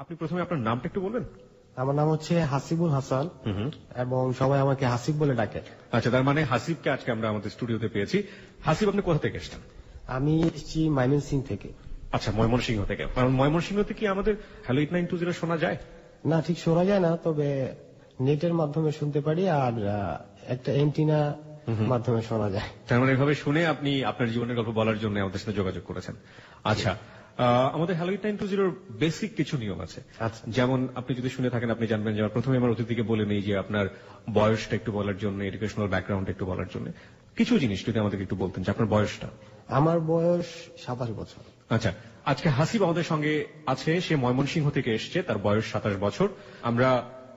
আপনি প্রথমে আপনার নামটা একটু বলবেন? আমার নাম হচ্ছে হাসিবুল হাসান এবং সবাই আমাকে হাসিব বলে ডাকে। আচ্ছা, তার মানে হাসিবকে আজকে আমরা আমাদের স্টুডিওতে পেয়েছি। হাসিব, আপনি কোথা থেকে এসেছেন? আমি এসেছি ময়মনসিংহ থেকে। আচ্ছা, ময়মনসিংহ থেকে। কারণ ময়মনসিংহ থেকে কি আমাদের হ্যালো 8920 শোনা যায়? না, ঠিক শোনা যায় না, তবে নেটের মাধ্যমে শুনতে পারি আর একটা এন্টিনা মাধ্যমে শোনা যায়। তার মানে এভাবে শুনে আপনি আপনার জীবনের গল্প বলার জন্য আমাদের সাথে যোগাযোগ করেছেন। আচ্ছা, আমাদের হ্যালো 8920 বেসিক কিছু নিয়ম আছে। যেমন আপনি যদি শুনে থাকেন আপনি জানবেন যে প্রথমে আমার অতিথিকে বলে নেই যে আপনার বয়সটা একটু বলার জন্য, এডুকেশনাল ব্যাকগ্রাউন্ড একটু বলার জন্য কিছু জিনিস যদি আমাদেরকে একটু বলতেন যে আপনার বয়সটা। আমার বয়স 27 বছর। আচ্ছা, আজকে হাসিব আমাদের সঙ্গে আছে। সে ময়মনসিংহ থেকে এসছে, তার বয়স 27 বছর। আমরা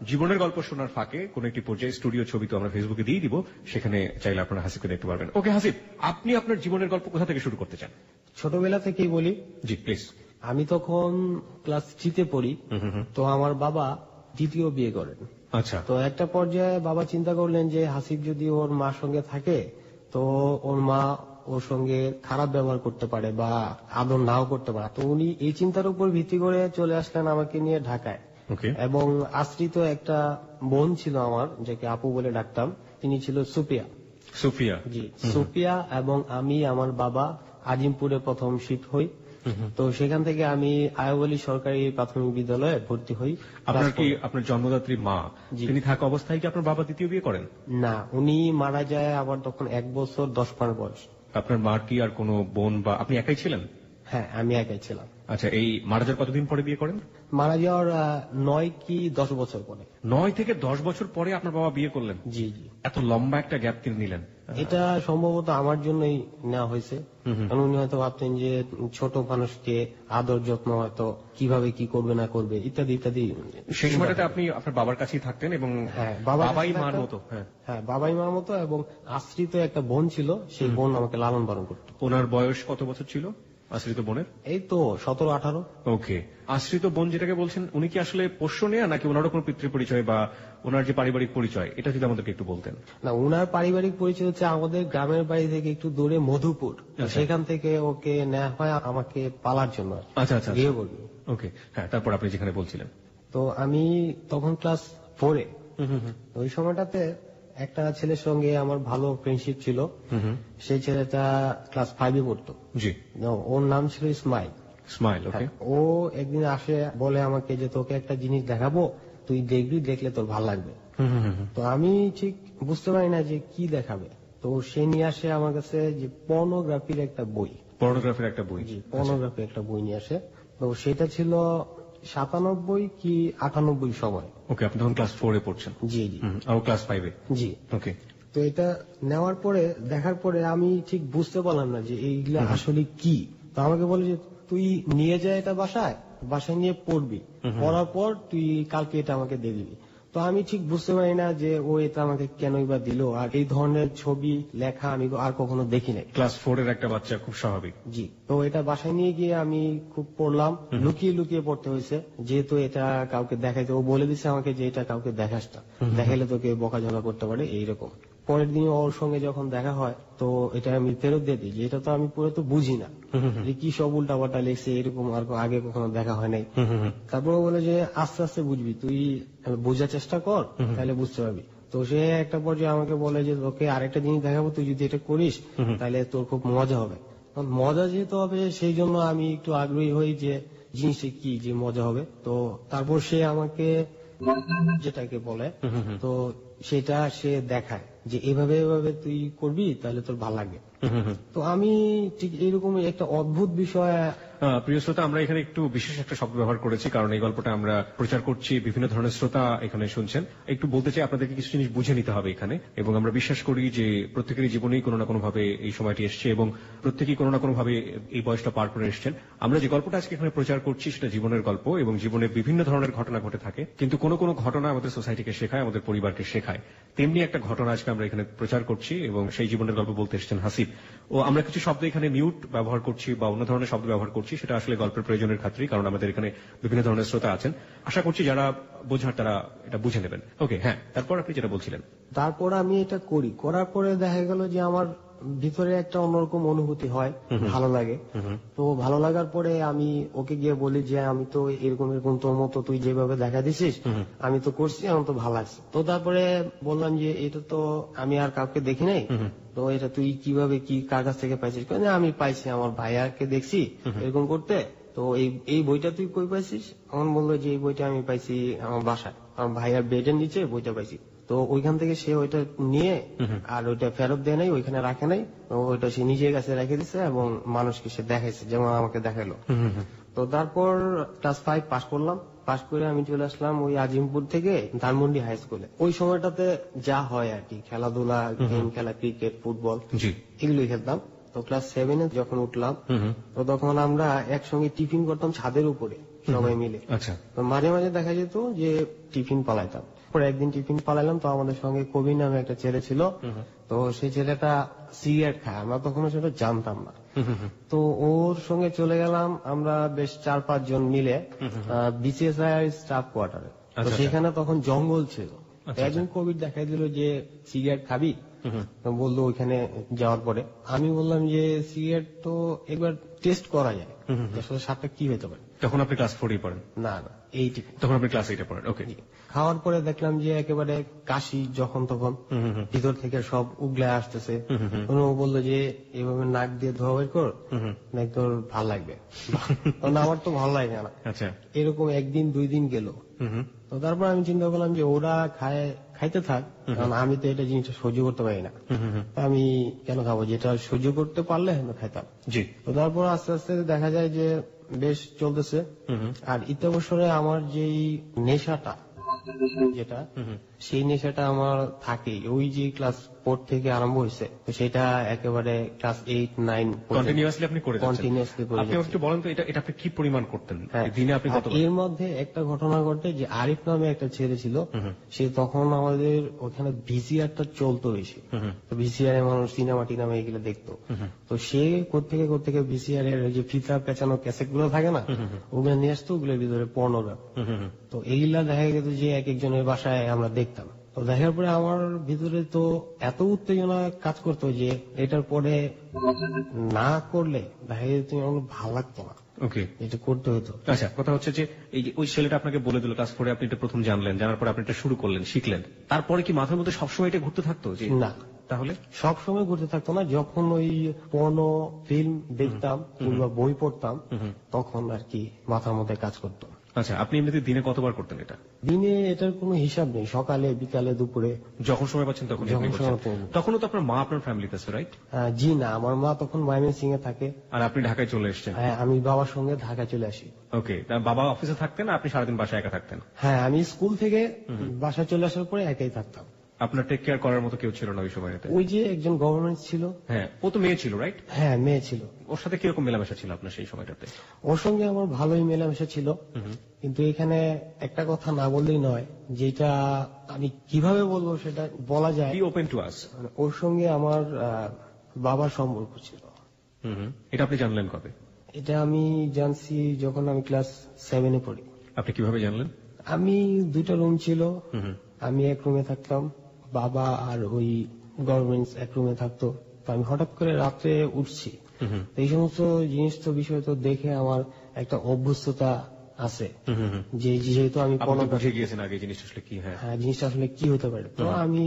জীবনের গল্প শোনার ফাঁকে কোন একটি পর্যায়ে স্টুডিও ছবি তো আমরা ফেসবুকে দিয়ে দিব, সেখানে চাইলে আপনারা হাসিবকে দেখতে পারবেন। ওকে হাসিব, আপনি আপনার জীবনের গল্প কোথা থেকে শুরু করতে চান? ছোটবেলা থেকেই বলি। জি প্লিজ। আমি তখন ক্লাস 3-তে পড়ি, তো আমার বাবা দ্বিতীয় বিয়ে করেন। আচ্ছা। তো একটা পর্যায়ে বাবা চিন্তা করলেন যে হাসিব যদি ওর মার সঙ্গে থাকে তো ওর মা ওর সঙ্গে খারাপ ব্যবহার করতে পারে বা আদর নাও করতে পারে। তো উনি এই চিন্তার উপর ভিত্তি করে চলে আসলেন আমাকে নিয়ে ঢাকায়। এবং আশ্রিত একটা বোন ছিল আমার, যাকে আপু বলে ডাকতাম, তিনি ছিল সুপিয়া। সুফিয়া? জি, সুপিয়া এবং আমি, আমার বাবা আজিমপুরে প্রথম শিফট হই। তো সেখান থেকে আমি আয়াবলী সরকারি প্রাথমিক বিদ্যালয়ে ভর্তি হই। আপনার কি আপনার জন্মদাত্রী মা, তিনি থাকা অবস্থায় কি আপনার বাবা দ্বিতীয় বিয়ে করেন? না, উনি মারা যায় আমার তখন 1 বছর 10 মাস বয়স। আপনার মার কি আর কোনো বোন বা আপনি একাই ছিলেন? হ্যাঁ, আমি একাই ছিলাম। আচ্ছা, এই মারা যাওয়ার কতদিন পরে বিয়ে করেন? মারা যাওয়ার 9 কি 10 বছর পরে। 9 থেকে 10 বছর পরে আপনার বাবা বিয়ে করলেন? জি জি। এত লম্বা একটা গ্যাপ তিনি নিলেন? এটা সম্ভবত আমার জন্যই নেওয়া হয়েছে, কারণ উনি হয়তো ভাবতেন যে ছোট মানুষকে আদর যত্ন হয়তো কিভাবে কি করবে না করবে ইত্যাদি ইত্যাদি। সেই সময়টাতে আপনি আপনার বাবার কাছেই থাকতেন এবং বাবাই মার মতো? হ্যাঁ, বাবাই মার মতো, এবং আশ্রিত একটা বোন ছিল, সেই বোন আমাকে লালন পালন করত। ওনার বয়স কত বছর ছিল আশ্রিত বোনের? এই তো 17-18। ওকে। আশ্রিত বোন যেটাকে বলছেন, উনি কি আসলে পোষ্য নেয়া নাকি ওনারও কোনো পিতৃ পরিচয় বা ওনার যে পারিবারিক পরিচয়, এটা যদি আমাদেরকে একটু বলতেন। না, ওনার পারিবারিক পরিচয় হচ্ছে আমাদের গ্রামের বাড়ি থেকে একটু দূরে মধুপুর, সেখান থেকে ওকে নেওয়া হয় আমাকে পালার জন্য। আচ্ছা আচ্ছা। গৃহবধূ। ওকে, হ্যাঁ, তারপর আপনি যেখানে বলছিলেন। তো আমি তখন ক্লাস 4-এ। ওই সময়টাতে একটা ছেলের সঙ্গে আমার ভালো ফ্রেন্ডশিপ ছিল। সেই ছেলেটা ক্লাস 5-এ পড়তো। জি। ওর নাম ছিল ইসমাইল। ইসমাইল, ওকে। ও একদিন আসে, বলে আমাকে যে তোকে একটা জিনিস দেখাবো, তুই দেখবি, দেখলে তোর ভালো লাগবে। তো আমি ঠিক বুঝতে পারি না যে কি দেখাবে। তো সে নিয়ে আসে আমার কাছে যে পর্নোগ্রাফির একটা বই। পর্নোগ্রাফির একটা বই? জি, পর্নোগ্রাফি একটা বই নিয়ে আসে। তো সেটা ছিল 97 কি 98 সময়। ওকে, আপনি তখন ক্লাস 4-এ পড়ছেন? জি জি। আর ক্লাস 5-এ? জি। ওকে। তো এটা নেওয়ার পরে, দেখার পরে আমি ঠিক বুঝতে পারলাম না যে এইগুলা আসলে কি। তো আমাকে বলে যে তুই নিয়ে যা এটা বাসায়, বাসায় নিয়ে পড়বি, পড়ার পর তুই কালকে এটা আমাকে দিয়ে দিবি। তো আমি ঠিক বুঝতে পারি না যে ও এটা আমাকে কেনই বা দিল, আর এই ধরনের ছবি লেখা আমি আর কখনো দেখি নাই। ক্লাস 4-এর একটা বাচ্চা, খুব স্বাভাবিক। জি। তো এটা বাসায় নিয়ে গিয়ে আমি খুব পড়লাম, লুকিয়ে লুকিয়ে পড়তে হয়েছে, যেহেতু এটা কাউকে দেখাইতে, ও বলে দিচ্ছে আমাকে যে এটা কাউকে দেখাস না, দেখাইলে তোকে বকাঝকা করতে পারে, এইরকম। পরের দিন ওর সঙ্গে যখন দেখা হয়, তো এটা আমি ফেরত দিয়ে দিই, যে এটা তো আমি পুরো তো বুঝি না, যে কি সব উল্টাপাল্টা লেখছে, এরকম আর আগে কখনো দেখা হয় নাই। তারপর বলে যে আস্তে আস্তে বুঝবি, তুই বোঝার চেষ্টা কর, তাহলে বুঝতে পারবি। তো সে একটা পর্যায়ে আমাকে বলে যে তোকে আরেকটা জিনিস দেখাবো, তুই যদি এটা করিস তাহলে তোর খুব মজা হবে। মজা যেহেতু হবে, সেই জন্য আমি একটু আগ্রহী হই যে জিনিসটা কি, যে মজা হবে। তো তারপর সে আমাকে যেটাকে বলে, তো সেটা সে দেখায় যে এভাবে এভাবে তুই করবি, তাহলে তোর ভালো লাগবে। তো আমি ঠিক এইরকম একটা অদ্ভুত বিষয়। প্রিয় শ্রোতা, আমরা এখানে একটু বিশেষ একটা শব্দ ব্যবহার করেছি, কারণ এই গল্পটা আমরা প্রচার করছি, বিভিন্ন ধরনের শ্রোতা এখানে শুনছেন। একটু বলতে চাই, আপনাদেরকে কিছু জিনিস বুঝে নিতে হবে এখানে, এবং আমরা বিশ্বাস করি যে প্রত্যেকেরই জীবনেই কোনো না কোনো ভাবে এই সময়টি এসছে এবং প্রত্যেকেই কোনো না কোনো ভাবে এই বয়সটা পার করে এসছেন। আমরা যে গল্পটা আজকে এখানে প্রচার করছি সেটা জীবনের গল্প, এবং জীবনে বিভিন্ন ধরনের ঘটনা ঘটে থাকে, কিন্তু কোনো কোনো ঘটনা আমাদের সোসাইটিকে শেখায়, আমাদের পরিবারকে শেখায়। তেমনি একটা ঘটনা আজকে আমরা এখানে প্রচার করছি, এবং সেই জীবনের গল্প বলতে এসেছেন হাসিব। ও আমরা কিছু শব্দ এখানে মিউট ব্যবহার করছি বা অন্য ধরনের শব্দ ব্যবহার করছি, সেটা আসলে গল্পের প্রয়োজনের খাতিরেই, কারণ আমাদের এখানে বিভিন্ন ধরনের শ্রোতা আছেন। আশা করছি যারা বোঝার তারা এটা বুঝে নেবেন। ওকে, হ্যাঁ, তারপর আপনি যেটা বলছিলেন। তারপর আমি এটা করি, করার পরে দেখা গেল যে আমার ভিতরে একটা অন্যরকম অনুভূতি হয়, ভালো লাগে। তো ভালো লাগার পরে আমি ওকে গিয়ে বলি যে আমি তো এরকম এরকম তোর মতো তুই যেভাবে দেখা দিছিস আমি তো করছি, আমার তো ভালো লাগছে। তো তারপরে বললাম যে এটা তো আমি আর কাউকে দেখি নাই, তো এটা তুই কিভাবে কি কার কাছ থেকে পাইছিস? না, আমি পাইছি আমার ভাইয়াকে দেখছি এরকম করতে। তো এই বইটা তুই কই পাইছিস? আমার বললো যে এই বইটা আমি পাইছি আমার বাসায়, আমার ভাইয়ার বেডের নিচে বইটা পাইছি। তো ওইখান থেকে সে ওইটা নিয়ে আর ওইটা ফেরত দেয় নাই, ওইখানে রাখে নাই, ওইটা সে নিজের কাছে রেখে দিচ্ছে এবং মানুষকে সে দেখাইছে, যেমন আমাকে দেখাইলো। তো তারপর ক্লাস 5 পাস করলাম। পাস করে আমি চলে আসলাম ওই আজিমপুর থেকে ধানমন্ডি হাই স্কুলে। ওই সময়টাতে যা হয় আর কি, খেলাধুলা, গেম খেলা, ক্রিকেট, ফুটবল, এগুলোই খেলতাম। তো ক্লাস 7 যখন উঠলাম, তো তখন আমরা একসঙ্গে টিফিন করতাম ছাদের উপরে সবাই মিলে। আচ্ছা। তো মাঝে মাঝে দেখা যেত যে টিফিন পালাইতাম। পরে একদিন টিফিন পালাইলাম, তো আমাদের সঙ্গে কবি নামে একটা ছেলে ছিল। তো সেই ছেলেটা সিগারেট খায়, আমরা তখন সেটা জানতাম না। তো ওর সঙ্গে চলে গেলাম আমরা বেশ 4-5 জন মিলে বিসিএসআই স্টাফ কোয়ার্টারে। তো সেখানে তখন জঙ্গল ছিল। একজন কবির দেখাই দিল যে সিগারেট খাবি, বললো ওইখানে যাওয়ার পরে আমি বললাম যে সিগারেট তো একবার টেস্ট করা যায়, আসলে স্বাদটা কি হতে পারে। তখন আপনি ক্লাস 4 পড়েন? না, এইটুকু। তখন আপনি ক্লাস 8 পড়েন। ওকে। খাওয়ার পরে দেখলাম যে একেবারে কাশি যখন তখন ভিতর থেকে সব উগলে আসতেছে। ও বললো যে এভাবে নাক দিয়ে ধোয়া বের কর, নাকি তোর ভাল লাগবে। আমার তো ভালো লাগে না। আচ্ছা। এরকম একদিন 2 দিন গেল। তো তারপর আমি চিন্তা করলাম যে ওরা খাইতে থাক, কারণ আমি তো এটা জিনিসটা সহ্য করতে পারি না। আমি কেন খাবো, যেটা সহ্য করতে পারলে আমি খাইতাম। জি। তো তারপর আস্তে আস্তে দেখা যায় যে বেশ চলতেছে। আর ইত্যবসরে আমার যেই নেশাটা, যেটা সেই নেশাটা আমার থাকেই, ওই যে ক্লাস 4 থেকে আরম্ভ হয়েছে, তো সেটা একেবারে ক্লাস 8-9 কন্টিনিউয়াসলি আপনি করে যাচ্ছেন। কন্টিনিউয়াসলি করে আপনি একটু বলেন তো এটা আপনি কি পরিমাণ করতেন দিনে? আপনি কত? এর মধ্যে একটা ঘটনা ঘটে যে আরিফ নামে একটা ছেলে ছিল, সে তখন আমাদের ওখানে ভিসিআরটা চলতো বেশি। তো ভিসিআর মানুষ সিনেমা টিনেমা এগুলো দেখতো। তো সে কোত্থেকে ভিসিআর এর যে ফিতা পেঁচানো ক্যাসেট গুলো থাকে না, ওগুলো নিয়ে আসতো, ওগুলোর ভিতরে পর্নোগ্রাফ। তো এইগুলা দেখা গেত যে এক একজনের বাসায় আমরা দেখতাম। তো দেখার পরে আমার ভিতরে তো এত উত্তেজনা কাজ করতো যে এটার পরে না করলে দেখা যেত আমার ভালো লাগতো না। ওকে, এটা করতে হতো। আচ্ছা, কথা হচ্ছে যে এই যে ওই ছেলেটা আপনাকে বলে দিল ক্লাস 4 আপনি এটা প্রথম জানলেন, জানার পর আপনি এটা শুরু করলেন, শিখলেন, তারপরে কি মাথার মধ্যে সবসময় এটা ঘুরতে থাকতো যে না? তাহলে সব সময় ঘুরতে থাকতো না, যখন ওই পর্নো ফিল্ম দেখতাম কিংবা বই পড়তাম তখন আর কি মাথার মধ্যে কাজ করতো। আচ্ছা, আপনি এমনিতে দিনে কতবার করতেন এটা? দিনে এটার কোনো হিসাব নেই, সকালে, বিকালে, দুপুরে, যখন সময় পাচ্ছেন তখন। তখনও তো আপনার মা আপনার ফ্যামিলিতে আছে, রাইট? জি না, আমার মা তখন ময়মনসিং এ থাকে। আর আপনি ঢাকায় চলে এসেছেন? হ্যাঁ, আমি বাবার সঙ্গে ঢাকায় চলে আসি। ওকে, বাবা অফিসে থাকতেন, আপনি সারাদিন বাসায় একা থাকতেন? হ্যাঁ, আমি স্কুল থেকে বাসায় চলে আসার পরে একাই থাকতাম। আপনার টেক কেয়ার করার মতো কেউ ছিল না ওই সময়তে? ওই যে একজন গভর্নমেন্ট ছিল। হ্যাঁ, ও তো মেয়ে ছিল, রাইট? হ্যাঁ, মেয়ে ছিল। ওর সাথে কিরকম মেলামেশা ছিল আপনার সেই সময়টাতে? ওর সঙ্গে আমার ভালোই মেলামেশা ছিল, কিন্তু এখানে একটা কথা না বললেই নয়, যেটা আমি কিভাবে বলবো সেটা বলা যায়। Be open to us. ওর সঙ্গে আমার বাবার সম্পর্ক ছিল। এটা আপনি জানলেন কবে? এটা আমি জানছি যখন আমি ক্লাস 7 পড়ি। আপনি কিভাবে জানলেন? আমি 2টা রুম ছিল, আমি এক রুমে থাকতাম, বাবা আর ওই গভর্নমেন্ট এক রুমে থাকতো। তো আমি হঠাৎ করে রাত্রে উঠছি, এই সমস্ত জিনিস তো বিষয় তো দেখে আমার একটা অভ্যস্ততা আছে, যে যেহেতু আমি বুঝে গিয়েছেন আগে জিনিসটা আসলে কি। হ্যাঁ, জিনিসটা আসলে কি হতে পারে। তো আমি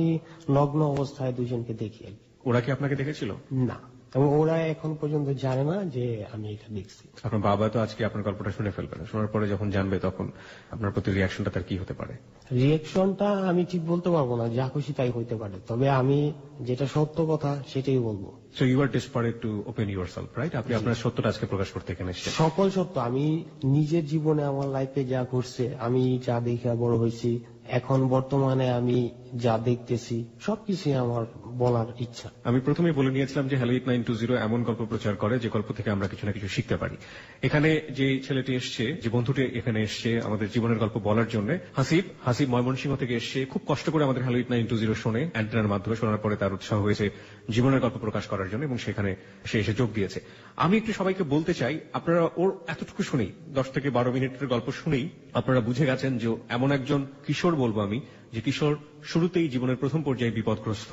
নগ্ন অবস্থায় দুজনকে দেখি। ওরা কি আপনাকে দেখেছিল? না, এবং ওরা এখন পর্যন্ত জানে না যে আমি এটা দেখছি। আপনার বাবা তো আজকে আপনার গল্পটা শুনে ফেলবেন, শোনার পরে যখন জানবে তখন আপনার প্রতি রিয়াকশনটা তার কি হতে পারে? রিয়াকশনটা আমি ঠিক বলতে পারবো না, যা খুশি তাই হইতে পারে, তবে আমি যেটা সত্য কথা সেটাই বলবো। So you are desperate to open yourself, right? আপনি আপনার সত্যটা আজকে প্রকাশ করতে এখানে এসেছেন। সকল সত্য, আমি নিজের জীবনে আমার লাইফে যা ঘটছে, আমি যা দেখে বড় হয়েছি, এখন বর্তমানে আমি যা দেখতেছি, সবকিছুই আমার বলার ইচ্ছা। আমি প্রথমেই বলে নিয়েছিলাম যে হ্যালো 8920 এমন গল্প প্রচার করে যে গল্প থেকে আমরা কিছু না কিছু শিখতে পারি। এখানে যে ছেলেটি এসছে, যে বন্ধুটি এখানে এসছে আমাদের জীবনের গল্প বলার জন্য, হাসিব ময়মনসিংহ থেকে এসছে, খুব কষ্ট করে আমাদের হ্যালো 8920 শোনে, অ্যান্টেনার মাধ্যমে শোনার পরে তার উৎসাহ হয়েছে জীবনের গল্প প্রকাশ করার জন্য, এবং সেখানে সে এসে যোগ দিয়েছে। আমি একটু সবাইকে বলতে চাই, আপনারা ওর এতটুকু শুনেই, 10 থেকে 12 মিনিটের গল্প শুনেই আপনারা বুঝে গেছেন যে এমন একজন কিশোর, বলবো আমি, যে কিশোর শুরুতেই জীবনের প্রথম পর্যায়ে বিপদগ্রস্ত,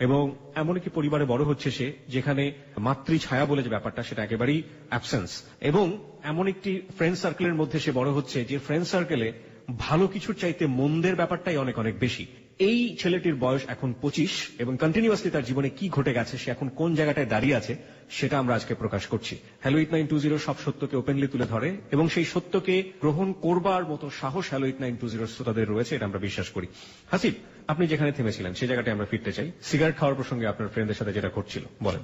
এবং এমন একটি পরিবারে বড় হচ্ছে সে যেখানে মাতৃ ছায়া বলে যে ব্যাপারটা সেটা একেবারেই অ্যাবসেন্স, এবং এমন একটি ফ্রেন্ড সার্কেলের মধ্যে সে বড় হচ্ছে যে ফ্রেন্ড সার্কেলে ভালো কিছুর চাইতে মন্দের ব্যাপারটাই অনেক অনেক বেশি। এই ছেলেটির বয়স এখন 25 এবং কন্টিনিউয়াসলি তার জীবনে কি ঘটে গেছে, সে এখন কোন জায়গাটায় দাঁড়িয়ে আছে, সেটা আমরা আজকে প্রকাশ করছি। হ্যালো 8920 সব সত্যকে ওপেনলি তুলে ধরে এবং সেই সত্যকে গ্রহণ করবার মতো সাহস হ্যালো 8920 শ্রোতাদের রয়েছে, এটা আমরা বিশ্বাস করি। হাসিব, আপনি যেখানে থেমেছিলেন সেই জায়গাটায় আমরা ফিরতে চাই। সিগারেট খাওয়ার প্রসঙ্গে আপনার ফ্রেন্ডের সাথে যেটা ঘটছিল বলেন।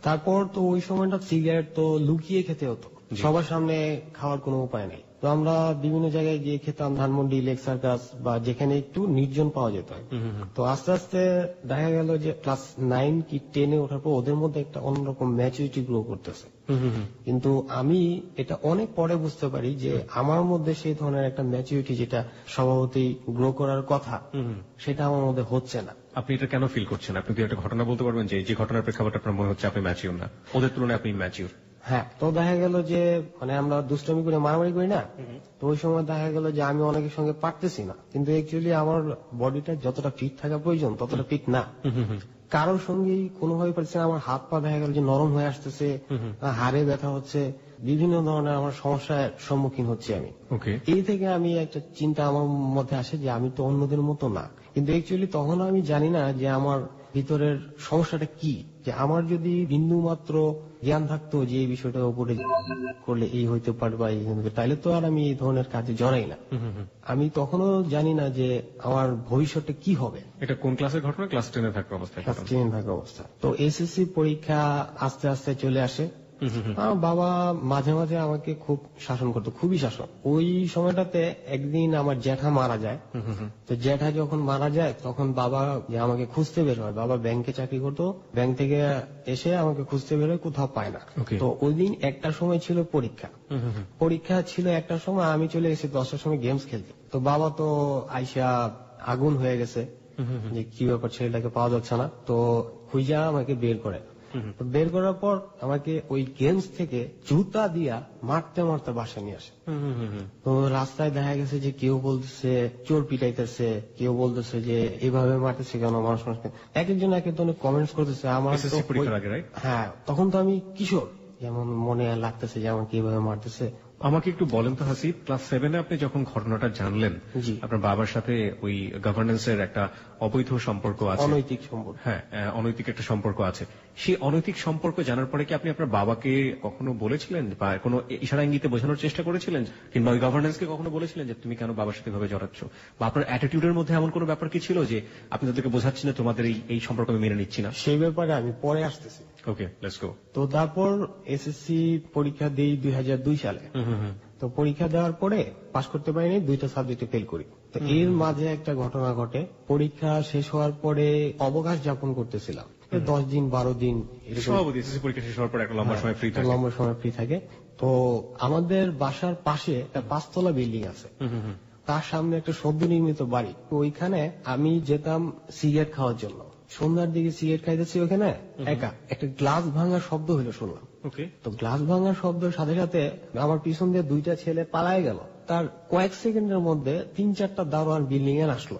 তারপর তো ওই সময়টা সিগারেট তো লুকিয়ে খেতে হতো, সবার সামনে খাওয়ার কোনো উপায় নেই। তো আমরা বিভিন্ন জায়গায় গিয়ে খেতাম, ধানমন্ডি, লেক সার্কাস বা যেখানে একটু নির্জন পাওয়া যেত। তো আস্তে আস্তে দেখা গেল যে ক্লাস 9 কি 10-এ ওঠার পর ওদের মধ্যে একটা অন্যরকম ম্যাচুরিটি গ্রো করতেছে। কিন্তু আমি এটা অনেক পরে বুঝতে পারি যে আমার মধ্যে সেই ধরনের একটা ম্যাচুরিটি যেটা স্বভাবতই গ্রো করার কথা, সেটা আমার মধ্যে হচ্ছে না। আপনি এটা কেন ফিল করছেন? আপনি কি একটা ঘটনা বলতে পারবেন যে ঘটনার প্রেক্ষাপটে আপনার মনে হচ্ছে আপনি ম্যাচিউর না, ওদের তুলনায় আপনি ম্যাচিউর? হ্যাঁ, তো দেখা গেল যে আমরা দুষ্টামি করে মারামারি করি না, তো ওই সময় দেখা গেল যে আমি অনেকের সঙ্গে পারতেছি না, কিন্তু অ্যাকচুয়ালি আমার বডিটা যতটা ফিট থাকা প্রয়োজন ততটা ফিট না। কারোর সঙ্গেই কোনোভাবে পারছি না, আমার হাত পা দেখা গেল যে নরম হয়ে আসতেছে, হাড়ে ব্যথা হচ্ছে, বিভিন্ন ধরনের আমার সমস্যার সম্মুখীন হচ্ছি আমি। এই থেকে আমি একটা চিন্তা আমার মধ্যে আসে যে আমি তো অন্যদের মতো না, কিন্তু অ্যাকচুয়ালি তখন আমি জানি না যে আমার ভিতরের সমস্যাটা কি, যে আমার যদি বিন্দু মাত্র জ্ঞান থাকতো যে এই বিষয়টার উপরে করলে এই হইতে পারে বা এই হইতে, তাইলে তো আর আমি এই ধরনের কাজে জড়াই না। আমি তখনও জানি না যে আমার ভবিষ্যৎটা কি হবে। এটা কোন ক্লাসের ঘটনা? ক্লাস 10-এ থাকা অবস্থায়? ক্লাস 10 থাকা অবস্থা। তো এসএসসি পরীক্ষা আস্তে আস্তে চলে আসে। আমার বাবা মাঝে মাঝে আমাকে খুব শাসন করতো, খুবই শাসন। ওই সময়টাতে একদিন আমার জ্যাঠা মারা যায়। তো জ্যাঠা যখন মারা যায় তখন বাবা আমাকে খুঁজতে বের হয়। বাবা ব্যাংকে চাকরি করতো, ব্যাংক থেকে এসে আমাকে খুঁজতে বের হয়, কোথাও পায় না। তো ওই দিন 1টার সময় ছিল পরীক্ষা, পরীক্ষা ছিল 1টার সময়, আমি চলে গেছি 10টার সময় গেমস খেলতে। তো বাবা তো আইসা আগুন হয়ে গেছে যে কি ব্যাপার, ছেলেটাকে পাওয়া যাচ্ছে না। তো খুঁজা আমাকে বের করে, বের করার পর আমাকে ওই গেমস থেকে জুতা দিয়া মারতে মারতে বাসায় নিয়ে আসে। তো রাস্তায় দেখা গেছে যে কেউ বলতেছে চোর পিটাইতেছে, কেউ বলতেছে যে এভাবে মারতেছে কেন মানুষ মানুষকে, এক একজন এক এক ধরনের কমেন্টস করতেছে। আমার হ্যাঁ, তখন তো আমি কিশোর, যেমন মনে লাগতেছে যে আমাকে এভাবে মারতেছে। আমাকে একটু বলেন তো হাসিব, ক্লাস 7-এ আপনি যখন ঘটনাটা জানলেন, আপনার বাবার সাথে ওই গভর্নেন্সের একটা অবৈধ সম্পর্ক আছে, অনৈতিক সম্পর্ক, হ্যাঁ অনৈতিক একটা সম্পর্ক আছে, সেই অনৈতিক সম্পর্ক জানার পরে কি আপনি আপনার বাবাকে কখনো বলেছিলেন বা কোনো ইশারা ইঙ্গিতে বোঝানোর চেষ্টা করেছিলেন, কিংবা ওই গভর্নেন্সকে কখনো বলেছিলেন যে তুমি কেন বাবার সাথে ভাবে জড়াচ্ছ, বা আপনার অ্যাটিটিউডের মধ্যে এমন কোনো ব্যাপার কি ছিল যে আপনি তাদেরকে বোঝাচ্ছেন তোমাদের এই সম্পর্ক আমি মেনে নিচ্ছি না? সেই ব্যাপারে আমি পরে আসতেছি। ওকে, লেটস গো। তো তারপর এসএসসি পরীক্ষা দেই 2002 সালে। তো পরীক্ষা দেওয়ার পরে পাশ করতে পারিনি, 2টা সাবজেক্টে ফেল করি। তো এর মাঝে একটা ঘটনা ঘটে, পরীক্ষা শেষ হওয়ার পরে অবকাশ যাপন করতেছিলাম 10 দিন 12 দিন, পরীক্ষা শেষ হওয়ার পর একটা লম্বা সময় ফ্রি থাকে। তো আমাদের বাসার পাশে একটা 5তলা বিল্ডিং আছে, তার সামনে একটা সদ্য নির্মিত বাড়ি। ওইখানে আমি যেতাম সিগারেট খাওয়ার জন্য। সন্ধ্যার দিকে সিগারেট খাইতেছি ওখানে একা, একটা গ্লাস ভাঙার শব্দ হইলো শুনলাম। তো গ্লাস ভাঙার শব্দের সাথে সাথে আমার পিছন দিয়ে 2টা ছেলে পালায় গেল। তার কয়েক সেকেন্ডের মধ্যে 3-4টা দারোয়ান বিল্ডিং এ আসলো,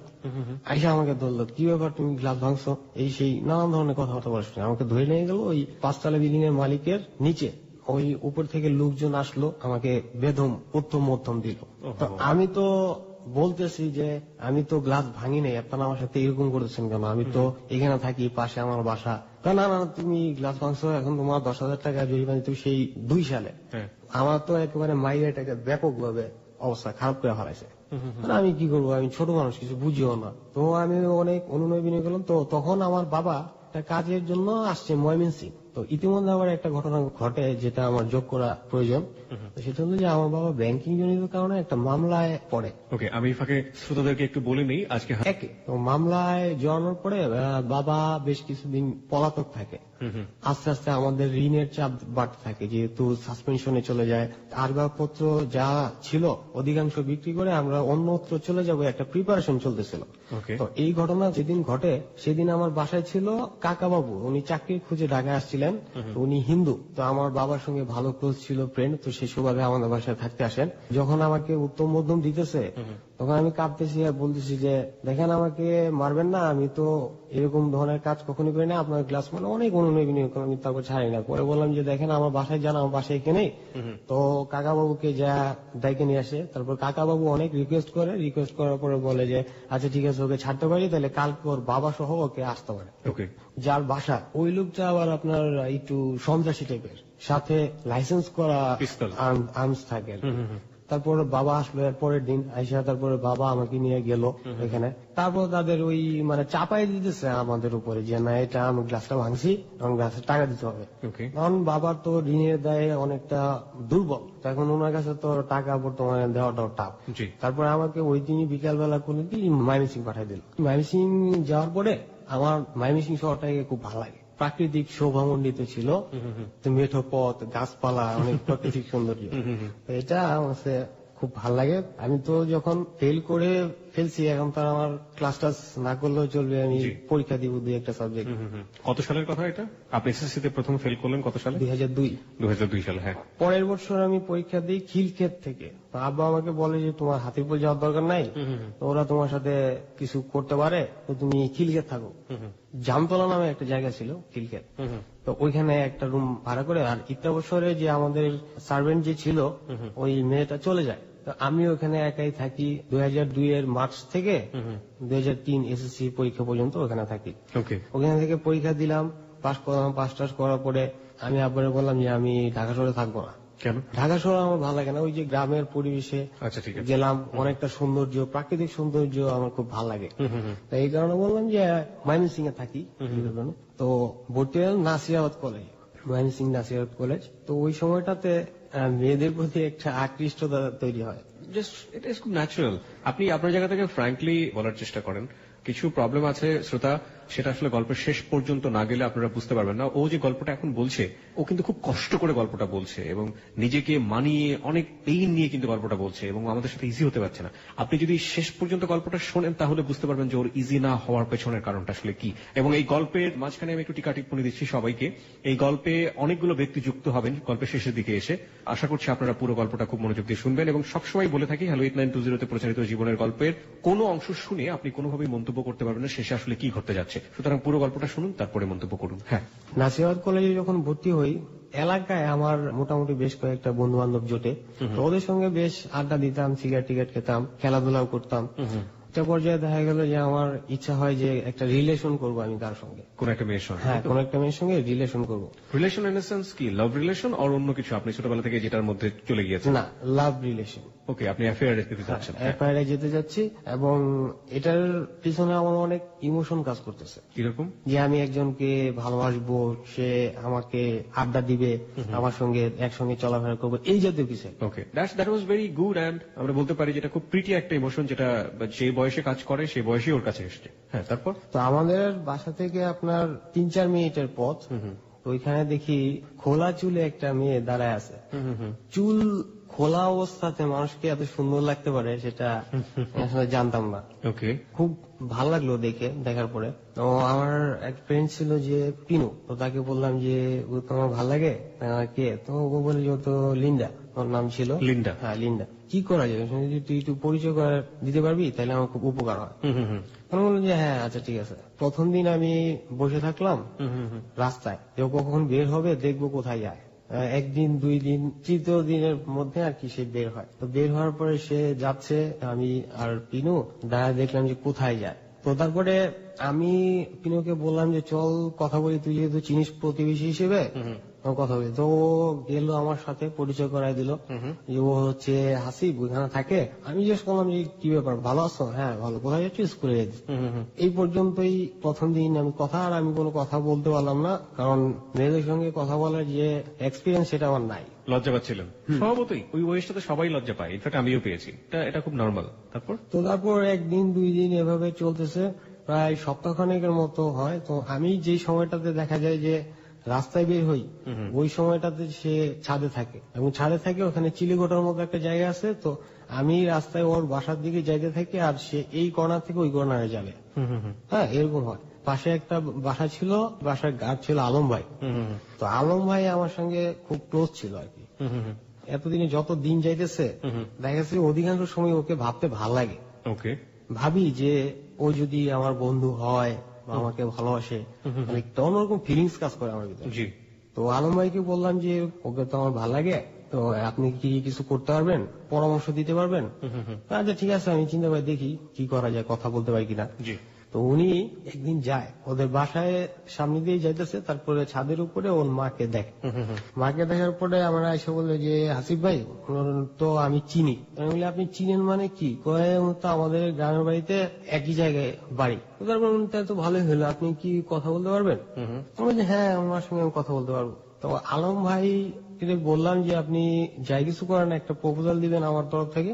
আইসা আমাকে ধরলো, কি ব্যাপার তুমি গ্লাস ভাঙছো, এই সেই নানান ধরনের কথাবার্তা বলছে। আমাকে ধরে নিয়ে গেল ওই 5তলা বিল্ডিং এর মালিকের নিচে। ওই উপর থেকে লোকজন আসলো, আমাকে বেদম প্রথম মধ্যম দিল। তো আমি তো বলতেছি যে আমি তো গ্লাস ভাঙি নাই, আপনারা আমার সাথে এরকম করেছেন কেন, আমি তো এখানে থাকি, পাশে আমার বাসা। না না, তুমি গ্লাস ভাঙছো, এখন তোমার 10,000 টাকা জরিমানা দিতে। সেই 2 সালে আমার তো একেবারে মাইয়াটাকে ব্যাপক ভাবে অবস্থা খারাপ করে ফেলাইছে। আমি কি করবো, আমি ছোট মানুষ, কিছু বুঝিও না। তো আমি অনেক অনুনয় বিনয় করলাম। তো তখন আমার বাবা একটা কাজের জন্য আসছে ময়মনসিংহ। তো ইতিমধ্যে আবার একটা ঘটনা ঘটে যেটা আমার যোগ করা প্রয়োজন, সেটা হলো যে আমার বাবা ব্যাংকিং জনিত কারণে একটা মামলায় পড়ে। ওকে, আমি ফাঁকে শ্রোতাদেরকে একটু বলে নেই আজকে তো মামলায় জড়ানোর পরে বাবা বেশ কিছুদিন পলাতক থাকে। আস্তে আস্তে আমাদের ঋণের চাপ বাড়তে থাকে, যেহেতু সাসপেনশনে চলে যায়। আসবাবপত্র যা ছিল অধিকাংশ বিক্রি করে আমরা অন্যত্র চলে যাব, একটা প্রিপারেশন চলতেছিল। তো এই ঘটনা যেদিন ঘটে সেদিন আমার বাসায় ছিল কাকা বাবু, উনি চাকরি খুঁজে ঢাকায় আসছিলেন। ছিলেন, তো উনি হিন্দু, তো আমার বাবার সঙ্গে ভালো ক্লোজ ছিল, ফ্রেন্ড, তো সেই সুবাদে আমাদের বাসায় থাকতে আসেন। যখন আমাকে উত্তম মধ্যম দিতেছে তখন আমি কাঁদতেছি আর বলতেছি যে দেখেন আমাকে মারবেন না, আমি তো এরকম ধরনের কাজ কখনোই করি না, আপনার ক্লাস মানে অনেক অনুনয় আমি তারপর ছাড়ি না। পরে বললাম যে দেখেন আমার বাসায় যান, আমার বাসায় এখানে, তো কাকা বাবুকে যা ডাইকে নিয়ে আসে। তারপর কাকা বাবু অনেক রিকোয়েস্ট করার পরে বলে যে আচ্ছা ঠিক আছে ওকে ছাড়তে পারি, তাহলে কালকে ওর বাবা সহ ওকে আসতে পারে। ওকে। যার বাসা ওই লোকটা আবার আপনার একটু সন্ত্রাসী টাইপের, সাথে লাইসেন্স করা পিস্তল। আর্মস থাকে। তারপর বাবা আসলো এর পরের দিন আইসা, তারপরে বাবা আমাকে নিয়ে গেল এখানে। তারপর তাদের ওই মানে চাপাই দিতেছে আমাদের উপরে যে না এটা আমি গ্লাসটা ভাঙছি এবং গ্লাসের টাকা দিতে হবে। ওকে। কারণ বাবার তো ঋণের দায়ে অনেকটা দুর্বল, তো এখন ওনার কাছে তো টাকা বর্তমানে দেওয়াটাও টাফ। জি। তারপরে আমাকে ওই দিনই বিকালবেলা করে দিয়ে ময়মনসিং পাঠিয়ে দিল। ময়মনসিং যাওয়ার পরে আমার ময়মনসিং শহরটাকে খুব ভালো লাগে, প্রাকৃতিক শোভামণ্ডিত ছিল, তো মেঠো পথ, গাছপালা, অনেক প্রাকৃতিক সৌন্দর্য, তো এটা আমার কাছে খুব ভালো লাগে। আমি তো যখন ফেল করে ফেলছি, এখন তো আর আমার ক্লাস টাস না করলেও চলবে, আমি জি। পরীক্ষা দিব 2-1টা সাবজেক্ট। কত সালের কথা এটা? আপনি এসএসসি তে প্রথম ফেল করলেন কত সালে? 2002। 2002 সালে। হ্যাঁ। পরের বছর আমি পরীক্ষা দিই খিলক্ষেত থেকে। তো আব্বা আমাকে বলে যে তোমার হাতিরপুল যাওয়ার দরকার নাই, তো ওরা তোমার সাথে কিছু করতে পারে, তো তুমি খিলক্ষেত থাকো। জামতলা নামে একটা জায়গা ছিল খিলক্ষেত, তো ওইখানে একটা রুম ভাড়া করে। আর ইত্যা বছরে যে আমাদের সার্ভেন্ট যে ছিল ওই মেয়েটা চলে যায়, তো আমি ওখানে একাই থাকি 2002 এর মার্চ থেকে 2003 এসএসসি পরীক্ষা পর্যন্ত ওখানে থাকি। ওকে। ওখানে থেকে পরীক্ষা দিলাম, পাস করলাম। পাস টাস করার পরে আমি আব্বারে বললাম যে আমি ঢাকা শহরে থাকবো না। কেন? ঢাকা শহর আমার ভালো লাগে না, ওই যে গ্রামের পরিবেশে আচ্ছা ঠিক আছে। গেলাম, অনেকটা সৌন্দর্য, প্রাকৃতিক সৌন্দর্য আমার খুব ভালো লাগে। তো এই কারণে বললাম যে ময়মনসিং এ থাকি। তো ভর্তি হলাম নাসিরাবাদ কলেজ, ময়মনসিং নাসিরাবাদ কলেজ। তো ওই সময়টাতে মেয়েদের প্রতি একটা আকৃষ্টতা তৈরি হয়। জাস্ট এটা ইজ খুব ন্যাচারাল। আপনি আপনার জায়গা থেকে ফ্র্যাঙ্কলি বলার চেষ্টা করেন। কিছু প্রবলেম আছে শ্রোতা, সেটা আসলে গল্পের শেষ পর্যন্ত না গেলে আপনারা বুঝতে পারবেন না। ও যে গল্পটা এখন বলছে, ও কিন্তু খুব কষ্ট করে গল্পটা বলছে এবং নিজেকে মানিয়ে অনেক পেইন নিয়ে কিন্তু গল্পটা বলছে এবং আমাদের সাথে ইজি হতে পারছে না। আপনি যদি শেষ পর্যন্ত গল্পটা শোনেন তাহলে বুঝতে পারবেন যে ওর ইজি না হওয়ার পেছনের কারণটা আসলে কি। এবং এই গল্পের মাঝখানে আমি একটু টিকা টিপ্পণী দিচ্ছি সবাইকে। এই গল্পে অনেকগুলো ব্যক্তি যুক্ত হবেন গল্পের শেষের দিকে এসে। আশা করছি আপনারা পুরো গল্পটা খুব মনোযোগ দিয়ে শুনবেন এবং সবসময় বলে থাকি হ্যালো 8920 তে প্রচারিত জীবনের গল্পের কোনো অংশ শুনে আপনি কোনোভাবেই মন্তব্য করতে পারবেন না শেষে আসলে কি ঘটতে যাচ্ছে। সুতরাং পুরো গল্পটা শুনুন, তারপরে মন্তব্য করুন। হ্যাঁ। নাসিরাবাদ কলেজে যখন ভর্তি হই, এলাকায় আমার মোটামুটি বেশ কয়েকটা বন্ধু বান্ধব জোটে, তো ওদের সঙ্গে বেশ আড্ডা দিতাম, সিগারেট টিগারেট খেতাম, খেলাধুলাও করতাম। একটা পর্যায়ে দেখা গেল যে আমার ইচ্ছা হয় যে একটা রিলেশন করব আমি তার সঙ্গে, কোন একটা মেয়ের সঙ্গে। হ্যাঁ কোন একটা মেয়ের সঙ্গে রিলেশন করব। রিলেশন ইন সেন্স কি, লাভ রিলেশন আর অন্য কিছু আপনি ছোটবেলা থেকে যেটার মধ্যে চলে গিয়েছেন? না, লাভ রিলেশন। ওকে, আপনি অ্যাফেয়ারে যেতে চাচ্ছেন। এফআইআর যেতে যাচ্ছি এবং এটার পিছনে আমার অনেক ইমোশন কাজ করতেছে। কিরকম? যে আমি একজনকে ভালোবাসবো, সে আমাকে আড্ডা দিবে, আমার সঙ্গে একসঙ্গে চলাফেরা করবো, এই জাতীয় কিছু। Okay, that was very good and আমরা বলতে পারি যেটা খুব প্রিটি একটা ইমোশন, যেটা যে বয়সে কাজ করে সেই বয়সেই ওর কাছে এসছে। হ্যাঁ, তারপর? তো আমাদের বাসা থেকে আপনার 3-4 মিনিটের পথ, তো ওইখানে দেখি খোলা চুলে একটা মেয়ে দাঁড়ায় আছে। চুল খোলা অবস্থাতে মানুষকে এত সুন্দর লাগতে পারে সেটা আসলে জানতাম না। ওকে। খুব ভালো লাগলো দেখার পরে। তো আমার এক ফ্রেন্ড ছিল যে পিনু, তো তাকে বললাম যে ও তোমার ভালো লাগে, কে? তো ও বলে যে ও তো লিন্ডা, ওর নাম ছিল লিন্ডা। হ্যাঁ লিন্ডা। কি করা যায়, যদি তুই একটু পরিচয় করে দিতে পারবি তাহলে আমার খুব উপকার হয়। আমি বললাম যে হ্যাঁ আচ্ছা ঠিক আছে। প্রথম দিন আমি বসে থাকলাম রাস্তায়, যে ও কখন বের হবে দেখবো কোথায় যায়। একদিন 2 দিন, 3য় দিনের মধ্যে আর কি সে বের হয়। তো বের হওয়ার পরে সে যাচ্ছে, আমি আর পিনু দাঁড়ায় দেখলাম যে কোথায় যায়। তো তারপরে আমি পিনুকে বললাম যে চল কথা বলি, তুই যেহেতু চিনিস প্রতিবেশী হিসেবে কথা বলি। তো ও গেল আমার সাথে, পরিচয় করাই দিল যে ও হচ্ছে হাসিব, ওইখানে থাকে। আমি জিজ্ঞেস করলাম যে কি ব্যাপার, ভালো আছো? হ্যাঁ ভালো। কোথায় যাচ্ছি? স্কুলে যাচ্ছি। এই পর্যন্তই প্রথম দিন। আমি কোনো কথা বলতে পারলাম না, কারণ মেয়েদের সঙ্গে কথা বলার যে এক্সপিরিয়েন্স সেটা আমার নাই। লজ্জা পাচ্ছিলেন স্বভাবতই, ওই বয়সটাতে সবাই লজ্জা পায়, ইনফ্যাক্ট আমিও পেয়েছি, এটা খুব নর্মাল। তারপর 1 দিন 2 দিন এভাবে চলতেছে, প্রায় সপ্তাহখানেকের মতো হয়। তো আমি যেই সময়টাতে দেখা যায় যে রাস্তায় বের হই, ওই সময়টাতে সে ছাদে থাকে, এবং ছাদে থাকে ওখানে চিলিগোটার মতো একটা জায়গা আছে। তো আমি রাস্তায় ওর বাসার দিকে যাইতে থাকি আর সে এই কর্নার থেকে ওই কর্নারে যাবে। হ্যাঁ এরকম হয়। পাশে একটা বাসা ছিল, বাসার গার্ড ছিল আলম ভাই। তো আলম ভাই আমার সঙ্গে খুব ক্লোজ ছিল আর কি। এতদিনে যত দিন যাইতেছে দেখা যাচ্ছে অধিকাংশ সময় ওকে ভাবতে ভাল লাগে। ওকে। ভাবি যে ও যদি আমার বন্ধু হয় বা আমাকে ভালোবাসে, মানে একটা অন্যরকম ফিলিংস কাজ করে আমার ভিতরে। জি। তো আলম ভাইকে বললাম যে ওকে তো আমার ভালো লাগে, তো আপনি কি কিছু করতে পারবেন, পরামর্শ দিতে পারবেন? আচ্ছা ঠিক আছে, আমি চিন্তা করে দেখি কি করা যায়, কথা বলতে পারি কিনা। জি। তো উনি একদিন যায় ওদের বাসায়, সামনে দিয়ে যাইতেছে, তারপরে ছাদের উপরে ওর মাকে দেখে। মাকে দেখার পরে আমরা এসে বললো যে হাসিফ ভাই ওনার তো আমি চিনি। আমি বলি আপনি চিনেন মানে কি? কয়ে ও তো আমাদের গ্রামের বাড়িতে একই জায়গায় বাড়ি। তো তারপর তো ভালোই হলো, আপনি কি কথা বলতে পারবেন? আমি বলছি হ্যাঁ, ওনার সঙ্গে আমি কথা বলতে পারবো। তো আলম ভাই বললাম যে আপনি যাই কিছু করেন একটা প্রপোজাল দিবেন আমার তরফ থেকে,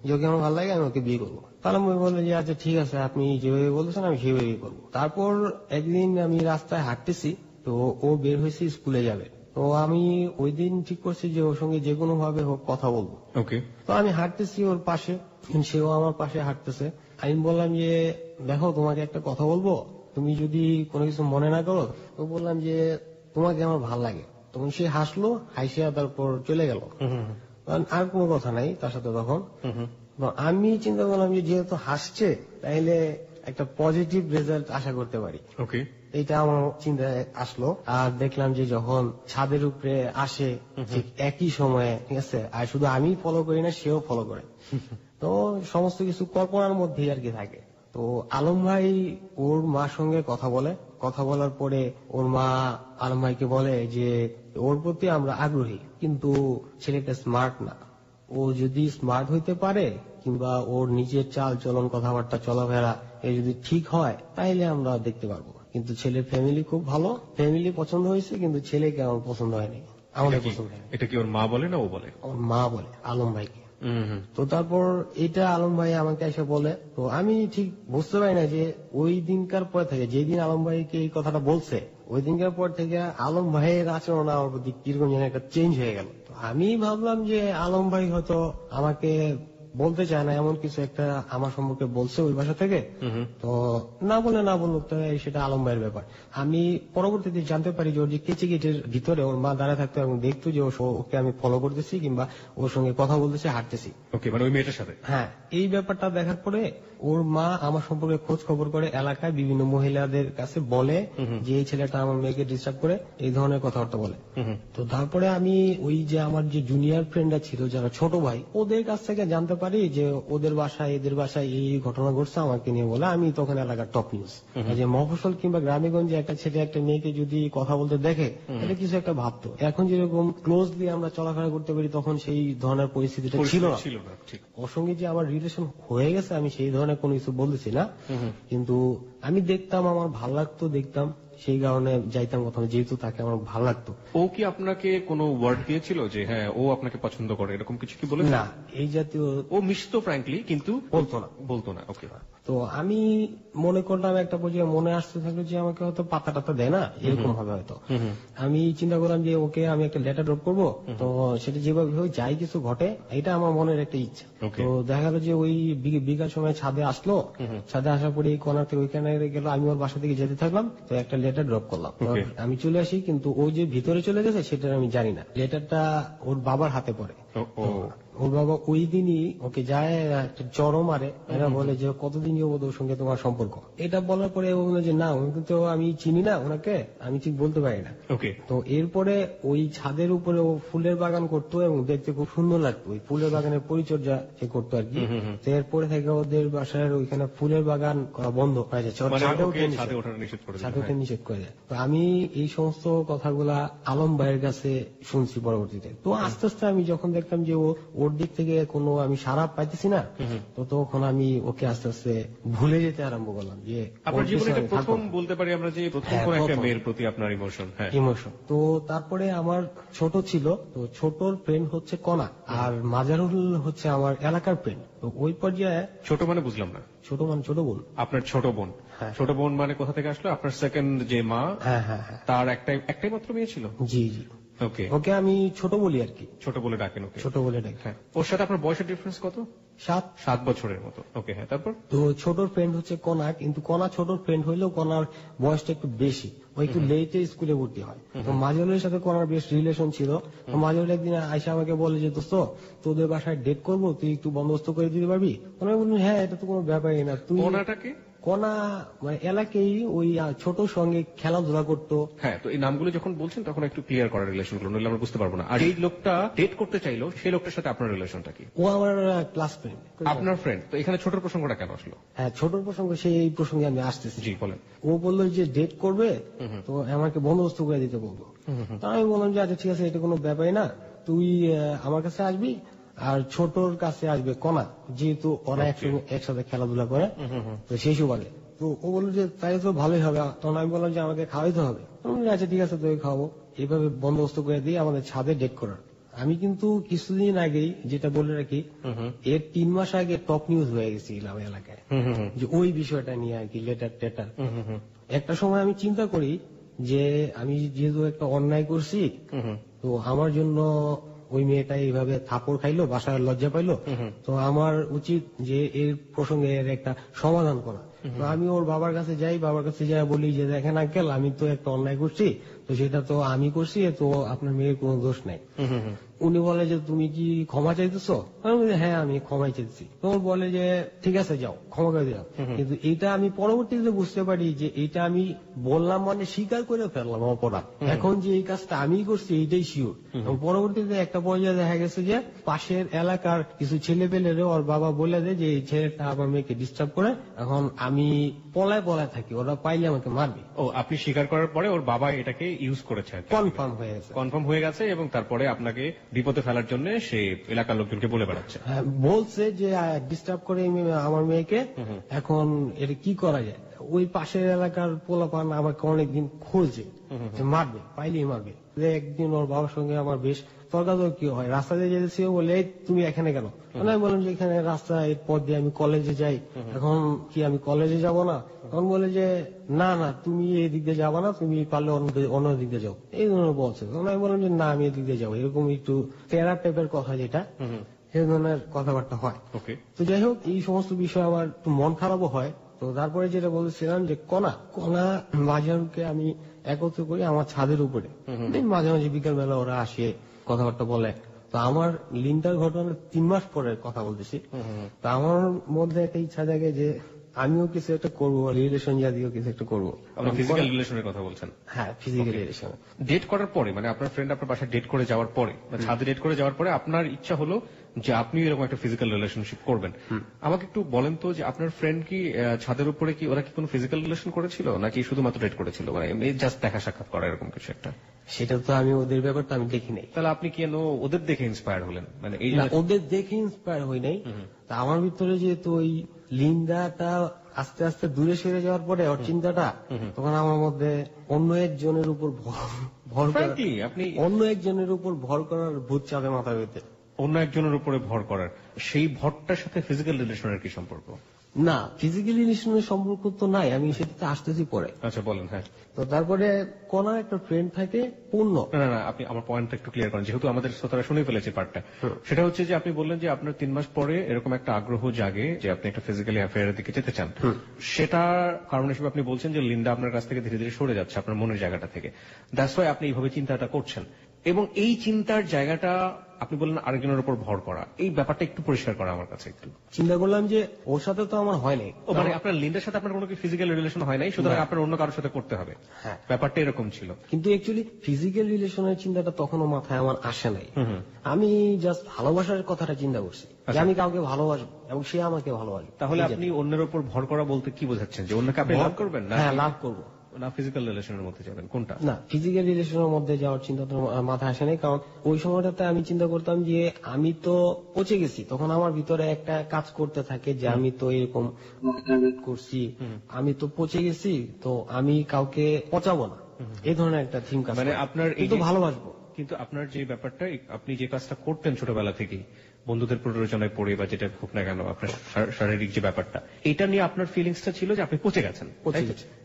যে ওকে আমার ভালো লাগে আমি ওকে বিয়ে করবো। তাহলে আমি বললাম যে আচ্ছা ঠিক আছে, আপনি যেভাবে বলতেছেন আমি সেভাবেই করবো। তারপর একদিন আমি রাস্তায় হাঁটতেছি, তো ও বের হয়েছে স্কুলে যাবে। তো আমি ওই দিন ঠিক করছি যে ওর সঙ্গে যে কোনো ভাবে হোক কথা বলবো। ওকে। তো আমি হাঁটতেছি ওর পাশে, সেও আমার পাশে হাঁটতেছে। আমি বললাম যে দেখো তোমাকে একটা কথা বলবো, তুমি যদি কোনো কিছু মনে না করো। তো বললাম যে তোমাকে আমার ভাল লাগে। তখন সে হাসলো, হাসিয়া তারপর চলে গেল। আর কোনো কথা নাই তার সাথে তখন। আমি চিন্তা করলাম যে যেহেতু হাসছে তাইলে একটা পজিটিভ রেজাল্ট আশা করতে পারি। ওকে। এটা আমার চিন্তায় আসলো। আর দেখলাম যে যখন ছাদের উপরে আসে ঠিক একই সময়ে, ঠিক আছে, আর শুধু আমি ফলো করি না, সেও ফলো করে। তো সমস্ত কিছু কল্পনার মধ্যেই আর কি থাকে। তো আলম ভাই ওর মার সঙ্গে কথা বলে, কথা বলার পরে ওর মা আলম ভাইকে বলে যে ওর প্রতি আমরা আগ্রহী, কিন্তু ছেলেটা স্মার্ট না। ও যদি স্মার্ট হইতে পারে কিংবা ওর নিজের চাল চলন কথাবার্তা চলাফেরা এ যদি ঠিক হয় তাইলে আমরা দেখতে পারবো। কিন্তু ছেলের ফ্যামিলি খুব ভালো, ফ্যামিলি পছন্দ হয়েছে, কিন্তু ছেলেকে আমার পছন্দ হয়নি, আমাদের পছন্দ হয়নি। এটা কি ওর মা বলে না ও বলে? ওর মা বলে আলম ভাইকে। তো তারপর এটা আলম ভাই আমাকে এসে বলে। তো আমি ঠিক বুঝতে পারি না যে ওই দিনকার পর থেকে, যেদিন আলম ভাইকে এই কথাটা বলছে, ওই দিনকার পর থেকে আলম ভাইয়ের আচরণ আমার প্রতি কিরকম যেন একটা চেঞ্জ হয়ে গেল। তো আমি ভাবলাম যে আলম ভাই হয়তো আমাকে বলতে চায় না, এমন কিছু একটা আমার সম্পর্কে বলছে ওই বাসা থেকে। তো না বললো তো সেটা আলম ভাইয়ের ব্যাপার। আমি পরবর্তীতে জানতে পারি যে ওর যে কেচে গেটের ভিতরে ওর মা দাঁড়ায় থাকতো এবং দেখতো যে ওকে আমি ফলো করতেছি কিংবা ওর সঙ্গে কথা বলতেছি, হাঁটতেছি। ওকে, মানে ওই মেয়েটার সাথে? হ্যাঁ, এই ব্যাপারটা দেখার পরে ওর মা আমার সম্পর্কে খোঁজ খবর করে, এলাকায় বিভিন্ন মহিলাদের কাছে বলে যে এই ছেলেটা আমার মেয়েকে ডিস্টার্ব করে, এই ধরনের কথাবার্তা বলে। তো তারপরে আমি ওই যে আমার যে জুনিয়র ফ্রেন্ডরা ছিল যারা ছোট ভাই, ওদের কাছ থেকে জানতে পারি যে ওদের বাসায় এদের বাসায় এই ঘটনা ঘটছে, আমাকে নিয়ে বলে। আমি তখন এলাকার টপ নিউজ, যে মফস্বল কিংবা গ্রামেগঞ্জে একটা ছেলে একটা মেয়েকে যদি কথা বলতে দেখে এটা কিছু একটা ভাবতো। এখন যেরকম ক্লোজলি আমরা চলাফেরা করতে পারি তখন সেই ধরনের পরিস্থিতিটা ছিল না। ঠিক। ওর সঙ্গে যে আমার রিলেশন হয়ে গেছে আমি সেই ধরনের কোনো কিছু বলতেছি না, কিন্তু আমি দেখতাম, আমার ভাল লাগতো, দেখতাম, সেই কারণে যাইতাম কোথাও, যেহেতু তাকে আমার ভাল লাগতো। ও কি আপনাকে কোনো ওয়ার্ড দিয়েছিল যে হ্যাঁ ও আপনাকে পছন্দ করে, এরকম কিছু কি বলে? না, এই জাতীয় ও মিশতো ফ্র্যাঙ্কলি, কিন্তু বলতো না। ওকে। তো আমি মনে করলাম একটা পর্যায়ে মনে আসতে থাকলো যে আমাকে হয়তো পাতা টাতা দেয় না, এরকম হবে হয়তো। আমি চিন্তা করলাম যে ওকে আমি একটা লেটার ড্রপ করবো, তো সেটা যেভাবে হোক যাই কিছু ঘটে, এটা আমার মনের একটা ইচ্ছা। তো দেখা গেল যে ওই বিকাল সময় ছাদে আসলো, ছাদে আসার পরে এই কর্নার থেকে ওইখানে গেল, আমি ওর বাসা থেকে যেতে থাকলাম, তো একটা লেটার ড্রপ করলাম। আমি চলে আসি, কিন্তু ও যে ভিতরে চলে গেছে সেটা আমি জানি না। লেটারটা ওর বাবার হাতে পড়ে। ওর বাবা ওই দিনই ওকে যায় একটা চড় মারে, এরা বলে যে কতদিন যাবত ওর সঙ্গে তোমার সম্পর্ক। এটা বলার পরে ও বলে যে না, ওকে তো আমি চিনি না, ওনাকে আমি ঠিক বলতে পারি না। তো এরপরে ওই ছাদের উপরে ও ফুলের বাগান করতো এবং দেখতে খুব সুন্দর লাগতো, ওই ফুলের বাগানের পরিচর্যা সে করতো আর কি। তো এরপরে থেকে ওদের বাসার ওইখানে ফুলের বাগান করা বন্ধ হয়ে যাচ্ছে, ছাদে ওঠা নিষেধ করে দেয়। তো আমি এই সমস্ত কথাগুলা আলম ভাইয়ের কাছে শুনছি পরবর্তীতে। তো আস্তে আস্তে আমি যখন দেখতাম যে ওর দিক থেকে কোনো আমি সারা পাইতেছি না, তো তখন আমি ওকে আস্তে আস্তে ভুলে যেতে আরম্ভ করলাম। যে আপনার জীবনে এটা প্রথম বলতে পারি আমরা যে প্রথম কোন একটা মেয়ের প্রতি আপনার ইমোশন। তো তারপরে আমার ছোট ছিল, তো ছোটর ফ্রেন্ড হচ্ছে কণা, আর মাজারুল হচ্ছে আমার এলাকার ফ্রেন্ড। তো ওই পর্যায়ে ছোট মানে বুঝলাম না। ছোট মানে ছোট বোন। আপনার ছোট বোন? ছোট বোন মানে কোথা থেকে আসলো? আপনার সেকেন্ড যে মা, তার একটাই মাত্র মেয়ে ছিল? জি। ওকে, ওকে আমি ছোট বলি আর কি। ছোট বলে ডাকেন? ওকে, ছোট বলে ডাকি। ওর সাথে আপনার বয়সের ডিফারেন্স কত? 7 বছরের মতো। ওকে, হ্যাঁ, তারপর? তো ছোট ফ্রেন্ড হচ্ছে কণা, কিন্তু কণা ছোট ফ্রেন্ড হইলেও কণার বয়সটা একটু বেশি, ও একটু লেটে স্কুলে ভর্তি হয়। তো মাজলের সাথে কণার বেশ রিলেশন ছিল। তো মাজল একদিন আইসা আমাকে বলে যে দোস্ত তোদের বাসায় ডেট করবো, তুই একটু বন্দোবস্ত করে দিতে পারবি? আমি বললাম হ্যাঁ, এটা তো কোনো ব্যাপারই না। তুই ওনাটাকে কণা মানে এলাকায় ওই ছোট সঙ্গে খেলাধুলা করতো। হ্যাঁ, তো এই নামগুলো যখন বলছেন তখন একটু ক্লিয়ার করার রিলেশনগুলো, নইলে আমরা বুঝতে পারবো না। আর এই লোকটা ডেট করতে চাইলো, সেই লোকটার সাথে আপনার রিলেশনটা কি? ও আমার ক্লাস ফ্রেন্ড। আপনার ফ্রেন্ড। তো এখানে ছোট প্রসঙ্গটা কেন আসলো? হ্যাঁ, ছোট প্রসঙ্গ, সেই প্রসঙ্গে আমি আসতেছি। জি, বলেন। ও বললো যে ডেট করবে, তো আমাকে বন্দোবস্ত করে দিতে বলবো। তা আমি বললাম যে আচ্ছা ঠিক আছে, এটা কোনো ব্যাপারই না, তুই আমার কাছে আসবি আর ছোটর কাছে আসবে কণা, যেহেতু ওরা একসাথে খেলাধুলা করে, তো সেই সুবাদে। তো ও বললো যে তাই তো ভালোই হবে। তখন আমি বললাম যে আমাকে খাওয়াইতে হবে। আচ্ছা ঠিক আছে, তোকে খাওয়াবো। এইভাবে বন্দোবস্ত করে দিয়ে আমাদের ছাদে ডেট করার। আমি কিন্তু কিছুদিন আগেই, যেটা বলে রাখি, এর 3 মাস আগে টপ নিউজ হয়ে গেছিলাম এলাকায়, যে ওই বিষয়টা নিয়ে আর কি, লেটার টেটার। একটা সময় আমি চিন্তা করি যে আমি যেহেতু একটা অন্যায় করছি, তো আমার জন্য ওই মেয়েটা এইভাবে থাপড় খাইলো, বাসায় লজ্জা পাইলো, তো আমার উচিত যে এর প্রসঙ্গে এর একটা সমাধান করা। তো আমি ওর বাবার কাছে যাই, বাবার কাছে যাই বলি যে দেখেন আঙ্কেল, আমি তো একটা অন্যায় করছি, তো সেটা তো আমি করছি, তো আপনার মেয়ের কোনো দোষ নাই। উনি বলে যে তুমি কি ক্ষমা চাইতেছো? আমি বলি হ্যাঁ, আমি ক্ষমা চাইতেছি। তখন বলে যে ঠিক আছে যাও, ক্ষমা করে দিলাম। কিন্তু এটা আমি পরবর্তীতে বুঝতে পারি যে এটা আমি বললাম মানে স্বীকার করে ফেললাম অপরাধ। এখন যে এই কাজটা আমি করছি এইটাই শিওর। পরবর্তীতে একটা পর্যায়ে দেখা গেছে যে পাশের এলাকার কিছু ছেলে পেলেরে ওর বাবা বলে দেয় যে এই ছেলেটা আমার মেয়েকে ডিস্টার্ব করে, এখন আমি পলায় পলায় থাকি, ওরা পাইলে আমাকে মারবে। ও, আপনি স্বীকার করার পরে ওর বাবা এটাকে ইউজ করেছে, কনফার্ম হয়ে গেছে, এবং তারপরে আপনাকে বিপদে ফেলার জন্য সে এলাকার লোকজনকে বলে বেড়াচ্ছে। বলছে যে ডিস্টার্ব করে আমার মেয়েকে, এখন এটা কি করা যায়? ওই পাশের এলাকার পোলাপান আমাকে অনেকদিন খোঁজে, মারবে, পাইলেই মারবে। একদিন ওর বাবার সঙ্গে আমার বেশ তর্কাতর্কি হয়, রাস্তা দিয়ে যেতেছি, বলে তুমি এখানে কেন? আমি বললাম যে এখানে রাস্তায় পথ দিয়ে আমি কলেজে যাই, এখন কি আমি কলেজে যাব না? তখন বলে যে না না, তুমি এই দিক দিয়ে যাবা না, তুমি পারলে অন্য দিক দিয়ে যাও, এই ধরনের বলছে। তখন আমি বললাম যে না, আমি এদিক দিয়ে যাবো, এরকম একটু ফেরা টাইপের কথা, যেটা সেই ধরনের কথাবার্তা হয়। তো যাই হোক, এই সমস্ত বিষয় আমার একটু মন খারাপও হয়। তো তারপরে যেটা বলছিলাম যে কণা মাঝারুকে আমি একত্র করি আমার ছাদের উপরে, মাঝে মাঝে বিকেল বেলা ওরা আসে, কথাবার্তা বলে। তো আমার লিন্টার ঘটনার 3 মাস পরের কথা বলতেছি। তো আমার মধ্যে একটা ইচ্ছা জাগে যে আমিও কিছু একটা করবো, রিলেশন জাতীয় কিছু একটা করবো। ফিজিক্যাল রিলেশনের কথা বলছেন? হ্যাঁ, ফিজিক্যাল রিলেশন। ডেট করার পরে, মানে আপনার ফ্রেন্ড আপনার বাসায় ডেট করে যাওয়ার পরে, ছাদে ডেট করে যাওয়ার পরে আপনার ইচ্ছা হলো যে আপনি এরকম একটা ফিজিক্যাল রিলেশনশিপ করবেন। আমাকে একটু বলেন তো যে আপনার ফ্রেন্ড কি ছাদের উপরে কি ওরা কি কোনো ফিজিক্যাল রিলেশন করেছিল, নাকি শুধুমাত্র ডেট করেছিল, মানে জাস্ট দেখা সাক্ষাৎ করা এরকম কিছু একটা? সেটা তো আমি ওদের ব্যাপারটা আমি দেখি নাই। তাহলে আপনি কেন ওদের দেখে ইন্সপায়ার হলেন? মানে এই ওদের দেখে ইন্সপায়ার হই নাই, তা আমার ভিতরে যেহেতু ওই লিন্ডাটা আস্তে আস্তে দূরে সরে যাওয়ার পরে ওর চিন্তাটা, তখন আমার মধ্যে অন্য একজনের উপর ভর করার ভূত চাপে মাথার ভিতরে। অন্য একজনের উপরে ভর করার, সেই ভরটার সাথে ফিজিক্যাল রিলেশনের কি সম্পর্ক? না, ফিজিক্যাল রিলেশনের সম্পর্ক তো নাই, আমি সেটাতে আসতেছি পরে। আচ্ছা, বলেন। হ্যাঁ, তো তারপরে কোন একটা ফ্রেন্ড থাকে পূর্ণ। না, আপনি আমার পয়েন্টটা একটু ক্লিয়ার করেন, যেহেতু আমাদের শ্রোতারা শুনে ফেলেছে পার্টটা। সেটা হচ্ছে যে আপনি বললেন যে আপনার 3 মাস পরে এরকম একটা আগ্রহ জাগে যে আপনি একটা ফিজিক্যালি অ্যাফেয়ারের দিকে যেতে চান। সেটার কারণ হিসেবে আপনি বলছেন যে লিন্ডা আপনার কাছ থেকে ধীরে ধীরে সরে যাচ্ছে আপনার মনের জায়গাটা থেকে, দ্যাটস ওয়াই আপনি এইভাবে চিন্তাটা করছেন। এবং এই চিন্তার জায়গাটা আপনি বললেন আরেকজনের উপর ভর করা, এই ব্যাপারটা একটু পরিষ্কার করা আমার কাছে। একটু চিন্তা করলাম যে ওর সাথে তো আমার হয় নাই, মানে আপনার লিন্ডার সাথে আপনার কোনো ফিজিক্যাল রিলেশন হয় নাই, সুতরাং আপনার অন্য কারোর সাথে করতে হবে। হ্যাঁ, ব্যাপারটা এরকম ছিল। কিন্তু অ্যাকচুয়ালি ফিজিক্যাল রিলেশনের চিন্তাটা তখনও মাথায় আমার আসে নাই। আমি জাস্ট ভালোবাসার কথাটা চিন্তা করছি, যে আমি কাউকে ভালোবাসবো এবং সে আমাকে ভালোবাসবে। তাহলে আপনি অন্যের উপর ভর করা বলতে কি বোঝাচ্ছেন? যে অন্যকে আপনি লাভ করবেন? হ্যাঁ, লাভ করবো না, ফিজিক্যাল রিলেশনের মধ্যে যাবেন? কোনটা? না, ফিজিক্যাল রিলেশনের মধ্যে যাওয়ার চিন্তা তো মাথায় আসে নাই, কারণ ওই সময়টাতে আমি চিন্তা করতাম যে আমি তো পচে গেছি। তখন আমার ভিতরে একটা কাজ করতে থাকে যে আমি তো এরকম করছি, আমি তো পচে গেছি, তো আমি কাউকে পচাবো না, এই ধরনের একটা থিম কাজ। মানে আপনার এই তো ভালোবাসবো, কিন্তু আপনার যে ব্যাপারটা, আপনি যে কাজটা করতেন ছোটবেলা থেকেই বন্ধুদের প্ররোচনায় পড়ে বা যেটা হোক না কেন, আপনার শারীরিক যে ব্যাপারটা, এটা নিয়ে আপনার ফিলিংসটা ছিল যে আপনি পচে গেছেন,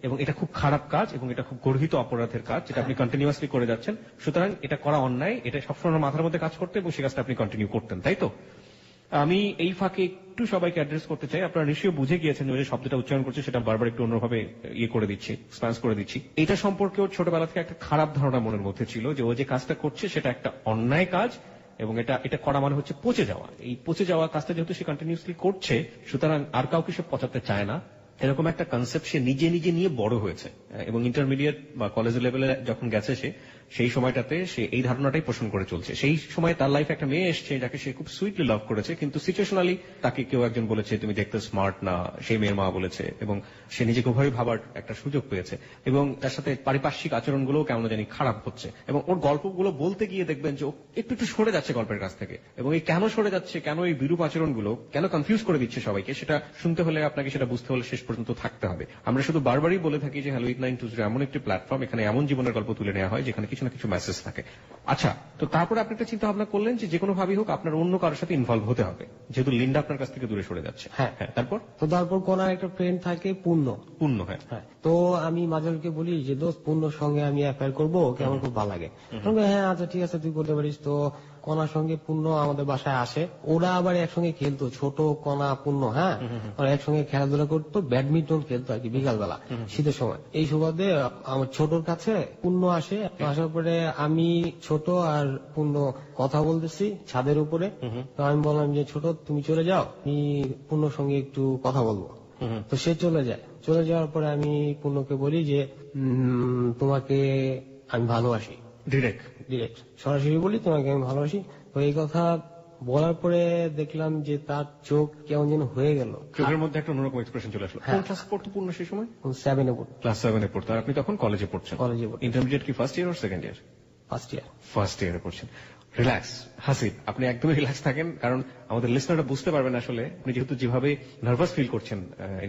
এবং এটা খুব খারাপ কাজ এবং এটা খুব গর্হিত অপরাধের কাজ, যেটা আপনি কন্টিনিউয়াসলি করে যাচ্ছেন। সুতরাং এটা করা অন্যায়, এটা সবসময় মাথার মধ্যে কাজ করতে, এবং সে কাজটা আপনি কন্টিনিউ করতেন, তাই তো? আমি এই ফাঁকে একটু সবাইকে অ্যাড্রেস করতে চাই। আপনারা নিশ্চয়ই বুঝে গিয়েছেন যে শব্দটা উচ্চারণ করছে সেটা বারবার একটু অন্যভাবে করে দিচ্ছি, স্পান্স করে দিচ্ছি। এটা সম্পর্কে ওর ছোটবেলা থেকে একটা খারাপ ধারণা মনের মধ্যে ছিল যে ও যে কাজটা করছে সেটা একটা অন্যায় কাজ, এবং এটা করা মানে হচ্ছে পচে যাওয়া। এই পচে যাওয়া কাজটা যেহেতু সে কন্টিনিউসলি করছে, সুতরাং আর কাউকে সে পচাতে চায় না, এরকম একটা কনসেপ্ট সে নিজে নিজে নিয়ে বড় হয়েছে। এবং ইন্টারমিডিয়েট বা কলেজ লেভেলে যখন গেছে সে, সেই সময়টাতে সে এই ধারণাটাই পোষণ করে চলছে। সেই সময় তার লাইফে একটা মেয়ে এসছে যাকে সে খুব সুইটলি লাভ করেছে, কিন্তু সিচুয়েশনালি তাকে কেউ একজন বলেছে তুমি দেখতে স্মার্ট না, সেই মেয়ের মা বলেছে, এবং সে নিজেকে ওভাবে ভাবার একটা সুযোগ পেয়েছে, এবং তার সাথে পারিপার্শ্বিক আচরণগুলোও কেমন জানি খারাপ হচ্ছে। এবং ওর গল্পগুলো বলতে গিয়ে দেখবেন যে ও একটু একটু সরে যাচ্ছে গল্পের কাছ থেকে, এবং এই কেন সরে যাচ্ছে, কেন এই বিরূপ আচরণগুলো কেন কনফিউজ করে দিচ্ছে সবাইকে, সেটা শুনতে হলে আপনাকে সেটা বুঝতে হলে শেষ পর্যন্ত থাকতে হবে। আমরা শুধু বারবারই বলে থাকি যে হ্যালো 8920 এমন একটি প্ল্যাটফর্ম, এখানে এমন জীবনের গল্প তুলে নেওয়া হয় যেখানে কিছু না কিছু মেসেজ থাকে। আচ্ছা, তো তারপরে আপনি একটা চিন্তা ভাবনা করলেন যে কোনো ভাবেই হোক আপনার অন্য কারোর সাথে ইনভলভ হতে হবে, যেহেতু লিন্ডা আপনার কাছ থেকে দূরে সরে যাচ্ছে। হ্যাঁ, তারপর কোনার একটা ফ্রেন্ড থাকে পূর্ণ। হ্যাঁ, তো আমি মাঝারকে বলি যে দোস্ত পূর্ণর সঙ্গে আমি অ্যাফেয়ার করবো, ওকে আমার খুব ভালো লাগে। হ্যাঁ আচ্ছা ঠিক আছে তুই করতে পারিস। তো কণার সঙ্গে পূর্ণ আমাদের বাসায় আসে, ওরা আবার একসঙ্গে খেলতো, ছোট কণা পূর্ণ। হ্যাঁ, ওরা একসঙ্গে খেলাধুলা করতো, ব্যাডমিন্টন খেলতো আর কি বিকালবেলা শীতের সময়। এই সুবাদে আমার ছোটর কাছে পূর্ণ আসে। আসার পরে আমি ছোট আর পূর্ণ কথা বলতেছি ছাদের উপরে। তো আমি বললাম যে ছোট তুমি চলে যাও, আমি পূর্ণর সঙ্গে একটু কথা বলবো। তো সে চলে যায়। চলে যাওয়ার পরে আমি পূর্ণকে বলি যে তোমাকে আমি ভালোবাসি। ডিরেক্ট সরাসরি বলি তোমাকে আমি ভালোবাসি। তো এই কথা বলার পরে দেখলাম যে তার চোখ কেমন যেন হয়ে গেল, চোখের মধ্যে একটা অন্যরকম এক্সপ্রেশন চলে আসলো। কোন ক্লাসে পড়তো পূর্ণ সেই সময়? 7-এ পড়তো। ক্লাস 7-এ পড়তো। আর আপনি তখন কলেজে পড়ছেন? কলেজে পড়ছি। ইন্টারমিডিয়েট কি ফার্স্ট ইয়ার আর সেকেন্ড ইয়ার? ফার্স্ট ইয়ারে পড়ছেন। রিল্যাক্স হাসিব, আপনি একদমই রিল্যাক্স থাকেন, কারণ আমাদের লিসনাররা বুঝতে পারবেন আসলে আপনি যেহেতু যেভাবে নার্ভাস ফিল করছেন।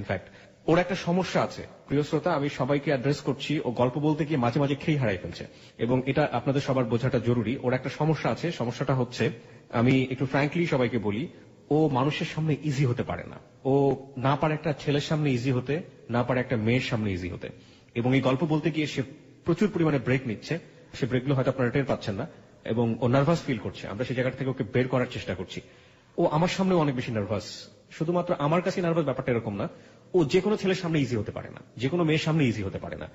ইনফ্যাক্ট ওর একটা সমস্যা আছে, প্রিয় শ্রোতা, আমি সবাইকে অ্যাড্রেস করছি, ও গল্প বলতে গিয়ে মাঝে মাঝে খেই হারাই ফেলছে, এবং এটা আপনাদের সবার বোঝাটা জরুরি। ওর একটা সমস্যা আছে, সমস্যাটা হচ্ছে, আমি একটু ফ্র্যাঙ্কলি সবাইকে বলি, ও মানুষের সামনে ইজি হতে পারে না। ও না পারে একটা ছেলের সামনে ইজি হতে, না পারে একটা মেয়ের সামনে ইজি হতে, এবং এই গল্প বলতে গিয়ে সে প্রচুর পরিমাণে ব্রেক নিচ্ছে। সে ব্রেকগুলো হয়তো আপনারা টের পাচ্ছেন না, এবং ও নার্ভাস ফিল করছে। আমরা সেই জায়গা থেকে ওকে বের করার চেষ্টা করছি। ও আমার সামনেও অনেক বেশি নার্ভাস, শুধুমাত্র আমার কাছে নার্ভাস ব্যাপারটা এরকম না, ও যে কোনো ছেলের সামনে ইজি হতে পারে না, যে কোনো মেয়ের সামনে ইজি হতে পারে না।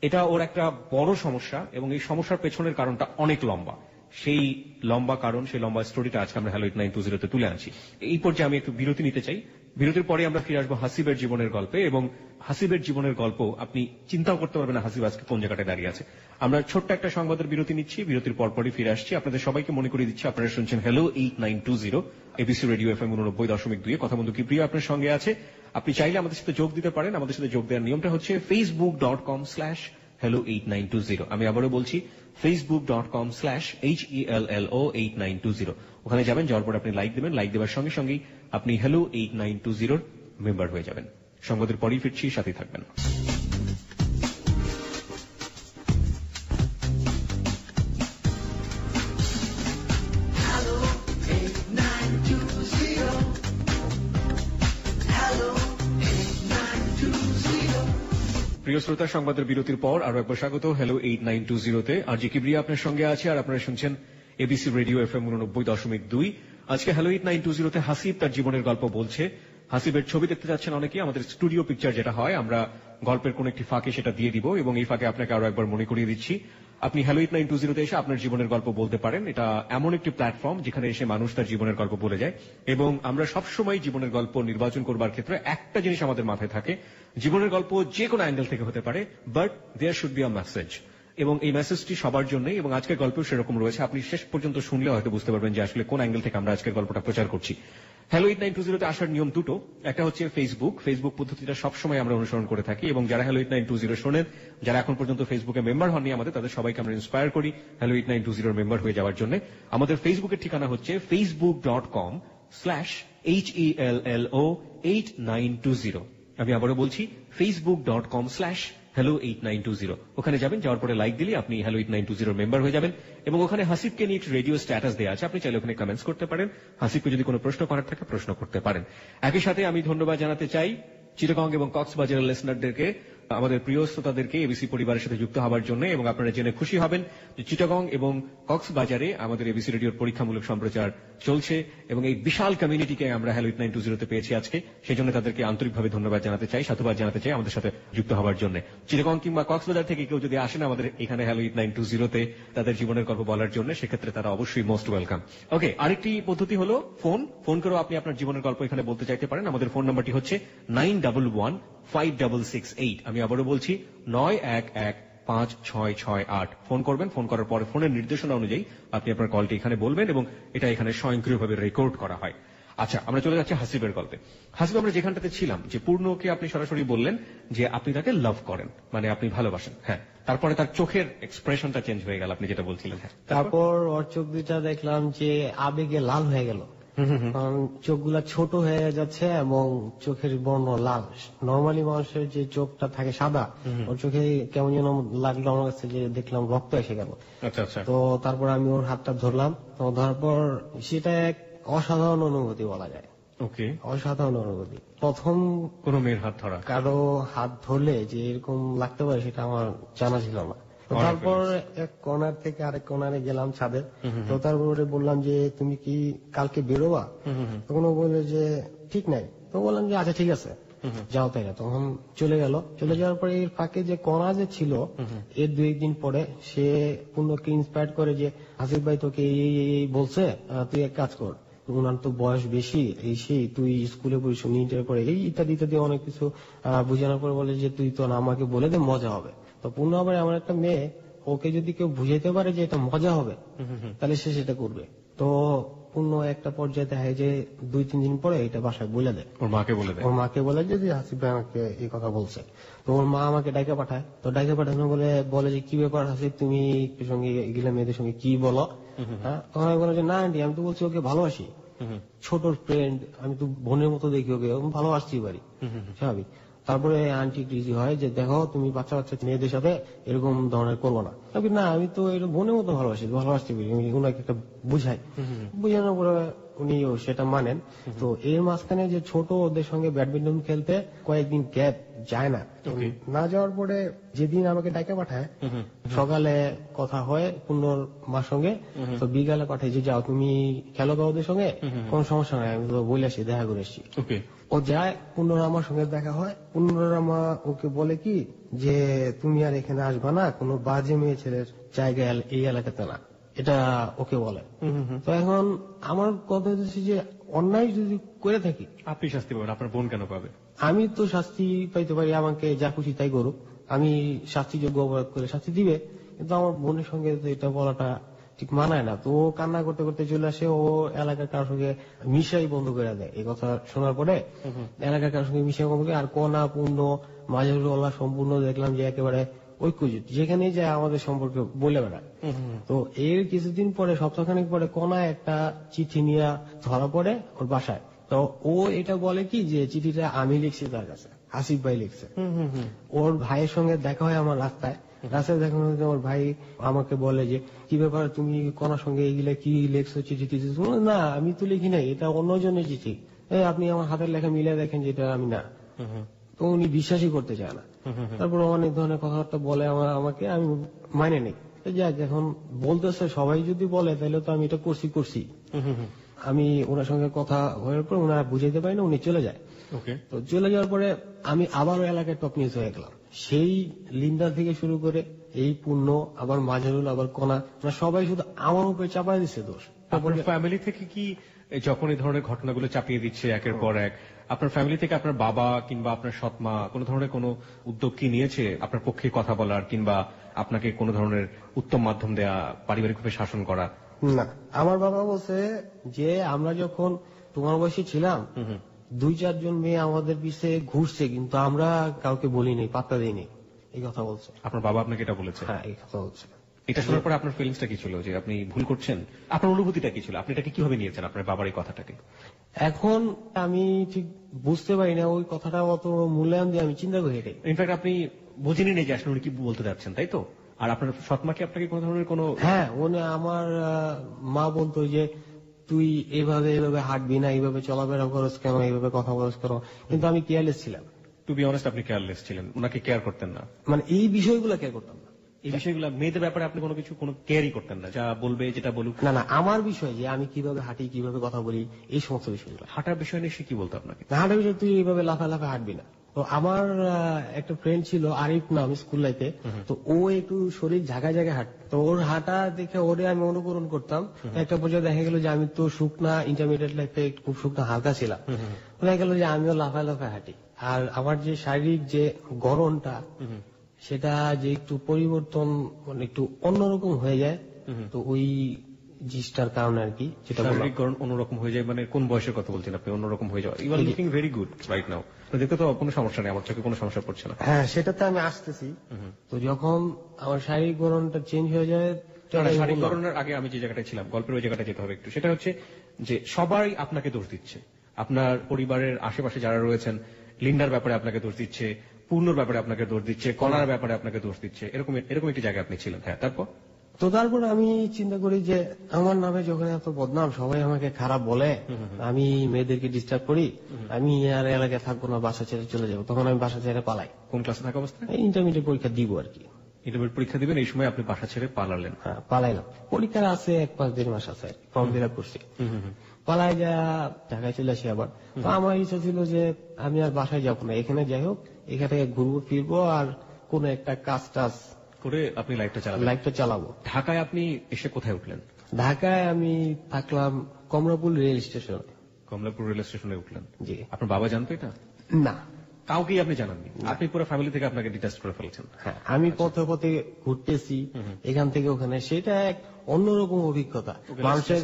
এটা ওর একটা বড় সমস্যা, এবং এই সমস্যার পেছনের কারণটা অনেক লম্বা। সেই লম্বা কারণ, সেই লম্বা স্টোরিটা আজকে আমরা হ্যালো 8920 তে তুলে আনছি। এই পর্যায়ে আমি একটু বিরতি নিতে চাই। বিরতির পরে আমরা ফিরে আসবো হাসিবের জীবনের গল্পে, এবং হাসিবের জীবনের গল্প আপনি চিন্তাও করতে পারবেন না হাসিব আজকে কোন জায়গাটায় দাঁড়িয়ে আছে। আমরা ছোট্ট একটা সংবাদের বিরতি নিচ্ছি, বিরতির পরপরই ফিরে আসছি। আপনাদের সবাইকে মনে করিয়ে দিচ্ছি আপনারা শুনছেন হ্যালো 8920 এবিসি রেডিও FM 89.2। কথা বন্ধু কি প্রিয় আপনার সঙ্গে আছে। আপনি চাইলে আমাদের সাথে যোগ দিতে পারেন। আমাদের সাথে যোগ দেওয়ার নিয়মটা হচ্ছে facebook.com/hello8920। আমি আবারও বলছি facebook.com/hello8920। ওখানে যাবেন, যাওয়ার পর আপনি লাইক দেবেন, লাইক দেওয়ার সঙ্গে সঙ্গেই আপনি হ্যালো 8920 মেম্বার হয়ে যাবেন। সংবাদের পরেই ফিরছি, সাথে থাকবেন। প্রিয় শ্রোতা, সংবাদের বিরতির পর আরো একবার স্বাগত হ্যালো 8920-তে। আর জি কিবরিয়া আপনার সঙ্গে আছে, আর আপনারা শুনছেন এবিসি রেডিও FM 89.2। আজকে হ্যালো 8920-তে হাসিব তার জীবনের গল্প বলছে। হাসিবের ছবি দেখতে যাচ্ছেন অনেকে। আমাদের স্টুডিও পিকচার যেটা হয়, আমরা গল্পের কোন একটি ফাঁকে সেটা দিয়ে দিব, এবং এই ফাঁকে আপনাকে আরো একবার মনে করিয়ে দিচ্ছি আপনি হ্যালো 8920-তে এসে আপনার জীবনের গল্প বলতে পারেন। এটা এমন একটি প্ল্যাটফর্ম যেখানে এসে মানুষ তার জীবনের গল্প বলে যায়, এবং আমরা সবসময় জীবনের গল্প নির্বাচন করবার ক্ষেত্রে একটা জিনিস আমাদের মাথায় থাকে, জীবনের গল্প যে কোনো অ্যাঙ্গেল থেকে হতে পারে, but there should be a message, এবং এই মেসেজটি সবার জন্যই। এবং আজকের গল্পেও সেরকম রয়েছে। আপনি শেষ পর্যন্ত শুনলে হয়তো বুঝতে পারবেন যে আসলে কোন অ্যাঙ্গেল থেকে আমরা আজকের গল্পটা প্রচার করছি। হ্যালো 8920-তে আসার নিয়ম দুটো। একটা হচ্ছে ফেসবুক পদ্ধতিটা সবসময় আমরা অনুসরণ করে থাকি, এবং যারা হ্যালো 8920 শোনেন, যারা এখন পর্যন্ত ফেসবুকে মেম্বার হননি আমাদের, তাদের সবাইকে আমরা ইন্সপায়ার করি হ্যালো 8920 মেম্বার হয়ে যাওয়ার জন্য। আমাদের ফেসবুকের ঠিকানা হচ্ছে facebook.com/hello8920। আমি আবারও বলছি facebook.com/hello8920। ওখানে যাবেন, যাওয়ার পরে লাইক দিলে আপনি হ্যালো 8920 মেম্বার হয়ে যাবেন, এবং ওখানে হাসিবকে নিয়ে একটি রেডিও স্ট্যাটাস দেওয়া আছে, আপনি চাইলে ওখানে কমেন্টস করতে পারেন। হাসিবকে যদি কোনো প্রশ্ন করার থাকে প্রশ্ন করতে পারেন। একই সাথে আমি ধন্যবাদ জানাতে চাই চিটাগং এবং কক্সবাজারের লিসনারদেরকে। আমাদের প্রিয় শ্রোতাদেরকে এবিসি পরিবারের সাথে যুক্ত হওয়ার জন্য, এবং আপনারা জেনে খুশি হবেন যে চিটাগং এবং কক্সবাজারে আমাদের এবিসি রেডিওর পরীক্ষামূলক সম্প্রচার চলছে, এবং এই বিশাল কমিউনিটিকে আমরা হ্যালো 8920 পেয়েছি আজকে। সেই জন্য তাদেরকে আন্তরিকভাবে ধন্যবাদ জানাতে চাই, সাধুবাদ জানাতে চাই আমাদের সাথে যুক্ত হওয়ার জন্য। চিটাগং কিংবা কক্সবাজার থেকে কেউ যদি আসেন আমাদের এখানে হ্যালো 8920 তাদের জীবনের গল্প বলার জন্য, সেক্ষেত্রে তারা অবশ্যই মোস্ট ওয়েলকাম। ওকে, আরেকটি পদ্ধতি হলো ফোন করেও আপনি আপনার জীবনের গল্প এখানে বলতে চাইতে পারেন। আমাদের ফোন নাম্বারটি হচ্ছে 91156668। আমি আবারও বলছি 91156668। ফোন করবেন, ফোন করার পরে ফোনের নির্দেশনা অনুযায়ী আপনি আপনার কলটি এখানে বলবেন, এবং এটা এখানে স্বয়ংক্রিয়ভাবে রেকর্ড করা হয়। আচ্ছা, আমরা চলে যাচ্ছি হাসিবের গল্পে। হাসিব, আমরা যেখানটাতে ছিলাম যে পূর্ণকে আপনি সরাসরি বললেন যে আপনি তাকে লাভ করেন, মানে আপনি ভালোবাসেন। হ্যাঁ, তারপরে তার চোখের এক্সপ্রেশনটা চেঞ্জ হয়ে গেল, আপনি যেটা বলছিলেন। হ্যাঁ, তারপর ওর চোখ দুইটা দেখলাম যে আবেগে লাল হয়ে গেল, কারণ চোখগুলা ছোট হয়ে যাচ্ছে এবং চোখের বর্ণ লাল। নর্মালি মানুষের যে চোখটা থাকে সাদা, ওর চোখে কেমন যেন লাগলো আমার কাছে, যে দেখলাম রক্ত এসে গেল। আচ্ছা আচ্ছা। তো তারপর আমি ওর হাতটা ধরলাম, তো ধরার পর সেটা এক অসাধারণ অনুভূতি বলা যায়। ওকে, অসাধারণ অনুভূতি। প্রথম কোন মেয়ের হাত ধরা, কারো হাত ধরলে যে এরকম লাগতে পারে সেটা আমার জানা ছিল না। তো তারপর এক কর্নার থেকে আরেক কর্নারে গেলাম ছাদে, তো তারপরে বললাম যে তুমি কি কালকে বেরোবা? তখন ও বললো যে ঠিক নাই। তো বললাম যে আচ্ছা ঠিক আছে, যাও তাই না। তখন চলে গেল। চলে যাওয়ার পরে এর ফাঁকে যে কণা যে ছিল, এর 2-1 দিন পরে সে পূর্ণকে ইন্সপায়ার করে যে হাসিফ ভাই তোকে এই বলছে, তুই এক কাজ কর, উনার তো বয়স বেশি, এই সেই তুই স্কুলে পড়িস, ইন্টার পরে এই ইত্যাদি ইত্যাদি অনেক কিছু বুঝানোর পরে বলে যে তুই তো না, আমাকে বলে দে, মজা হবে। তো পূর্ণ আবার এমন একটা মেয়ে, ওকে যদি কেউ বুঝাইতে পারে যে এটা মজা হবে তাহলে সে সেটা করবে। তো পূর্ণ একটা পর্যায়ে দেখা যায় যে 2-3 দিন পরে এটা বাসায় বলে দেয়, ওর মাকে বলে দেয়। ওর মাকে বলে যে হাসিফ ভাই আমাকে এই কথা বলছে। তো ওর মা আমাকে ডাইকে পাঠায়। তো ডাইকে পাঠানো বলে যে কি ব্যাপার হাসিফ, তুমি একটু সঙ্গে এগুলা মেয়েদের সঙ্গে কি বলো? হ্যাঁ, তখন আমি বলে যে না আন্টি, আমি তো বলছি ওকে ভালোবাসি, ছোট ফ্রেন্ড, আমি তো বোনের মতো দেখি ওকে, ভালোবাসতেই পারি, স্বাভাবিক। তারপরে আন্টি ক্রিজি হয় যে দেখো তুমি বাচ্চা বাচ্চা মেয়েদের সাথে এরকম ধরনের করবো না। না, আমি তো এটা বোনের মতো ভালোবাসতে পারি, আমি ওনাকে একটা বুঝাই। বুঝানোর পরে উনিও সেটা মানেন। তো এর মাঝখানে যে ছোট ওদের সঙ্গে ব্যাডমিন্টন খেলতে কয়েকদিন গ্যাপ যায় না। না যাওয়ার পরে যেদিন আমাকে ডাকে পাঠায়, সকালে কথা হয় পূর্ণর মার সঙ্গে, তো বিকালে পাঠায় যে যাও তুমি খেলো গা ওদের সঙ্গে, কোন সমস্যা নাই, আমি তো বলে আসি, দেখা করে আসছি। ও যায়, পূর্ণর আমার সঙ্গে দেখা হয়। পূর্ণর আমা ওকে বলে কি যে তুমি আর এখানে আসবা না, কোনো বাজে মেয়ে ছেলের জায়গায় এই এলাকাতে না, এটা ওকে বলে। তো এখন আমার কথা হচ্ছে যে অন্যায় যদি করে থাকি, আপনি শাস্তি পাবেন, আপনার বোন কেন পাবে? আমি তো শাস্তি পাইতে পারি, আমাকে যা খুশি তাই করুক, আমি শাস্তিযোগ্য অপরাধ করে শাস্তি দিবে, কিন্তু আমার বোনের সঙ্গে তো এটা বলাটা ঠিক মানায় না। তো ও কান্না করতে করতে চলে আসে, ও এলাকার কারোর সঙ্গে মিশাই বন্ধ করে দেয়। এই কথা শোনার পরে এলাকার কারোর সঙ্গে মিশাই বন্ধ করে, আর কণা পূর্ণ মাঝারুল্লাহ সম্পূর্ণ দেখলাম যে একেবারে ঐক্যজুট, যেখানে যায় আমাদের সম্পর্কে বলে বেড়ায়। তো এর কিছুদিন পরে, সপ্তাহখানেক পরে, কণা একটা চিঠি নিয়ে ধরা পড়ে ওর বাসায়। তো ও এটা বলে কি যে চিঠিটা আমি লিখছি, তার কাছে হাসিফ ভাই লিখছে। ওর ভাইয়ের সঙ্গে দেখা হয় আমার রাস্তায় দেখানো হয়েছে। আমার ভাই আমাকে বলে যে কি ব্যাপার, তুমি কনার সঙ্গে এগুলা কি লেখছো, চিঠি টিঠি? না, আমি তো লিখি নাই, এটা অন্যজনের চিঠি, আপনি আমার হাতের লেখা মিলে দেখেন যেটা আমি না। তো উনি বিশ্বাসই করতে চায় না। তারপর অনেক ধরনের কথাবার্তা বলে আমাকে, আমি মানে নেই। যাক, এখন বলতেছে সবাই যদি বলে তাহলে তো আমি এটা করছি। আমি ওনার সঙ্গে কথা হওয়ার পর ওনারা বুঝাইতে পারি না, উনি চলে যায়। তো চলে যাওয়ার পরে আমি আবারও এলাকায় টপ নিউজ হয়ে গেলাম। সেই লিন্ডা থেকে শুরু করে এই পূর্ণ, আবার মাঝারুল, আবার কণা, সবাই শুধু আমার উপরে চাপাই দিচ্ছে দোষ। আপনার ফ্যামিলি থেকে কি যখন এই ধরনের ঘটনাগুলো চাপিয়ে দিচ্ছে একের পর এক, আপনার ফ্যামিলি থেকে আপনার বাবা কিংবা আপনার সৎমা কোন ধরনের কোন উদ্যোগ কি নিয়েছে আপনার পক্ষে কথা বলার, কিংবা আপনাকে কোন ধরনের উত্তম মাধ্যম দেয়া, পারিবারিকভাবে শাসন করা? না, আমার বাবা বলছে যে আমরা যখন তোমার বয়সে ছিলাম 2-4 জন মেয়ে আমাদের পিছে ঘুরছে, কিন্তু আমরা কাউকে বলিনি, পাত্তা দিইনি, এই কথা বলছে। আপনার বাবা আপনাকে এটা বলেছে? হ্যাঁ, এই কথা বলছে। এটা শোনার পরে আপনার ফিলিংসটা কি ছিল, যে আপনি ভুল করছেন? আপনার অনুভূতিটা কি ছিল? আপনি এটাকে কিভাবে নিয়েছেন, আপনার বাবার এই কথাটাকে? এখন আমি ঠিক বুঝতে পারি না, ওই কথাটা অত মূল্যায়ন দিয়ে আমি চিন্তা করি এটাই। ইনফ্যাক্ট আপনি বুঝেনি নেই যে আসলে উনি কি বলতে যাচ্ছেন, তাই তো? আর আপনার সৎমা কি আপনাকে কোন ধরনের কোন? হ্যাঁ, উনি আমার মা বলতো যে তুই এভাবে হাঁটবি না, এইভাবে চলাফেরা করস কেন, এইভাবে কথা বলস কেন, কিন্তু আমি কেয়ারলেস ছিলাম। টু বি অনেস্ট আপনি কেয়ারলেস ছিলেন, ওনাকে কেয়ার করতেন না। মানে এই বিষয়গুলো কেয়ার করতাম না। এই বিষয়গুলো মেয়েদের ব্যাপারে আপনি কোনো কেয়ারই করতেন না, যা বলবে যেটা বলুক। না না, আমার বিষয় যে আমি কিভাবে হাঁটি, কিভাবে কথা বলি, এই সমস্ত বিষয়গুলো। হাঁটার বিষয় নিয়ে সে কি বলতো আপনাকে? হাঁটার বিষয়, তুই এইভাবে লাফা লাফা হাঁটবি না। তো আমার একটা ফ্রেন্ড ছিল আরিফ নাম, স্কুল লাইফে। তো ও একটু শরীর জায়গায় জায়গায় হাঁট, তো ওর হাঁটা দেখে ওরে আমি অনুকরণ করতাম। একটা পর্যায়ে দেখা গেল যে আমি তো শুকনা ইন্টারমিডিয়েট লাইফে খুব শুকনা হালকা ছিলাম, দেখা গেল যে আমিও লাফায় লাফায় হাঁটি। আর আমার যে শারীরিক যে গড়নটা, সেটা যে একটু পরিবর্তন, মানে একটু অন্যরকম হয়ে যায়। তো ওই জিনিসটার কারণে আর কি, যেটা শারীরিক গড়ন অন্যরকম হয়ে যায়। মানে কোন বয়সের কথা বলছেন আপনি অন্যরকম হয়ে যাওয়া? You are looking very good right now. দেখতে তো কোনো সমস্যা নেই, আমার চোখে কোনো সমস্যা পড়ছে না। হ্যাঁ, সেটাতে আমি আসতেছি। তো যখন আমার শারীরিক গড়নটা চেঞ্জ হয়ে যায়, শারীরিক গড়নের আগে আমি যে জায়গাটায় ছিলাম, গল্পের ওই জায়গাটা যেতে হবে একটু। সেটা হচ্ছে যে সবাই আপনাকে দোষ দিচ্ছে, আপনার পরিবারের আশেপাশে যারা রয়েছেন, লিন্ডার ব্যাপারে আপনাকে দোষ দিচ্ছে, পূর্ণর ব্যাপারে আপনাকে দোষ দিচ্ছে, কণার ব্যাপারে আপনাকে দোষ দিচ্ছে, এরকম একটি জায়গায় আপনি ছিলেন। হ্যাঁ, তারপর আমি চিন্তা করি যে আমার নামে যখন এত বদনাম, সবাই আমাকে খারাপ বলে, আমি মেয়েদেরকে ডিস্টার্ব করি, আমি আর এলাকায় থাকবো না, বাসা ছেড়ে চলে যাবো। তখন আমি বাসা ছেড়ে পালাই। কোন ক্লাসে থাকা অবস্থায়? ইন্টারমিডিয়েট পরীক্ষা দিব আর কি। ইন্টারমিডিয়েট পরীক্ষা দিবেন, এই সময় আপনি বাসা ছেড়ে পালালেন? হ্যাঁ, পালাইলাম। পরীক্ষার আছে 1-5 মাস আছে, ফর্ম ফিল আপ করছি। পালাই যা ঢাকায় চলে আসি আবার। তো আমার ইচ্ছা ছিল যে আমি আর বাসায় যাবো না, এখানে যাই হোক, এখান থেকে ঘুরবো ফিরবো আর কোন একটা কাজ টাজ করে আপনি লাইফটা চালাবো। ঢাকায় আপনি এসে কোথায় উঠলেন? ঢাকায় আমি থাকলাম কমলাপুর রেল স্টেশনে। কমলাপুর রেল স্টেশনে উঠলেন? জি। আপনার বাবা জানতো এটা? না, কাউকেই আপনি জানাননি? আপনি পুরো ফ্যামিলি থেকে আপনাকে ডিটাচ করে ফেলেছেন? হ্যাঁ, আমি পথে পথে ঘুরতেছি এখান থেকে ওখানে, সেটা এক অন্যরকম অভিজ্ঞতা। মানুষের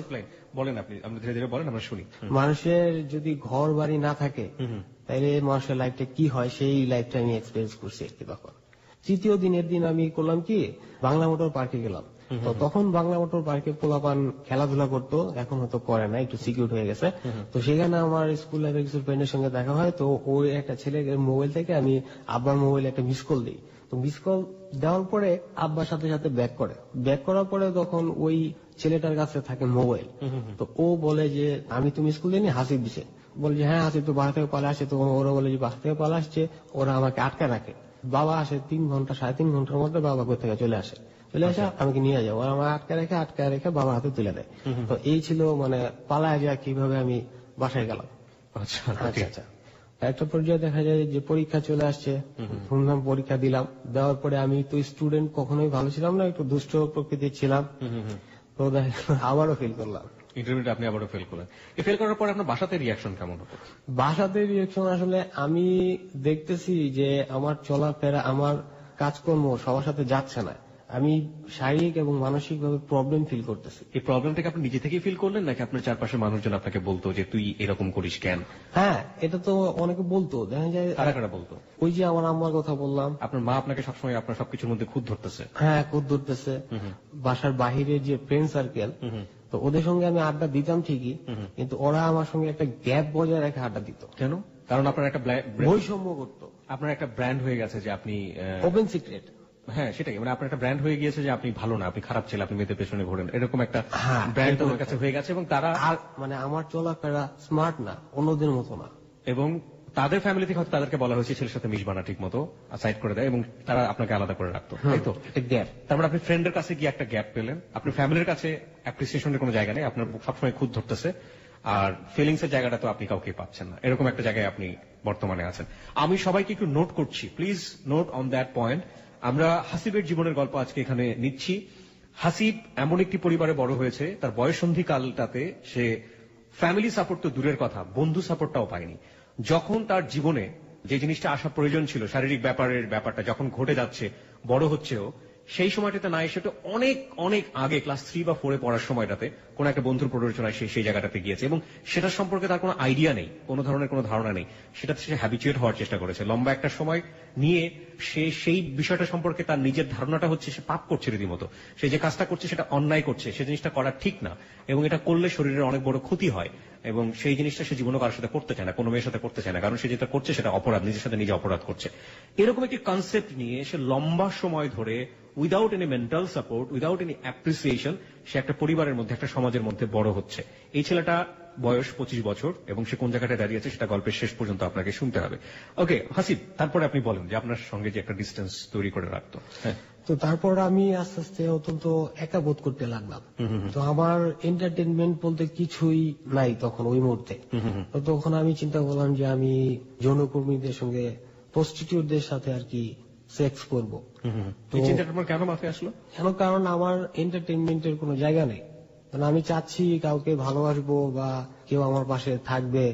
বলেন, আপনি ধীরে ধীরে বলেন, আমরা শুনি। মানুষের যদি ঘর বাড়ি না থাকে, তাহলে মানুষের লাইফটা কি হয়, সেই লাইফটা আমি এক্সপিরিয়েন্স করছি আর কি। তখন তৃতীয় দিনের দিন আমি করলাম কি, বাংলা মোটর পার্কে গেলাম। তো তখন বাংলা মোটর পার্কে পোলাপান খেলাধুলা করতো, এখন হয়তো করে না, একটু সিকিউর হয়ে গেছে। তো সেখানে আমার স্কুল লাইফের কিছু ফ্রেন্ডের সঙ্গে দেখা হয়। তো ওই একটা ছেলে মোবাইল থেকে আমি আব্বার মোবাইলে একটা মিস কল দিই। তো মিস কল দেওয়ার পরে আব্বার সাথে সাথে ব্যাক করার পরে তখন ওই ছেলেটার কাছে থাকে মোবাইল। তো ও বলে যে আমি তো মিস কল দিইনি, হাসিব দিছে। বলে যে হ্যাঁ, হাসিব তো বাসা থেকে পালা আসছে। তো ওরা বলে যে বাসা থেকে পালা আসছে, ওরা আমাকে আটকে রাখে। বাবা আসে 3 ঘন্টা 3.5 ঘন্টার মধ্যে বাবা কোথা থেকে চলে আসে আমাকে নিয়ে যাও, আর আমার আটকে রেখে বাবার হাতে তুলে দেয়। তো এই ছিল মানে পালায় যায় কিভাবে আমি বাসায় গেলাম। আচ্ছা আচ্ছা, একটা পর্যায়ে দেখা যায় যে পরীক্ষা চলে আসছে, ধুমধাম পরীক্ষা দিলাম। দেওয়ার পরে আমি তো স্টুডেন্ট কখনোই ভালো ছিলাম না, একটু দুষ্ট প্রকৃতির ছিলাম। তো আবারও ফেল করলাম। ইন্টারভিউতে আপনি আবারও ফেল করলেন। এই ফেল করার পরে আপনার বাসাতে রিয়াকশন কেমন হতো? বাসাতে রিয়াকশন আসলে আমি দেখতেছি যে আমার চলাফেরা, আমার কাজকর্ম সবার সাথে যাচ্ছে না। আমি শারীরিক এবং মানসিক ভাবে প্রবলেম ফিল করতেছি। এই প্রবলেমটাকে আপনি নিজে থেকেই ফিল করলেন, নাকি আপনার চারপাশের মানুষজন আপনাকে বলতো যে তুই এরকম করিস কেন? হ্যাঁ, এটা তো অনেকে বলতো, দেখা যায়। কারা বলতো? ওই যে আমার আম্মার কথা বললাম। আপনার মা আপনাকে সবসময় আপনার সবকিছুর মধ্যে খুঁত ধরতেছে? হ্যাঁ, খুঁত ধরতেছে। বাসার বাহিরে যে ফ্রেন্ড সার্কেল, তো ওদের সঙ্গে আমি আড্ডা দিতাম ঠিকই, কিন্তু ওরা আমার সঙ্গে একটা গ্যাপ বজায় রেখে আড্ডা দিত। কেন? কারণ আপনার একটা বৈষম্য করতো। আপনার একটা ব্র্যান্ড হয়ে গেছে যে আপনি ওপেন সিক্রেট। হ্যাঁ, সেটাই, মানে আপনার একটা ব্র্যান্ড হয়ে গিয়েছে যে আপনি ভালো না, আপনি খারাপ ছেলে, আপনি মেয়েদের পেছনে ঘোরেন, এরকম একটা ব্র্যান্ড তাদের কাছে হয়ে গেছে। এবং তারা মানে আমার চলাফেরা স্মার্ট না, অন্যদের মতো না। এবং তাদের ফ্যামিলি থেকে হয়তো তাদেরকে বলা হয়েছে ছেলের সাথে মিশবা না ঠিক মতো, সাইড করে দেয়, এবং তারা আপনাকে আলাদা করে রাখতো, তাই তো? একটা গ্যাপ। তারপরে আপনি ফ্রেন্ডের কাছে গিয়ে একটা গ্যাপ পেলেন, আপনার ফ্যামিলির কাছে অ্যাপ্রিসিয়েশনের কোনো জায়গা নেই, আপনার সবসময় খুদ ধরতেছে, আর ফিলিংস এর জায়গাটা তো আপনি কাউকে পাচ্ছেন না, এরকম একটা জায়গায় আপনি বর্তমানে আছেন। আমি সবাইকে একটু নোট করছি, please note on that point. আমরা হাসিবের জীবনের গল্প আজকে এখানে নিচ্ছি। হাসিব এমন একটি পরিবারে বড় হয়েছে, তার বয়ঃসন্ধি কালটাতে সে ফ্যামিলি সাপোর্ট তো দূরের কথা, বন্ধু সাপোর্টটাও পায়নি। যখন তার জীবনে যে জিনিসটা আসা প্রয়োজন ছিল, শারীরিক ব্যাপারটা যখন ঘটে যাচ্ছে, বড় হচ্ছেও, সেই সময়টাতে না এসে তো অনেক অনেক আগে ক্লাস 3 বা 4 পড়ার সময়টাতে কোন একটা বন্ধুর প্ররোচনায় সেই জায়গাটাতে গিয়েছে, এবং সেটার সম্পর্কে তার কোনো আইডিয়া নেই, কোনো ধরনের কোনো ধারণা নেই। সেটাতে সে হ্যাবিচুয়েট হওয়ার চেষ্টা করেছে। লম্বা একটা সময় নিয়ে সে সেই বিষয়টা সম্পর্কে তার নিজের ধারণাটা হচ্ছে সে পাপ করছে রীতিমতো, সে যে কাজটা করছে সেটা অন্যায় করছে, সে জিনিসটা করা ঠিক না, এবং এটা করলে শরীরের অনেক বড় ক্ষতি হয়, এবং সেই জিনিসটা সে জীবনে কারোর সাথে করতে চায় না, কোনো মেয়ের সাথে করতে চায় না, কারণ সে যেটা করছে সেটা অপরাধ, নিজের সাথে নিজে অপরাধ করছে। এরকম একটি কনসেপ্ট নিয়ে সে লম্বা সময় ধরে without any mental support, without any appreciation, সে একটা পরিবারের মধ্যে, একটা সমাজের মধ্যে বড় হচ্ছে। এই ছেলেটা বয়স 25 বছর এবং সে কোন জায়গাটায় দাঁড়িয়েছে সেটা গল্পের শেষ পর্যন্ত আপনাকে শুনতে হবে। ওকে হাসিব, তারপরে আপনি বলেন যে আপনার সঙ্গে যে একটা ডিস্টেন্স তৈরি করে রাখতো। হ্যাঁ, তো তারপর আমি আস্তে আস্তে অত্যন্ত একা বোধ করতে লাগলাম। তো আমার এন্টারটেনমেন্ট বলতে কিছুই নাই তখন ওই মুহূর্তে। তো তখন আমি চিন্তা করলাম যে আমি যৌনকর্মীদের সঙ্গে প্রস্টিটিউটদের সাথে আর কি সেক্স করব। এই চিন্তাটা আপনার কেন মাথায় আসলো? কেন? কারণ আমার এন্টারটেনমেন্টের কোনো জায়গা নেই। কারণ আমি চাচ্ছি কাউকে ভালোবাসবো বা কেউ আমার পাশে থাকবে,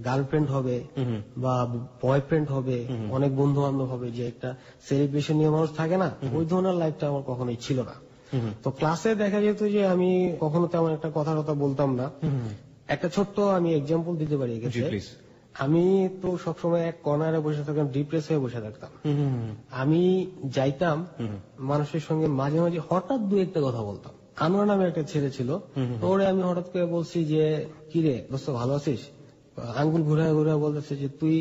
গার্লফ্রেন্ড হবে বা বয়ফ্রেন্ড হবে, অনেক বন্ধু বান্ধব হবে, যে একটা সেলিব্রেশন নিয়ে মানুষ থাকে না, ওই ধরনের লাইফটা আমার কখনোই ছিল না। তো ক্লাসে দেখা যেত যে আমি কখনো তেমন একটা কথা বলতাম না। একটা ছোট্ট আমি এক্সাম্পল দিতে পারি এক্ষেত্রে। আমি তো সবসময় এক কর্নারে বসে থাকতাম, ডিপ্রেস হয়ে বসে থাকতাম। আমি যাইতাম মানুষের সঙ্গে, মাঝে মাঝে হঠাৎ দু একটা কথা বলতাম। আনোয়ার নামে একটা ছেলে ছিল, ওরে আমি হঠাৎ করে বলছি যে কিরে দোস্ত ভালো আছিস? আঙ্গুল ঘুরে ঘুরে বলতেছে যে তুই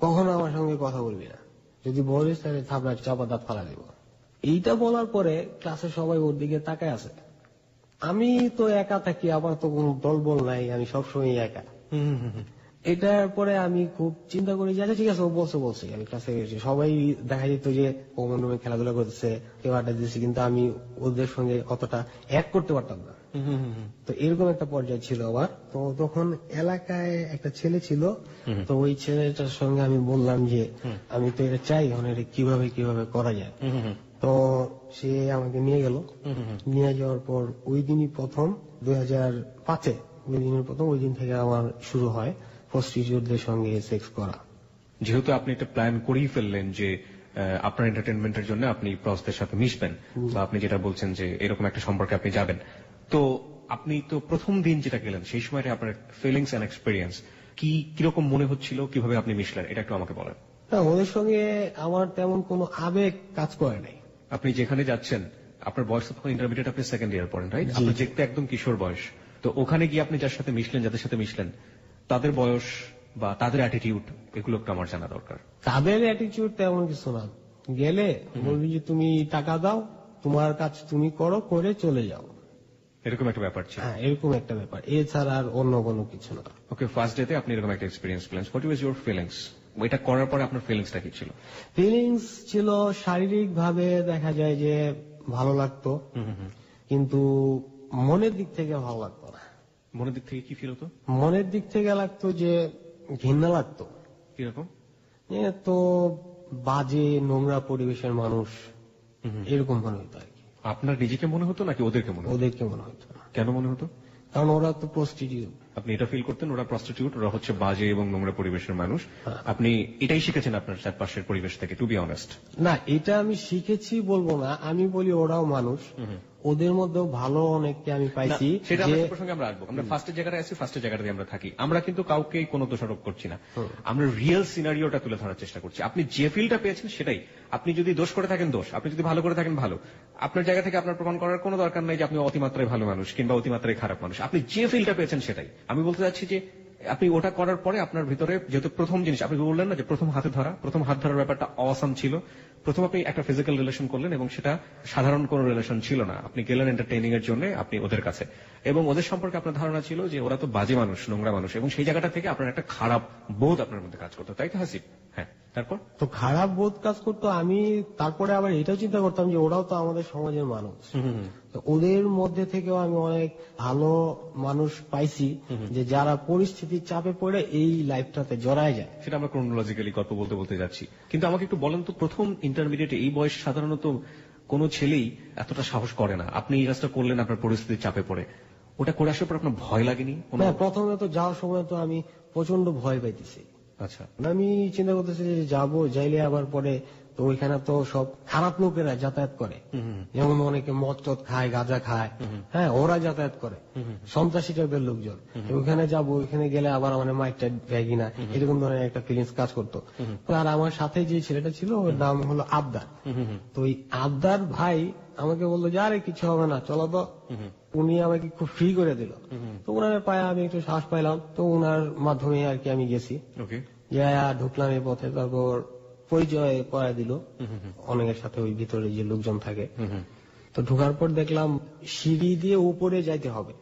কখনো আমার সঙ্গে কথা বলবি না, যদি বলিস তাহলে থাপড়া চাপা দাঁত ফালা দিব। এইটা বলার পরে ক্লাসে সবাই ওর দিকে তাকায় আছে। আমি তো একা থাকি, আমার তো কোনো দলবল নাই, আমি সবসময় একা। এটার পরে আমি খুব চিন্তা করি যে আচ্ছা ঠিক আছে, ও বলছে আমি ক্লাসে গেছি। সবাই দেখা যেত যে কমন রুমে খেলাধুলা করতেছে, কেউ আড্ডা দিচ্ছে, কিন্তু আমি ওদের সঙ্গে অতটা এক করতে পারতাম না। তো এরকম একটা পর্যায়ে ছিল আমার। তো তখন এলাকায় একটা ছেলে ছিল, তো ওই ছেলেটার সঙ্গে আমি বললাম যে আমি তো এটা চাই, এখন এটা কিভাবে কিভাবে করা যায়। তো সে আমাকে নিয়ে গেল। নিয়ে যাওয়ার পর ওই দিনই প্রথম 2005-এ ওই দিনের প্রথম, ওই দিন থেকে আমার শুরু হয় প্রস্টিটিউটদের সঙ্গে সেক্স করা। যেহেতু আপনি একটা প্ল্যান করেই ফেললেন যে আপনার এন্টারটেনমেন্টের জন্য আপনি প্রসদের সাথে মিশবেন, বা আপনি যেটা বলছেন যে এরকম একটা সম্পর্কে আপনি যাবেন, তো আপনি তো প্রথম দিন যেটা গেলেন সেই সময়টা আপনার ফিলিংস এন্ড এক্সপেরিয়েন্স কিরকম মনে হচ্ছিল, কিভাবে আপনি মিশলেন, এটা একটু আমাকে বলেন। ওদের সঙ্গে আমার তেমন কোনো আবেগ কাজ করে নাই। আপনি যেখানে যাচ্ছেন, আপনার বয়স তখন ইন্টারমিডিয়েট, আপনি সেকেন্ড ইয়ার পড়েন, রাইট? আপনার দেখতে একদম কিশোর বয়স। তো ওখানে গিয়ে আপনি যার সাথে মিশলেন, যাদের সাথে মিশলেন, তাদের বয়স বা তাদের অ্যাটিটিউড, এগুলো একটু আমার জানা দরকার। তাদের অ্যাটিটিউড তেমন কিছু না। গেলে বলবি যে তুমি টাকা দাও, তোমার কাজ তুমি করো, করে চলে যাও, এরকম একটা ব্যাপার ছিল। হ্যাঁ, এরকম একটা ব্যাপার, এছাড়া আর অন্য কোনো কিছু না। ওকে, ফার্স্ট ডেতে আপনি এরকম একটা এক্সপিরিয়েন্স পেলেন। What was your feelings? এটা করার পরে আপনার ফিলিংসটা কি ছিল? ফিলিংস ছিল শারীরিক ভাবে দেখা যায় যে ভালো লাগতো, কিন্তু মনের দিক থেকে ভালো লাগতো না। মনের দিক থেকে কি ফিল হতো? মনের দিক থেকে লাগতো যে ঘৃণা লাগতো। কিরকম? তো বাজে নোংরা পরিবেশের মানুষ, এরকম মনে হতো আর কি। আপনার নিজেকে মনে হতো নাকি ওদেরকে মনে হতো? ওদেরকে মনে হতো। কেন মনে হতো? কারণ ওরা তো প্রস্টিটিউট। আপনি এটা ফিল করতেন ওরা প্রস্টিটিউট, ওরা হচ্ছে বাজে এবং নোংরা পরিবেশের মানুষ? আপনি এটাই শিখেছেন আপনার চারপাশের পরিবেশ থেকে, টু বি অনেস্ট? না, এটা আমি শিখেছি বলবো না, আমি বলি ওরাও মানুষ, ওদের মধ্যেও ভালো অনেককে আমি পাইছি। সেটা প্রসঙ্গে আমরা আসবো। আমরা ফার্স্টের জায়গায় আছি, ফার্স্টের জায়গাতে আমরা থাকি। আমরা কিন্তু কাউকে কোনো দোষারোপ করছি না, আমরা রিয়েল সিনারিওটা তুলে ধরার চেষ্টা করছি। আপনি যে ফিলটা পেয়েছেন সেটাই। আপনি যদি দোষ করে থাকেন দোষ, আপনি যদি ভালো করে থাকেন ভালো। আপনার জায়গা থেকে আপনার প্রমাণ করার কোনো দরকার নাই যে আপনি অতিমাত্রায় ভালো মানুষ কিংবা অতিমাত্রায় খারাপ মানুষ। আপনি যে ফিলটা পেয়েছেন সেটাই। আমি বলতে চাচ্ছি যে আপনি ওটা করার পরে আপনার ভিতরে যেহেতু প্রথম জিনিস আপনি বললেন না যে প্রথম হাত ধরার ব্যাপারটা অসাম ছিল। প্রথম আপনি একটা ফিজিক্যাল রিলেশন করলেন এবং সেটা সাধারণ কোনো রিলেশন ছিল না। আপনি গেলেন এন্টারটেইনিং এর জন্য আপনি ওদের কাছে, এবং ওদের সম্পর্কে আপনার ধারণা ছিল যে ওরা তো বাজে মানুষ, নোংরা মানুষ, এবং সেই জায়গাটা থেকে আপনার একটা খারাপ বোধ আপনার মধ্যে কাজ করতো, তাই তো হাসিব? হ্যাঁ, তারপর তো খারাপ বোধ কাজ করতো। আমি তারপরে আবার এটাও চিন্তা করতাম যে ওরাও তো আমাদের সমাজের মানুষ, তো ওদের মধ্যে থেকেও আমি অনেক ভালো মানুষ পাইছি যে যারা পরিস্থিতির চাপে পড়ে এই লাইফটাতে জড়ায় যায়। সেটা আমরা ক্রোনোলজিক্যালি গল্প বলতে বলতে যাচ্ছি, কিন্তু আমাকে একটু বলেন তো, প্রথম ইন্টারমিডিয়েটে এই বয়স সাধারণত কোনো ছেলেই এতটা সাহস করে না। আপনি এই কাজটা করলেন আপনার পরিস্থিতির চাপে পড়ে, ওটা করে আসার পর আপনার ভয় লাগেনি? প্রথমে তো যাওয়ার সময় তো আমি প্রচন্ড ভয় পাইতেছি। আচ্ছা, আমি চিন্তা করতেছি যে যাবো, যাইলে আবার পরে তো ওইখানে তো সব খারাপ লোকেরা যাতায়াত করে, যেমন অনেকে মদ টদ খায়, গাঁজা খায়, হ্যাঁ ওরা যাতায়াত করে, সন্ত্রাসী টাইপের লোকজন। ওইখানে যাবো, ওইখানে গেলে আবার আমার মাইকটা দেয় কিনা, এরকম ধরনের একটা ফিলিংস কাজ করতো। আর আমার সাথে যে ছেলেটা ছিল ওর নাম হলো আবদার। তো ওই আবদার ভাই আমাকে বললো যে আরে কিছু হবে না, চলো তো। উনি আমাকে খুব ফ্রি করে দিল। তো ওনার পায়ে আমি একটু সাহস পাইলাম, তো ওনার মাধ্যমে আর কি আমি গেছি। ঢুকলাম এই পথে, তারপর পরিচয় করায় দিল অনেকের সাথে, ওই ভিতরে যে লোকজন থাকে। তো ঢোকার পর দেখলাম সিঁড়ি দিয়ে উপরে যাইতে হবে।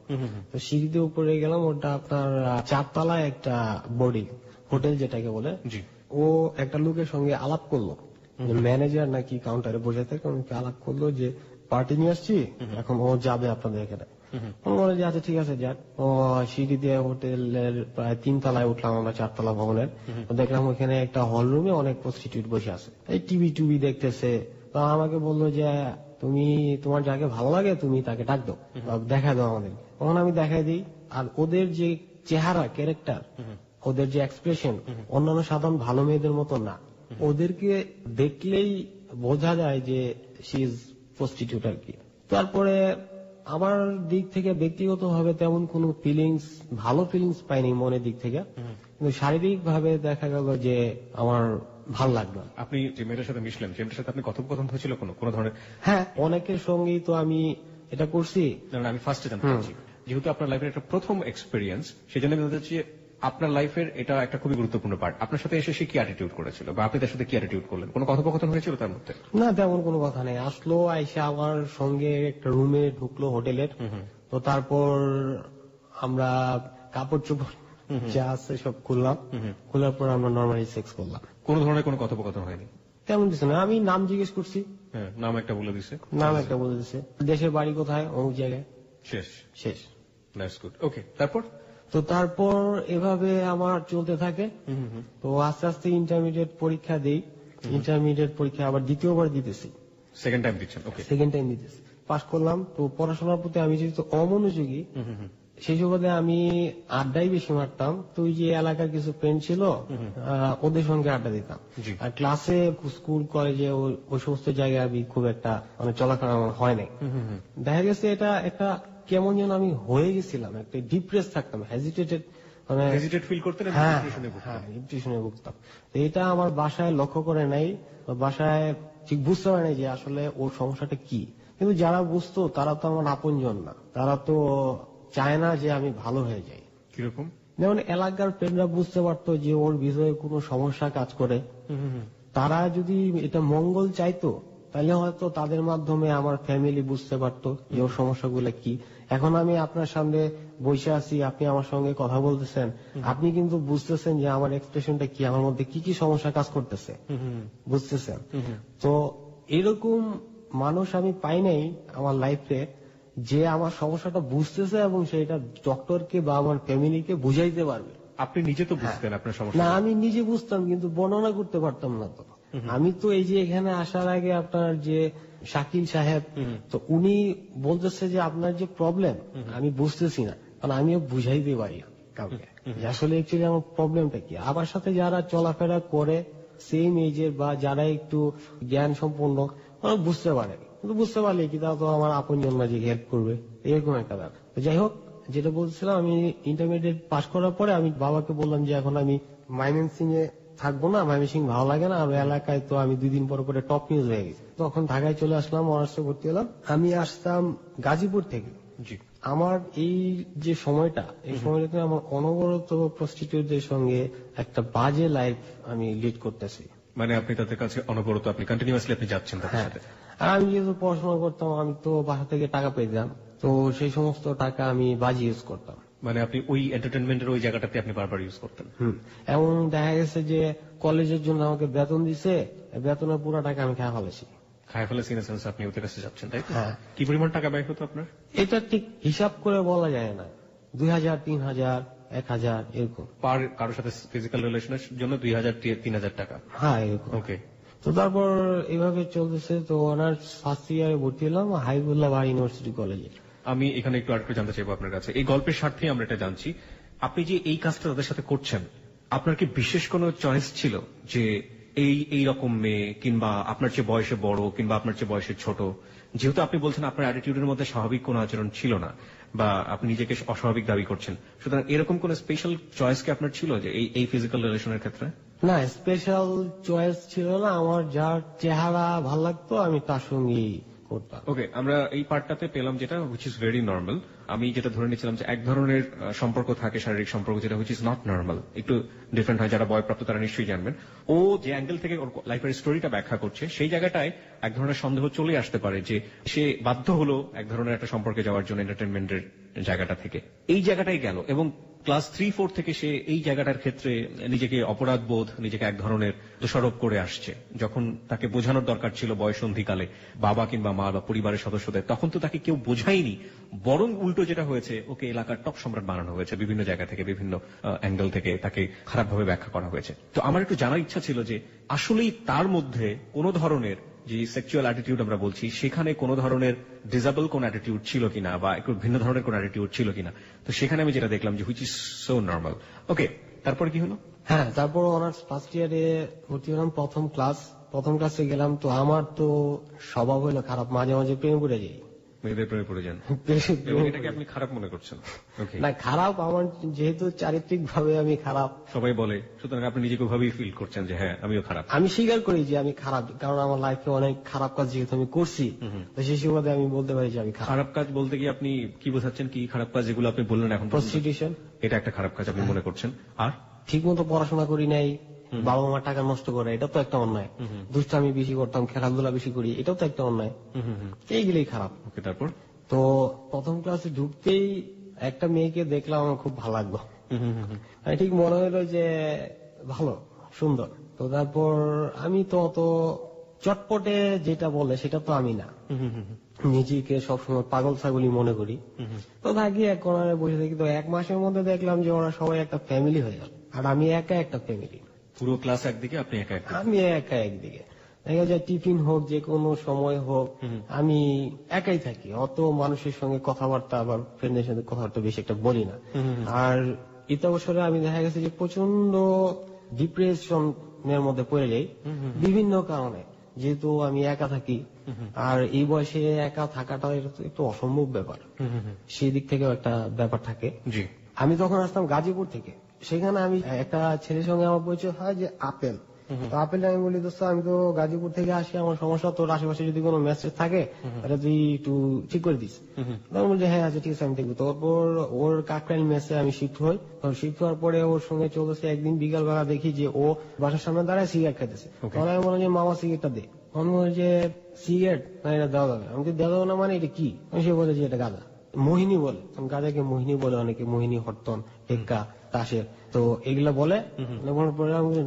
তো সিঁড়ি দিয়ে উপরে গেলাম, ওটা আপনার 4 তলায় একটা বোর্ডিং হোটেল যেটাকে বলে। জি। ও একটা লোকের সঙ্গে আলাপ করলো, ম্যানেজার নাকি কাউন্টারে বসে থাকে, ওকে আলাপ করলো যে পার্টি নিয়ে আসছি, এখন ও যাবে আপনাদের এখানে। বলে যে আচ্ছা ঠিক আছে যাক। ও সিঁড়ি দিয়ে হোটেলের প্রায় 3 তলায় উঠলাম আমরা 4 তলা ভবনের। তো দেখলাম ওখানে একটা হল রুমে অনেক প্রস্টিটিউট বসে আছে, এই টিভি দেখতেছে। তো আমাকে বললো যে তুমি তোমার যাকে ভালো লাগে তুমি তাকে ডাক দাও, দেখা দাও আমাদের। তখন আমি দেখাই দিই, আর ওদের যে চেহারা ক্যারেক্টার, ওদের যে এক্সপ্রেশন অন্যান্য সাধারণ ভালো মেয়েদের মতো না। ওদেরকে দেখলেই বোঝা যায় যে শি ইজ প্রস্টিটিউট আর কি। তারপরে আমার দিক থেকে ব্যক্তিগত ভাবে তেমন কোনো ফিলিংস, ভালো ফিলিংস পাইনি মনের দিক থেকে, কিন্তু শারীরিক ভাবে দেখা গেল যে আমার ভালো লাগলো। আপনি যে মেয়েটার সাথে মিশলেন, যে মেয়েটার সাথে আপনি কথোপকথন হয়েছিল কোনো ধরনের? হ্যাঁ, অনেকের সঙ্গেই তো আমি এটা করছি। আমি ফার্স্টে জানতে চাচ্ছি, যেহেতু আপনার লাইফের একটা প্রথম এক্সপেরিয়েন্স, সেই জন্য আমি জানতে চাচ্ছি আপনার লাইফের এটা একটা খুবই গুরুত্বপূর্ণ পার্ট। আপনার সাথে এসে সে কি অ্যাটিটিউড করেছিল, বা আপনি তার সাথে কি অ্যাটিটিউড করলেন? কোনো কথোপকথন হয়েছিল তার মধ্যে? না, তেমন কোনো কথা নেই। আসলো, আইসা আমার সঙ্গে একটা রুমে ঢুকলো হোটেলের। তো তারপর আমরা কাপড় চোপড় যা আছে সব খুললাম, খোলার পর আমরা নর্মালি সেক্স করলাম। কোন ধরনের কোনো কথোপকথন হয়নি? তেমন কিছু না, আমি নাম জিজ্ঞেস করছি। হ্যাঁ, নাম একটা বলে দিছে। নাম একটা বলে দিছে, দেশের বাড়ি কোথায়, অমুক জায়গায়। শেষ। That's good. ওকে, তারপর? তো তারপর এভাবে আমার চলতে থাকে। তো আস্তে আস্তে ইন্টারমিডিয়েট পরীক্ষা দেই। ইন্টারমিডিয়েট পরীক্ষা আবার দ্বিতীয়বার দিতেছি। সেকেন্ড টাইম দিচ্ছেন? ওকে, সেকেন্ড টাইম দিতেছি, পাশ করলাম। তো পড়াশোনার প্রতি আমি যেহেতু অমনোযোগী, সেই সুবাদে আমি আড্ডাই বেশি মারতাম। তো ওই যে এলাকার কিছু ফ্রেন্ড ছিল, ওদের সঙ্গে আড্ডা দিতাম। আর ক্লাসে, স্কুল, কলেজে ওই সমস্ত জায়গায় আমি খুব একটা চলাফেরা আমার হয় নাই। দেখা গেছে এটা একটা কেমন যেন আমি হয়ে গেছিলাম, একটা ডিপ্রেস থাকতাম, হেজিটেটেড, হেজিটেট ফিল করতেন, ডিপ্রেশনে ভুগতাম। এটা আমার বাসায় লক্ষ্য করে নাই, বাসায় ঠিক বুঝতে পারে নাই যে আসলে ওর সমস্যাটা কি। কিন্তু যারা বুঝতো তারা তো আমার আপনজন না, তারা তো চায় না যে আমি ভালো হয়ে যাই। কিরকম? যেমন এলাকার ফ্রেন্ডরা বুঝতে পারতো যে ওর বিষয়ে কোনো সমস্যা কাজ করে, তারা যদি এটা মঙ্গল চাইতো তাহলে হয়তো তাদের মাধ্যমে আমার ফ্যামিলি বুঝতে পারতো যে ওর সমস্যাগুলো কি। এখন আমি আপনার সামনে বসে আছি, আপনি আমার সঙ্গে কথা বলতেছেন, আপনি কিন্তু বুঝতেছেন যে আমার এক্সপ্রেশনটা কি, আমার মধ্যে কি কি সমস্যা কাজ করতেছে, বুঝতেছেন? তো এরকম মানুষ আমি পাই নাই আমার লাইফে যে আমার সমস্যাটা বুঝতেছে এবং সেটা ডক্টরকে বা আমার ফ্যামিলিকে বুঝাইতে পারবে। আপনি নিজে তো বুঝতেন আপনার সমস্যা? না, আমি নিজে বুঝতাম কিন্তু বর্ণনা করতে পারতাম না। তো আমি তো এই যে এখানে আসার আগে আপনার যে শাকিল সাহেব, তো উনি বলতেছে যে আপনার যে প্রবলেম আমি বুঝতেছি না, কারণ আমিও বুঝাইতে পারি কাউকে যে আসলে অ্যাকচুয়ালি আমার প্রবলেমটা কি। আমার সাথে যারা চলাফেরা করে সেম এজের বা যারা একটু জ্ঞান সম্পন্ন, ওরা বুঝতে পারে, কিন্তু বুঝতে পারলে কি তারা তো আমার আপন জন যে হেল্প করবে, এরকম একটা ব্যাপার। যাই হোক, যেটা বলছিলাম, আমি ইন্টারমিডিয়েট পাস করার পরে আমি বাবাকে বললাম যে এখন আমি ময়মনসিং এ থাকবো না, ময়মনসিং ভালো লাগে না, আর এলাকায় তো আমি 2 দিন পরে টপ নিউজ হয়ে গেছি। তখন ঢাকায় চলে আসলাম, অনার্সে ভর্তি হলাম। আমি আসতাম গাজীপুর থেকে। আমার এই যে সময়টা, এই সময়টাতে আমার অনবরত প্রস্টিটিউটদের সঙ্গে একটা বাজে লাইফ আমি লিড করতেছি। মানে আপনি তাদের কাছে অনবরত, আপনি কন্টিনিউয়াসলি আপনি যাচ্ছেন তাদের সাথে? আর আমি যেহেতু পড়াশোনা করতাম, আমি তো বাসা থেকে টাকা পেতাম, তো সেই সমস্ত টাকা আমি বাজি ইউজ করতাম। মানে আপনি ওই এন্টারটেনমেন্টের ওই জায়গাটাতে আপনি বারবার ইউজ করতেন? এমন দেখা গেছে যে কলেজের জন্য আমাকে বেতন দিছে, বেতনের পুরো টাকা আমি খায় ফেলেছি। খায় ফেলেছি ইন সেন্স আপনি ওদের কাছে যাচ্ছেন, তাই তো? কি পরিমাণ টাকা ব্যয় হতো আপনার? এটা ঠিক হিসাব করে বলা যায় না, 2000, 3000, 1000 এরকম। পার কারোর সাথে ফিজিক্যাল রিলেশনের জন্য 2000, 3000 টাকা? হ্যাঁ, এরকম। ওকে। তো তারপর এভাবে চলতেছে। তো অনার্স ফার্স্ট ইয়ারে ভর্তি হলাম হাবিবুল্লাহ বাহার ইউনিভার্সিটি কলেজে। আমি এখানে একটু আরেকটু জানতে চাইবো আপনার কাছে, এই গল্পের স্বার্থে আমরা এটা জানছি, আপনি যে এই কাজটা তাদের সাথে করছেন, আপনার কি বিশেষ কোনো চয়েস ছিল যে এই রকম মেয়ে, কিংবা আপনার চেয়ে বয়সে বড়, কিংবা আপনার চেয়ে বয়সে ছোট? যেহেতু আপনি বলছেন আপনার অ্যাটিটিউডের মধ্যে স্বাভাবিক কোনো আচরণ ছিল না, বা আপনি নিজেকে অস্বাভাবিক দাবি করছেন, সুতরাং এরকম কোন স্পেশাল চয়েস কি আপনার ছিল যে এই ফিজিক্যাল রিলেশনের ক্ষেত্রে? না, স্পেশাল চয়েস ছিল না। আমার যার চেহারা ভাল লাগতো আমি তার সঙ্গে করতাম। ওকে, আমরা এই পার্টটাতে পেলাম যেটা হুইচ ইজ ভেরি নর্মাল। আমি যেটা ধরে নিচ্ছিলাম যে এক ধরনের সম্পর্ক থাকে, শারীরিক সম্পর্ক, যেটা হুইচ ইজ নট নর্মাল, একটু ডিফারেন্ট হয়। যারা বয়প্রাপ্ত তারা নিশ্চয়ই জানবেন। ও যে অ্যাঙ্গেল থেকে ওর লাইফের স্টোরিটা ব্যাখ্যা করছে, সেই জায়গাটায় এক ধরনের সন্দেহ চলে আসতে পারে যে সে বাধ্য হলো এক ধরনের একটা সম্পর্কে যাওয়ার জন্য এন্টারটেনমেন্টের জায়গাটা থেকে। এই জায়গাটাই গেল এবং ক্লাস 3-4 থেকে সে এই জায়গাটার ক্ষেত্রে নিজেকে অপরাধ বোধ, নিজেকে এক ধরনের দোষারোপ করে আসছে। যখন তাকে বোঝানোর দরকার ছিল বয়সন্ধিকালে বাবা কিংবা মা বা পরিবারের সদস্যদের, তখন তো তাকে কেউ বোঝায়নি। বরং উল্টো যেটা হয়েছে, ওকে এলাকার টপ সম্রাট বানানো হয়েছে, বিভিন্ন জায়গা থেকে বিভিন্ন অ্যাঙ্গেল থেকে তাকে খারাপভাবে ব্যাখ্যা করা হয়েছে। তো আমার একটু জানার ইচ্ছা ছিল যে আসলেই তার মধ্যে কোন ধরনের যে সেক্সুয়াল অ্যাটিটিউড আমরা বলছি, সেখানে কোন ধরনের ডিজেবল কোন অ্যাটিটিউড ছিল কিনা বা একটু ভিন্ন ধরনের কোন অ্যাটিটিউড ছিল কিনা। তো সেখানে আমি যেটা দেখলাম যে হুইচ ইজ সো নর্মাল। ওকে, তারপরে কি হলো? হ্যাঁ, তারপর অনার্স ফার্স্ট ইয়ারে ভর্তি হলাম। প্রথম ক্লাসে গেলাম, তো আমার তো স্বভাব হলো খারাপ, মাঝে মাঝে প্রেমে পড়ে যাই। মেয়েদের প্রেমে পড়ে যান? এবং এটাকে আপনি খারাপ মনে করছেন? ওকে, না, খারাপ আমার যেহেতু চারিত্রিক ভাবে আমি খারাপ, সবাই বলে, সুতরাং আপনি নিজেকে ওভাবেই ফিল করছেন যে হ্যাঁ আমিও খারাপ। আমি স্বীকার করি যে আমি খারাপ, কারণ আমার লাইফে অনেক খারাপ কাজ যেহেতু আমি করছি, তো সেই সুবাদে আমি বলতে পারি যে আমি খারাপ। খারাপ কাজ বলতে কি আপনি কি বোঝাচ্ছেন? কি খারাপ কাজ যেগুলো আপনি বললেন এখন? প্রস্টিটিউশন, এটা একটা খারাপ কাজ আপনি মনে করছেন। আর ঠিক মতো পড়াশোনা করি নাই, বাবা মা টাকা নষ্ট করে, এটা তো একটা অন্যায়। দুষ্টামি বেশি করতাম, খেলাধুলা বেশি করি, এটাও তো একটা অন্যায়। এইগুলোই খারাপ। ওকে, তারপর? তো প্রথম ক্লাসে ঢুকতেই একটা মেয়েকে দেখলাম, আমার খুব ভালো লাগলো। ঠিক মনে হলো যে ভালো, সুন্দর। তো তারপর আমি তো অত চটপটে যেটা বলে সেটা তো আমি না, নিজেকে সবসময় পাগল ছাগলই মনে করি। তো থাকি এক কোণায় বসে থাকি। তো 1 মাসের মধ্যে দেখলাম যে ওরা সবাই একটা ফ্যামিলি হয়ে গেল, আর আমি একা একটা ফ্যামিলি। পুরো ক্লাস একদিকে, আপনি একা একদিকে? আমি একা একদিকে। দেখা যায় টিফিন হোক, যে কোনো সময় হোক, আমি একাই থাকি। অত মানুষের সঙ্গে কথাবার্তা, আবার ফ্রেন্ডের সাথে কথাবার্তা বেশি একটা বলি না। আর ইতি অবসরে আমি দেখা গেছে যে প্রচন্ড ডিপ্রেশনের মধ্যে পড়ে যাই বিভিন্ন কারণে, যেহেতু আমি একা থাকি। আর এই বয়সে একা থাকাটা একটু অসম্ভব ব্যাপার, সেই দিক থেকেও একটা ব্যাপার থাকে। জি। আমি তখন আসতাম গাজীপুর থেকে, সেখানে আমি একটা ছেলের সঙ্গে আমার পরিচয় হয় যে আপেল। তো আপেল আমি বলি, দোস্ত আমি তো গাজীপুর থেকে আসি, আমার সমস্যা, তোর আশেপাশে যদি কোনো মেসেজ থাকে তাহলে তুই একটু ঠিক করে দিস। তখন বলছি হ্যাঁ আচ্ছা ঠিক আছে আমি দেখবো। তারপর ওর কাকরাইল মেসে আমি শিফট হই। শিফট হওয়ার পরে ওর সঙ্গে চলতেছে, একদিন বিকাল বেলা দেখি যে ও বাসার সামনে দাঁড়ায় সিগারেট খাইতেছে। তখন আমি বললাম যে মামা সিগারেটটা দে। আমি বলি যে সিগারেট না, এটা দেওয়া যাবে। আমাকে দেওয়া যাবে না মানে এটা কি? সে বলে যে এটা গাঁজা, মোহিনী বলে। গাঁজাকে মোহিনী বলে অনেকে, মোহিনী, হরতন, টেক্কা, তাসের, তো এগুলা বলে।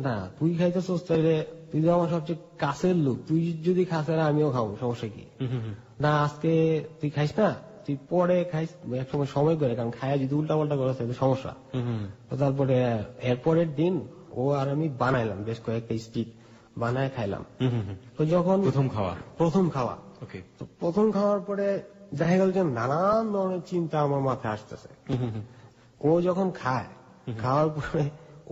না তুই খাইতেছিস, তাহলে তুই তো আমার সবচেয়ে কাছের লোক, তুই যদি খাস আমিও খাবো, সমস্যা কি? না আজকে তুই খাইস না, তুই পরে খাইস, একসময় সময় করে, কারণ খায়া যদি উল্টা পাল্টা করে তাহলে সমস্যা। তো তারপরে এরপরের দিন ও আর আমি বানাইলাম বেশ কয়েকটা স্টিক, বানায় খাইলাম। তো যখন প্রথম খাওয়া, তো প্রথম খাওয়ার পরে দেখা গেল যে নানান ধরনের চিন্তা আমার মাথায় আসতেছে। ও যখন খায়, খাওয়ার পরে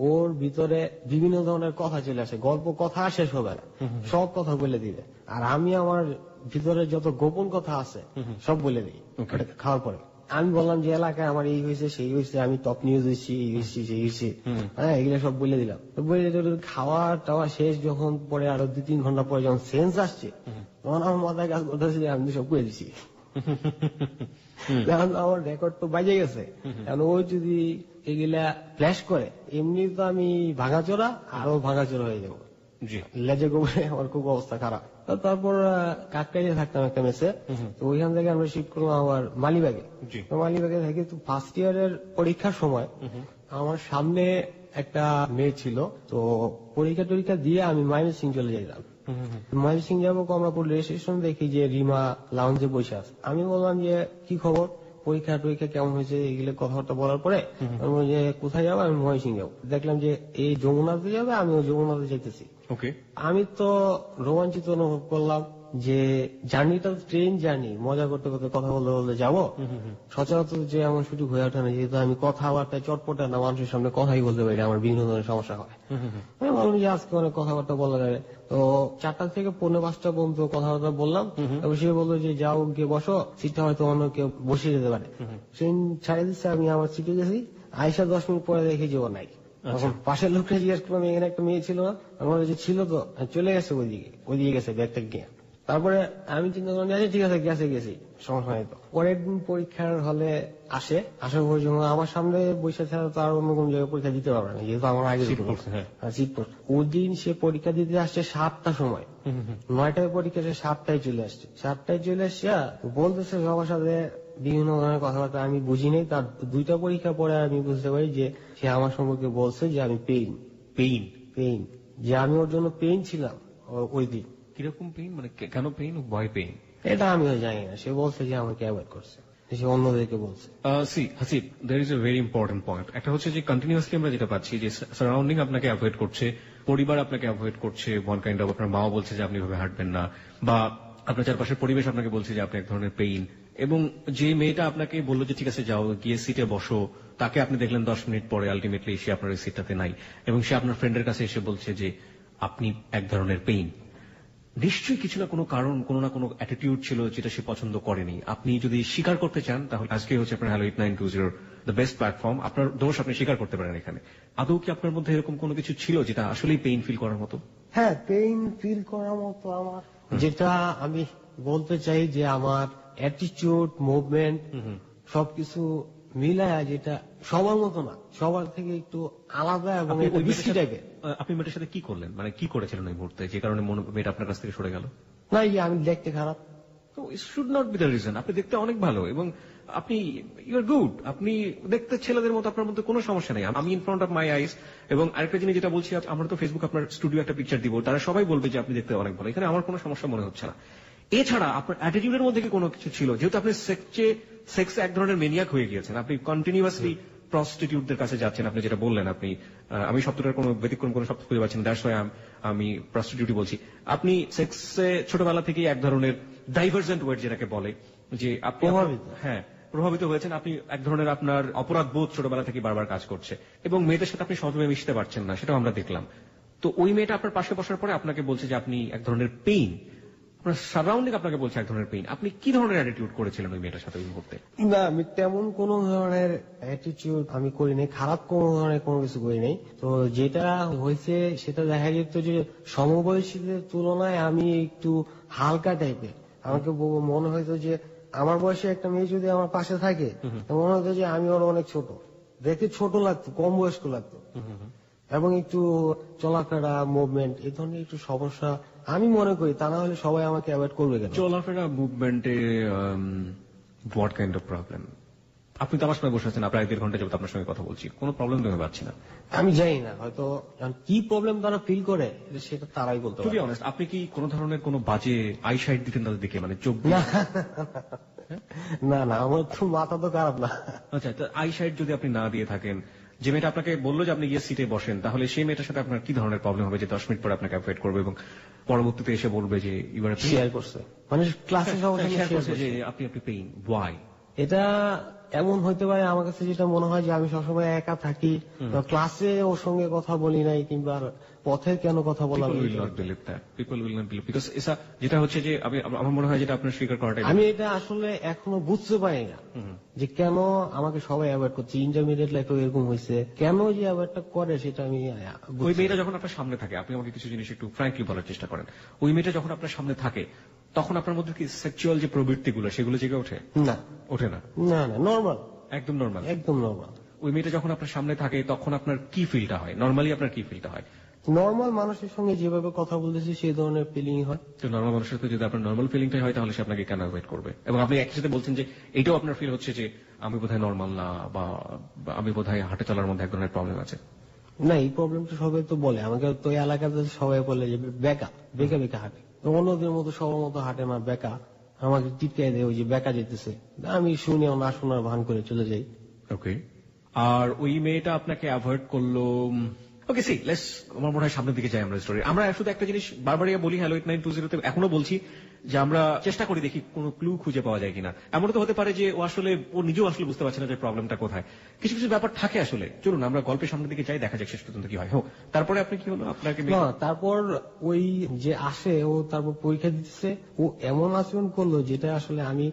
ওর ভিতরে বিভিন্ন ধরনের কথা চলে আসে, গল্প কথা শেষ হবে না, সব কথা বলে দিবে। আর আমি আমার ভিতরে যত গোপন কথা আছে সব বলে দিই খাওয়ার পরে। আমি বললাম যে এলাকায় আমার এই হয়েছে সেই হয়েছে, আমি টপ নিউজ হয়েছি, এই হয়েছি সেই হয়েছি, হ্যাঁ এগুলো সব বলে দিলাম। বলে খাওয়া টাওয়া শেষ যখন, পরে আরো 2-3 ঘন্টা পরে যখন সেন্স আসছে, তখন আমার মাথায় কাজ করতেছে যে আমি সব করে দিছি। আমার রেকর্ড তো বাজে গেছে, কারণ ও যদি এগুলা ফ্ল্যাশ করে, এমনি তো আমি ভাঙাচোরা, আরো ভাঙাচোরা হয়ে যাবো, লেজে গোবরে আমার খুব অবস্থা খারাপ। তারপর কাকরাইলে থাকতাম একটা মেসে, তো ওইখান থেকে আমরা শিফট করলাম আবার মালিবাগে। মালিবাগে থেকে তো ফার্স্ট ইয়ারের পরীক্ষার সময় আমার সামনে একটা মেয়ে ছিল, তো পরীক্ষা টরীক্ষা দিয়ে আমি ময়মনসিং চলে যাইতাম। ময়মনসিং যাবো, কমলাপুর রেল স্টেশন দেখি যে রিমা লাউঞ্জে বসে আছে। আমি বললাম যে কি খবর, পরীক্ষা টরীক্ষা কেমন হয়েছে, এগুলো কথাবার্তা বলার পরে যে কোথায় যাবো, আমি ময়মনসিং যাবো। দেখলাম যে এই যমুনাতে যাবে, আমিও যমুনাতে যেতেছি। আমি তো রোমাঞ্চিত অনুভব করলাম যে জার্নিটা ট্রেন জার্নি, মজা করতে করতে কথা বলতে বলতে যাবো। সচরাচর যে আমার সুযোগ হয়ে ওঠে না, যেহেতু আমি কথাবার্তায় চটপটে না, মানুষের সামনে কথাই বলতে পারি, আমার বিভিন্ন ধরনের সমস্যা হয়। আমি বললাম যে আজকে অনেক কথাবার্তা বলা যাবে। তো 4টা থেকে 4:45 পর্যন্ত কথাবার্তা বললাম। তারপর সে বললো যে যাও গিয়ে বসো, সিটটা হয়তো অন্য কেউ বসিয়ে যেতে পারে। সে ছাড়িয়ে দিচ্ছে, আমি আমার সিটে গেছি। আইসা 10 মিনিট পরে দেখি যে ও নাই। পাশের লোকটা জিজ্ঞেস করলাম এখানে একটা মেয়ে ছিল না, আমার যে ছিল তো চলে গেছে ওইদিকে গেছে ব্যাগটা গিয়ে। তারপরে আমি চিন্তা করলাম যে আচ্ছা ঠিক আছে গেছি সমস্যা নেই। তো পরের দিন পরীক্ষার হলে আসার পর যখন আমার সামনে বসে ছাড়া তো আর অন্য কোন জায়গায় পরীক্ষা দিতে পারবে না, যেহেতু আমার আগে Seat পড়ছে, হ্যাঁ। সিট পড়ছে। ওই দিন সে পরীক্ষা দিতে আসছে 7টার সময়, 9টায় পরীক্ষা, সে 7টায় চলে আসছে। 7টায় চলে আসছে বলতেছে সবার সাথে বিভিন্ন ধরনের কথাবার্তা, আমি বুঝি নাই। তার 2টা পরীক্ষা পরে আমি বুঝতে পারি যে সে আমার সম্পর্কে বলছে যে আমি পেইন, যে আমি ওর জন্য পেইন ছিলাম ওই দিন। কিরকম পেইন, মানে কেন পেইন, ওয়াই পেইন? এটা আমিও জানি না, সে বলছে যে আমাকে অ্যাভয়েড করছে, সে অন্যদেরকে বলছে। Hasib, there is a very important point. একটা হচ্ছে যে কন্টিনিউয়াসলি আমরা যেটা পাচ্ছি যে সারাউন্ডিং আপনাকে অ্যাভয়েড করছে, পরিবার আপনাকে অ্যাভয়েড করছে, ওয়ান কাইন্ড অফ আপনার মাও বলছে যে আপনি এভাবে হাঁটবেন না, বা আপনার চারপাশের পরিবেশ আপনাকে বলছে যে আপনি এক ধরনের পেইন। এবং যে মেয়েটা আপনাকে বললো যে ঠিক আছে যাও গিয়ে সিটে বসো, তাকে আপনি দেখলেন 10 মিনিট পরে আলটিমেটলি সে আপনার ওই সিটটাতে নাই, এবং সে আপনার ফ্রেন্ডের কাছে এসে বলছে যে আপনি এক ধরনের পেইন। নিশ্চয়ই কিছু না কোনো কারণ, কোনো না কোনো অ্যাটিটিউড ছিল যেটা সে পছন্দ করেনি। আপনি যদি স্বীকার করতে চান তাহলে আজকে হচ্ছে আপনার হ্যালো 8920 দ্য বেস্ট প্ল্যাটফর্ম। আপনার দোষ আপনি স্বীকার করতে পারেন এখানে। আদৌ কি আপনার মধ্যে এরকম কোনো কিছু ছিল যেটা আসলেই পেইন ফিল করার মতো? হ্যাঁ, পেইন ফিল করার মতো আমার যেটা আমি বলতে চাই যে আমার অ্যাটিটিউড, মুভমেন্ট সবকিছু মিলায়া, যেটা সবার মতো না, সবার থেকে একটু আলাদা এবং বেশি টাইপের। আপনি মেয়েটার সাথে কি করলেন, মানে কি করেছিলেন ওই মুহূর্তে যে কারণে মেয়েটা আপনার কাছ থেকে সরে গেল? না, আমি দেখতে খারাপ। তো it should not be the reason. আপনি দেখতে অনেক ভালো এবং আপনি ইউ আর গুড, আপনি দেখতে ছেলেদের মতো, আপনার মধ্যে কোনো সমস্যা নেই। আমি ইন ফ্রন্ট অফ মাই আইস। এবং আরেকটা জিনিস যেটা বলছি, আমরা তো ফেসবুক আপনার স্টুডিও একটা পিকচার দিব, তারা সবাই বলবে যে আপনি দেখতে অনেক ভালো, এখানে আমার কোনো সমস্যা মনে হচ্ছে না। এছাড়া আপনার অ্যাটিটিউডের মধ্যে কি কোনো কিছু ছিল? যেহেতু আপনি সেক্সে এক ধরনের মেনিয়াক হয়ে গিয়েছেন, আপনি কন্টিনিউয়াসলি প্রস্টিটিউটদের কাছে যাচ্ছেন, আপনি যেটা বললেন, আপনি আমি শব্দটার কোনো ব্যতিক্রম কোনো শব্দ খুঁজে পাচ্ছেন, দ্যাটস ওয়াই আমি প্রস্টিটিউটই বলছি। আপনি সেক্সে ছোটবেলা থেকেই এক ধরনের ডাইভার্জেন্ট ওয়েট যেটাকে বলে, যে আপনি প্রভাবিত হয়েছেন, আপনি এক ধরনের আপনার অপরাধ বোধ ছোটবেলা থেকে বারবার কাজ করছে, এবং মেয়েদের সাথে আপনি সহজভাবে মিশতে পারছেন না, সেটাও আমরা দেখলাম। তো ওই মেয়েটা আপনার পাশে বসার পরে আপনাকে বলছে যে আপনি এক ধরনের পেইন, আপনার সারাউন্ডিং আপনাকে বলছে এক ধরনের পেইন। আপনি কি ধরনের অ্যাটিটিউড করেছিলেন ওই মেয়েটার সাথে ওই মুহূর্তে? না, আমি তেমন কোন ধরনের অ্যাটিটিউড আমি করি নাই, খারাপ কোন ধরনের কোনো কিছু করি নাই। তো যেটা হয়েছে সেটা দেখা যেত যে সমবয়সীদের তুলনায় আমি একটু হালকা টাইপের। আমাকে মনে হয়তো যে আমার বয়সে একটা মেয়ে যদি আমার পাশে থাকে, মনে হতো যে আমি ওর অনেক ছোট, দেখতে ছোট লাগতো, কম বয়স্ক লাগতো, এবং একটু চলাফেরা, মুভমেন্ট, এই ধরনের একটু সমস্যা আমি মনে করি। তা না হলে সবাই আমাকে অ্যাভয়েড করবে কেন? চলাফেরা, মুভমেন্টে হোয়াট কাইন্ড অফ প্রবলেম? আপনি তো আমার সঙ্গে বসে আছেন, প্রায় 1.5 ঘন্টা যাবত আপনার সঙ্গে কথা বলছি, কোনো প্রবলেম দেখতে পাচ্ছি না। আমি জানি না, হয়তো কি প্রবলেম তারা ফিল করে সেটা তারাই বলতে পারে। টু বি অনেস্ট, আপনি কি কোন ধরনের কোনো বাজে আই সাইড দিতেন তাদের দিকে, মানে চোখ দিয়ে? না, আমার তো মাথা তো খারাপ না। আচ্ছা, তো আই সাইড যদি আপনি না দিয়ে থাকেন, যে মেয়েটা আপনাকে বললো যে আপনি গিয়ে সিটে বসেন, তাহলে সেই মেয়েটার সাথে আপনার কি ধরনের প্রবলেম হবে যে 10 মিনিট পরে আপনাকে অ্যাভয়েড করবে এবং পরবর্তীতে এসে বলবে যে ইউর শেয়ার করছে, মানে ক্লাসে শেয়ার করছে যে আপনি পেইন, ওয়াই? এটা এমন হইতে পারে, আমার কাছে যেটা মনে হয় যে আমি সবসময় একা থাকি, ক্লাসে ওর সঙ্গে কথা বলি নাই, কিংবা পথে কেন কথা বলা। যেটা হচ্ছে যে আমার মনে হয় যেটা আপনার স্বীকার করাটাই, আমি এটা আসলে এখনো বুঝতে পারি না যে কেন আমাকে সবাই অ্যাভয়েড করছে। ইন্টারমিডিয়েট লাইফে এরকম হয়েছে, কেন যে অ্যাভয়েডটা করে সেটা আমি। ওই মেয়েটা যখন আপনার সামনে থাকে, আপনি আমাকে কিছু জিনিস একটু ফ্র্যাঙ্কলি বলার চেষ্টা করেন। ওই মেয়েটা যখন আপনার সামনে থাকে তখন আপনার মধ্যে কি সেক্সুয়াল যে প্রবৃত্তিগুলো সেগুলো জেগে ওঠে? না, ওঠে না। না, নর্মাল, একদম নর্মাল, একদম নর্মাল। ওই মেয়েটা যখন আপনার সামনে থাকে তখন আপনার কি ফিলটা হয়? নর্মালি আপনার কি ফিলটা হয়? নর্মাল মানুষের সঙ্গে যেভাবে কথা বলতেছি সেই ধরনের ফিলিং হয়। তো নর্মাল মানুষের সাথে যদি আপনার নর্মাল ফিলিংটাই হয় তাহলে সে আপনাকে কেন অ্যাভয়েড করবে? এবং আপনি একই সাথে বলছেন যে এটাও আপনার ফিল হচ্ছে যে আমি বোধহয় নর্মাল না, বা আমি বোধহয় হাঁটে চলার মধ্যে এক ধরনের প্রবলেম আছে। না, এই প্রবলেমটা সবাই তো বলে আমাকে, তো এই এলাকাতে সবাই বলে যে বেকা হাঁটে, অন্যদের মতো সবার মতো হাঁটে না, বেকা। আমাকে টিপকে দেয় ওই যে বেকা যেতেছে, আমি শুনেও না শোনার ভান করে চলে যাই। ওকে, আর ওই মেয়েটা আপনাকে অ্যাভয়েড করলো। ওকে, সি লেটস, আমার মনে হয় সামনের দিকে যাই আমরা স্টোরি। আমরা শুধু একটা জিনিস বারবারই বলি হ্যালো 8920 এখনো বলছি যে আমরা চেষ্টা করি দেখি কোনো ক্লু খুঁজে পাওয়া যায় কিনা। এমন তো হতে পারে যে ও নিজেও আসলে বুঝতে পারছে না যে প্রবলেমটা কোথায়। কিছু কিছু ব্যাপার থাকে আসলে। চলুন আমরা গল্পের সামনের দিকে যাই, দেখা যাক শেষ পর্যন্ত কি হয়। হোক, তারপরে আপনি কি হলো আপনাকে? তারপর ওই যে আসে, ও তারপর পরীক্ষা দিতেছে, ও এমন আচরণ করলো যেটা আসলে আমি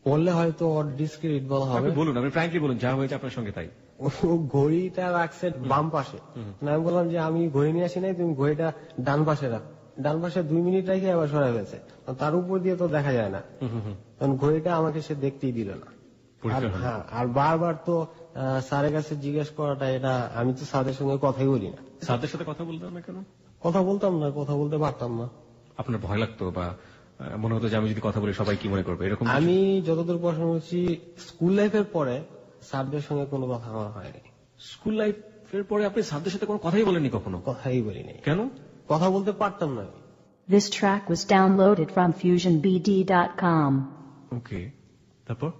বললে হয়তো ওর ডিসক্রেডিট বলা হবে। বলুন, আপনি ফ্র্যাঙ্কলি বলুন যা হয়েছে আপনার সঙ্গে তাই। ও ঘড়িটা রাখছে বাম পাশে, আমি বললাম যে আমি ঘড়ি নিয়ে আসি নাই, তুমি ঘড়িটা ডান পাশে রাখো। ডান পাশে 2 মিনিট রেখে আবার সরাই ফেলছে। তার উপর দিয়ে তো দেখা যায় না, কারণ ঘড়িটা আমাকে সে দেখতেই দিল না। হ্যাঁ, আর বারবার তো স্যারের কাছে জিজ্ঞেস করাটা, এটা আমি তো স্যারের সঙ্গে কথাই বলি না। স্যারদের সাথে কথা বলতেন না কেন? কথা বলতাম না, কথা বলতে পারতাম না। আপনার ভয় লাগতো বা মনে হতো যে আমি যদি কথা বলি সবাই কি মনে করবে, এরকম? আমি যতদূর পড়াশোনা করছি স্কুল লাইফের পরে স্যারদের সঙ্গে কোনো কথা আমার হয়নি। স্কুল লাইফের পরে আপনি স্যারদের সাথে কোনো কথাই বলেননি কখনো? কথাই বলিনি। কেন? কথা বলতে পারতাম না আমি। This track was downloaded from FusionBD.com. ওকে, তারপর?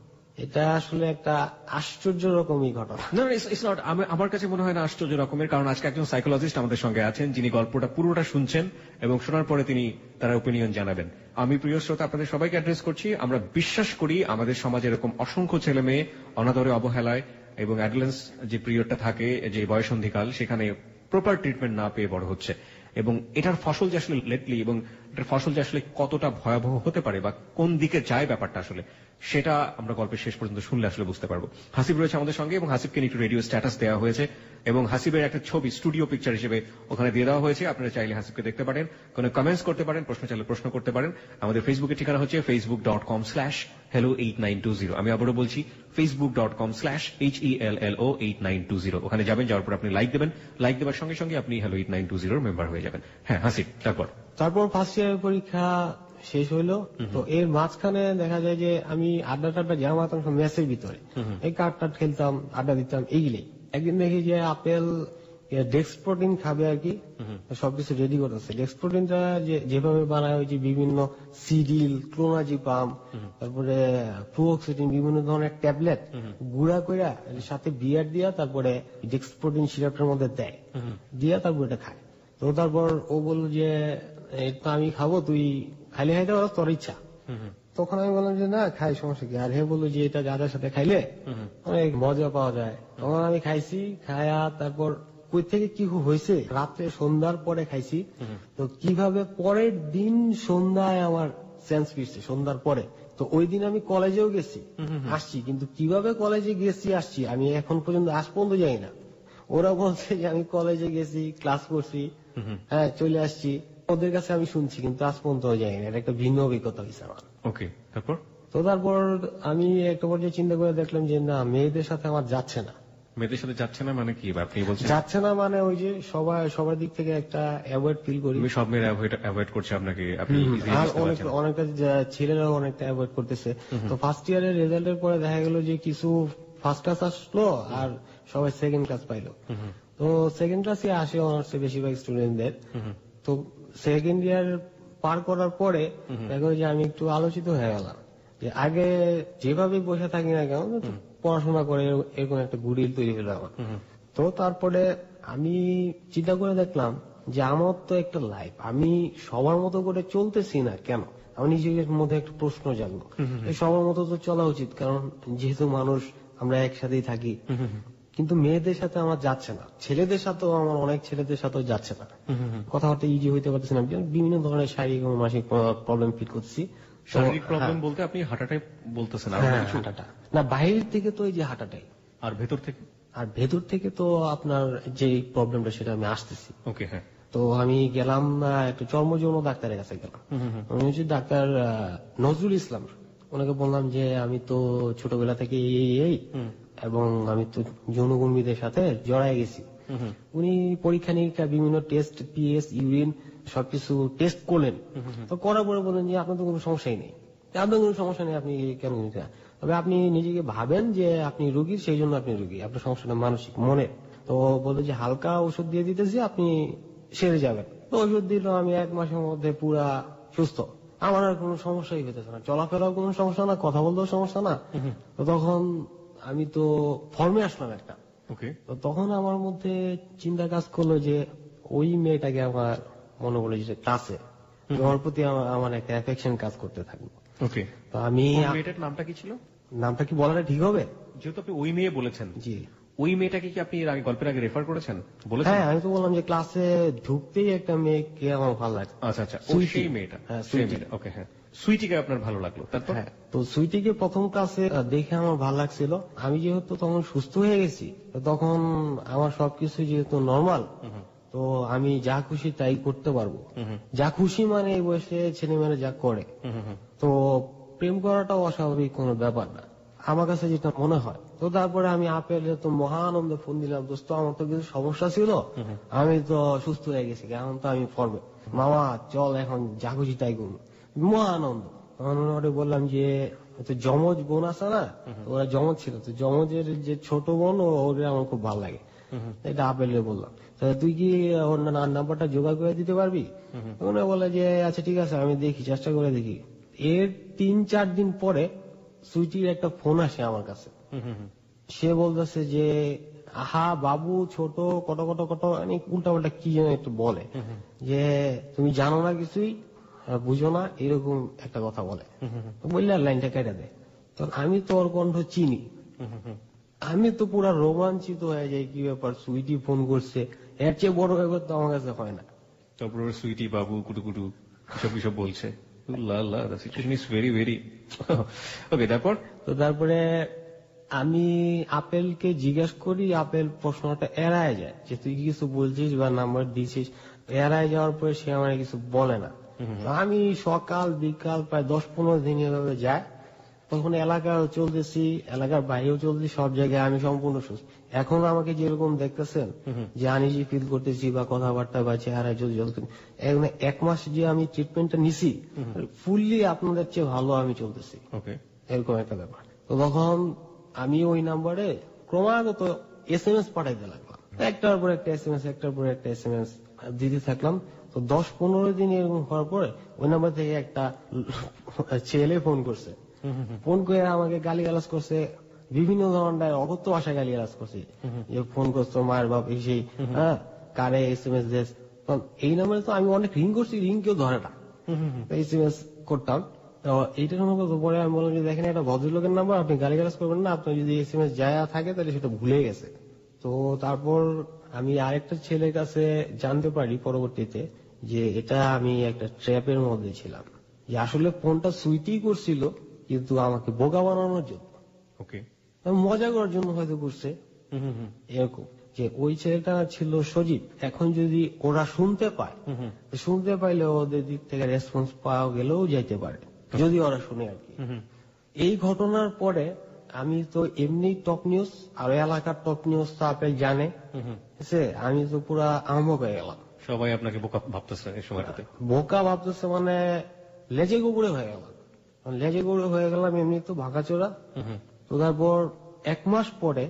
এটা আসলে একটা আশ্চর্য রকমই ঘটনা। না, ইটস নট। আমার কাছে মনে হয় না আশ্চর্য রকমের, কারণ আজকে একজন সাইকোলজিস্ট আমাদের সঙ্গে আছেন যিনি গল্পটা পুরোটা শুনছেন এবং শোনার পরে তিনি তার ওপিনিয়ন জানাবেন। আমি প্রিয় শ্রোতা আপনাদের সবাইকে অ্যাড্রেস করছি। আমরা বিশ্বাস করি আমাদের সমাজে এরকম অসংখ্য ছেলে মেয়ে অনাদরে, অবহেলায় এবং অ্যাডোলেন্স যে পিরিয়ডটা থাকে, যে বয়সন্ধিকাল, সেখানে প্রপার ট্রিটমেন্ট না পেয়ে বড় হচ্ছে। এবং এটার ফসল যে আসলে লেটলি, এবং এটার ফসল যে আসলে কতটা ভয়াবহ হতে পারে বা কোন দিকে যায় ব্যাপারটা আসলে, সেটা আমরা গল্পের শেষ পর্যন্ত শুনলে আসলে বুঝতে পারবো। হাসিব রয়েছে আমাদের সঙ্গে এবং হাসিবকে একটু রেডিও স্ট্যাটাস দেওয়া হয়েছে এবং হাসিবের একটা ছবি স্টুডিও পিকচার হিসেবে ওখানে দিয়ে দেওয়া হয়েছে। আপনারা চাইলে হাসিবকে দেখতে পারেন, কোনো কমেন্টস করতে পারেন, প্রশ্ন চাইলে প্রশ্ন করতে পারেন। আমাদের ফেসবুকের ঠিকানা হচ্ছে facebook.com/hello8920। আমি আবারও বলছি facebook.com/HELLO8920। ওখানে যাবেন, যাওয়ার পর আপনি লাইক দেবেন। লাইক দেওয়ার সঙ্গে সঙ্গে আপনি hello 8920 মেম্বার হয়ে যাবেন। হ্যাঁ হাসিব, তারপর ফার্স্ট ইয়ারের পরীক্ষা শেষ হইলো। তো এর মাঝখানে দেখা যায় যে আমি আড্ডা টাড্ডা জামাতাম সব মেসের ভিতরে, এই কার্ড টার্ড খেলতাম, আড্ডা দিতাম, এইগুলোই। একদিন দেখি যে আপেল ডেক্স প্রোটিন খাবে আর কি, সবকিছু রেডি করতেছে। ডেক্স প্রোটিনটা যেভাবে বানায়, ওই যে বিভিন্ন সিডিল, ক্লোনাজিপাম, তারপরে ফ্লুঅক্সিটিন, বিভিন্ন ধরনের ট্যাবলেট গুঁড়া কইরা সাথে বিয়ার দিয়া তারপরে ডেক্স প্রোটিন সিরাপটার মধ্যে দেয়, দিয়া তারপর এটা খায়। তো তারপর ও বলল যে এটা আমি খাবো, তুই খাইলে খাইতে পারো, তোর ইচ্ছা। তখন আমি বললাম যে না, খাই, সমস্যা কি। আর হে বললো যে এটা যাদের সাথে খাইলে অনেক মজা পাওয়া যায়। তখন আমি খাইছি, খায়া তারপর কই থেকে কি হয়েছে, রাত্রে সন্ধ্যার পরে খাইছি। তো কিভাবে পরের দিন সন্ধ্যায় আমার সেন্স ফিরছে, সন্ধ্যার পরে। তো ওই দিন আমি কলেজেও গেছি, আসছি, কিন্তু কিভাবে কলেজে গেছি আসছি আমি এখন পর্যন্ত আজ পর্যন্ত যাই না। ওরা বলছে যে আমি কলেজে গেছি, ক্লাস করছি, হ্যাঁ চলে আসছি, ওদের কাছে আমি শুনছি, কিন্তু আজ পর্যন্ত যাই না। এটা একটা ভিন্ন অভিজ্ঞতা হয়েছে আমার। ওকে, তারপর? তো তারপর আমি একটা পর্যায়ে চিন্তা করে দেখলাম যে না, মেয়েদের সাথে আমার যাচ্ছে না। মেয়েদের সাথে যাচ্ছে না মানে কি আপনি বলছেন? যাচ্ছে না মানে ওই যে সবার দিক থেকে একটা অ্যাভয়েড ফিল করি। সব মেয়েরা অ্যাভয়েড করছে আপনাকে, আপনি আর অনেকটা ছেলেরাও অনেকটা অ্যাভয়েড করতেছে। তো ফার্স্ট ইয়ারের রেজাল্টের পরে দেখা গেল যে কিছু ফার্স্ট ক্লাস আসলো আর সবাই সেকেন্ড ক্লাস পাইলো। তো সেকেন্ড ক্লাসে আসে অনার্সে বেশিরভাগ স্টুডেন্টদের। তো সেকেন্ড ইয়ার পার করার পরে দেখো যে আমি একটু আলোচিত হয়ে গেলাম, যে আগে যেভাবে বসে থাকি না কেন, পড়াশোনা করে এরকম একটা গুডিল তৈরি হলো আমার। তো তারপরে আমি চিন্তা করে দেখলাম যে আমার তো একটা লাইফ, আমি সবার মতো করে চলতেছি না কেন। আমি নিজের মধ্যে একটা প্রশ্ন জাগলো, সবার মতো তো চলা উচিত, কারণ যেহেতু মানুষ, আমরা একসাথেই থাকি। কিন্তু মেয়েদের সাথে আমার যাচ্ছে না, ছেলেদের সাথেও আমার অনেক ছেলেদের সাথেও যাচ্ছে না, কথাবার্তা ইজি হইতে পারতেছে না। বিভিন্ন ধরনের শারীরিক এবং মানসিক প্রবলেম ফিল করছি। শারীরিক প্রবলেম বলতে আপনি হাঁটাটাই বলতেছেন? হাঁটাটা না, বাইরের থেকে তো এই যে হাঁটাটাই। আর ভেতর থেকে? আর ভেতর থেকে তো আপনার যে প্রবলেমটা, সেটা আমি আসতেছি। ওকে, হ্যাঁ। তো আমি গেলাম একটা চর্মযৌন ডাক্তারের কাছে গেলাম। উনি হচ্ছে ডাক্তার নজরুল ইসলাম। ওনাকে বললাম যে আমি তো ছোটবেলা থেকে এই এবং আমি তো যৌনকর্মীদের সাথে জড়ায় গেছি। উনি পরীক্ষা নিরীক্ষা, বিভিন্ন টেস্ট, পিএস, ইউরিন সবকিছু টেস্ট করলেন। তো করার পরে বললেন যে আপনার তো কোনো সমস্যাই নেই, আপনার কোনো সমস্যা নেই, আপনি কেন, তবে আপনি নিজেকে ভাবেন যে আপনি রুগী, সেই জন্য আপনি রুগী, আপনার সমস্যাটা মানসিক, মনে। তো বললো যে হালকা ওষুধ দিয়ে দিতেছি, আপনি সেরে যাবেন। তো ওষুধ দিল, আমি 1 মাসের মধ্যে পুরা সুস্থ। আমার আর কোনো সমস্যাই হইতেছে না, চলাফেরাও কোনো সমস্যা না, কথা বলতেও সমস্যা না। তো তখন আমি তো ফর্মে আসলাম একটা। তো তখন আমার মধ্যে চিন্তা কাজ করলো যে ওই মেয়েটাকে আমার মনে হলো যে ক্লাসে ওর প্রতি আমার একটা অ্যাফেকশন কাজ করতে থাকলো। তো আমি, মেয়েটার নামটা কি ছিল? নামটা কি বলাটা ঠিক হবে? যেহেতু আপনি ওই মেয়ে বলেছেন, জি, ওই মেয়েটাকে কি আপনি গল্পের আগে রেফার করেছেন? হ্যাঁ, আমি তো বললাম যে ক্লাসে ঢুকতেই একটা মেয়েকে আমার ভালো লাগে। আচ্ছা, সেই মেয়েটা। ওকে, হ্যাঁ, সুইটিকে আপনার ভালো লাগলো, তারপর? হ্যাঁ, তো সুইটিকে প্রথম ক্লাসে দেখে আমার ভালো লাগছিল। আমি যেহেতু তখন সুস্থ হয়ে গেছি, তখন আমার সবকিছু যেহেতু নর্মাল, তো আমি যা খুশি তাই করতে পারবো। যা খুশি মানে এই বয়সে ছেলে মেয়েরা যা করে, তো প্রেম করাটাও অস্বাভাবিক কোনো ব্যাপার না আমার কাছে যেটা মনে হয়। তো তারপরে আমি আপেলে তো মহা আনন্দে ফোন দিলাম, দোস্ত আমার তো কিছু সমস্যা ছিল, আমি তো সুস্থ হয়ে গেছি, এখন তো আমি ফর্মে, মামা চল এখন যা খুশি তাই করবো। মহা আনন্দ। তখন ওরে বললাম যে তো জমজ বোন আছে না, ওরা জমজ ছিল, তো জমজের যে ছোট বোন ওরে আমার খুব ভালো লাগে, এটা আপেলে বললাম। তুই কি ওর নাম্বারটা জোগাড় করে দিতে পারবি? ওরা বলে যে আচ্ছা ঠিক আছে, আমি দেখি, চেষ্টা করে দেখি। এর 3-4 দিন পরে সুইটির একটা ফোন আসে আমার কাছে। সে বলতেছে যে আহা বাবু ছোট কত কত কত উল্টা পাল্টা কি যেন একটু বলে, যে তুমি জানো না কিছুই, বুঝো না, এরকম একটা কথা বলে। বললে আর লাইনটা কেটে দেয়। তখন আমি তো ওর কণ্ঠ চিনি, আমি তো পুরো রোমাঞ্চিত হয়ে যাই, কি ব্যাপার সুইটি ফোন করছে, এর চেয়ে বড় ব্যাপার তো আমার কাছে হয় না। তারপর সুইটি বাবু কুটুকুটু সব কিছু বলছে। ভেরি ভেরি ওকে। তারপর তো তারপরে আমি আপেলকে জিজ্ঞেস করি, আপেল প্রশ্নটা এড়ায় যায় যে তুই কি কিছু বলছিস বা নাম্বার দিছিস। এড়ায় যাওয়ার পরে সে আমার কিছু বলে না। আমি সকাল বিকাল প্রায় 10-15 দিন এভাবে যায়। তখন এলাকায় চলতেছি, এলাকার বাইরেও চলতেছি, সব জায়গায় আমি সম্পূর্ণ সুস্থ। এখন আমাকে যেরকম দেখতেছেন যে আনিজি ফিল করতেছি বা কথাবার্তা বা চেহারায় যদি এখন 1 মাস যে আমি ট্রিটমেন্টটা নিছি, ফুললি আপনাদের চেয়ে ভালো আমি চলতেছি, এরকম একটা ব্যাপার। তো তখন আমি ওই নাম্বারে ক্রমাগত SMS পাঠাইতে লাগলাম, একটার পর একটা SMS, একটার পর একটা SMS দিতে থাকলাম। তো 10-15 দিন এরকম হওয়ার পরে ওই নাম্বার থেকে একটা ছেলে ফোন করছে। ফোন করে আমাকে গালিগালাজ করছে, বিভিন্ন ধরনের অগত্য ভাষায় গালিগালাজ করছে, যে ফোন করছো মায়ের বাপ সেই, হ্যাঁ কারে SMS দেশ। এই নাম্বারে তো আমি অনেক রিং করছি, রিং কেউ ধরে না, SMS করতাম। এইটার পরে আমি বললাম যে দেখেন এটা ভদ্রলোকের নাম্বার, আপনি গালিগালাজ করবেন না, আপনার যদি SMS যায় থাকে তাহলে সেটা ভুলে গেছে। তো তারপর আমি আরেকটা ছেলের কাছে জানতে পারি পরবর্তীতে যে এটা আমি একটা ট্র্যাপের মধ্যে ছিলাম, যে আসলে ফোনটা সুইটি করছিল কিন্তু আমাকে বোকা বানানোর জন্য, মজা করার জন্য হয়তো করছে এরকম। যে ওই ছেলেটা ছিল সজীব, এখন যদি ওরা শুনতে পায়, শুনতে পাইলে ওদের দিক থেকে রেসপন্স পাওয়া গেলেও যাইতে পারে, যদি ওরা শুনে আর কি। এই ঘটনার পরে আমি তো এমনি টপ নিউজ আর এলাকার টপ নিউজ তো আপেল জানে, আমি তো পুরা আরম্ভ হয়ে গেলাম। সবাই আপনাকে বোকা ভাবতেছে এই সময়টাতে? বোকা ভাবতেছে মানে লেজে গুবড়ে হয়ে গেলাম, লেজে গুবড়ে হয়ে গেলাম, এমনি তো ভাগাচোরা। তো তারপর 1 মাস পরে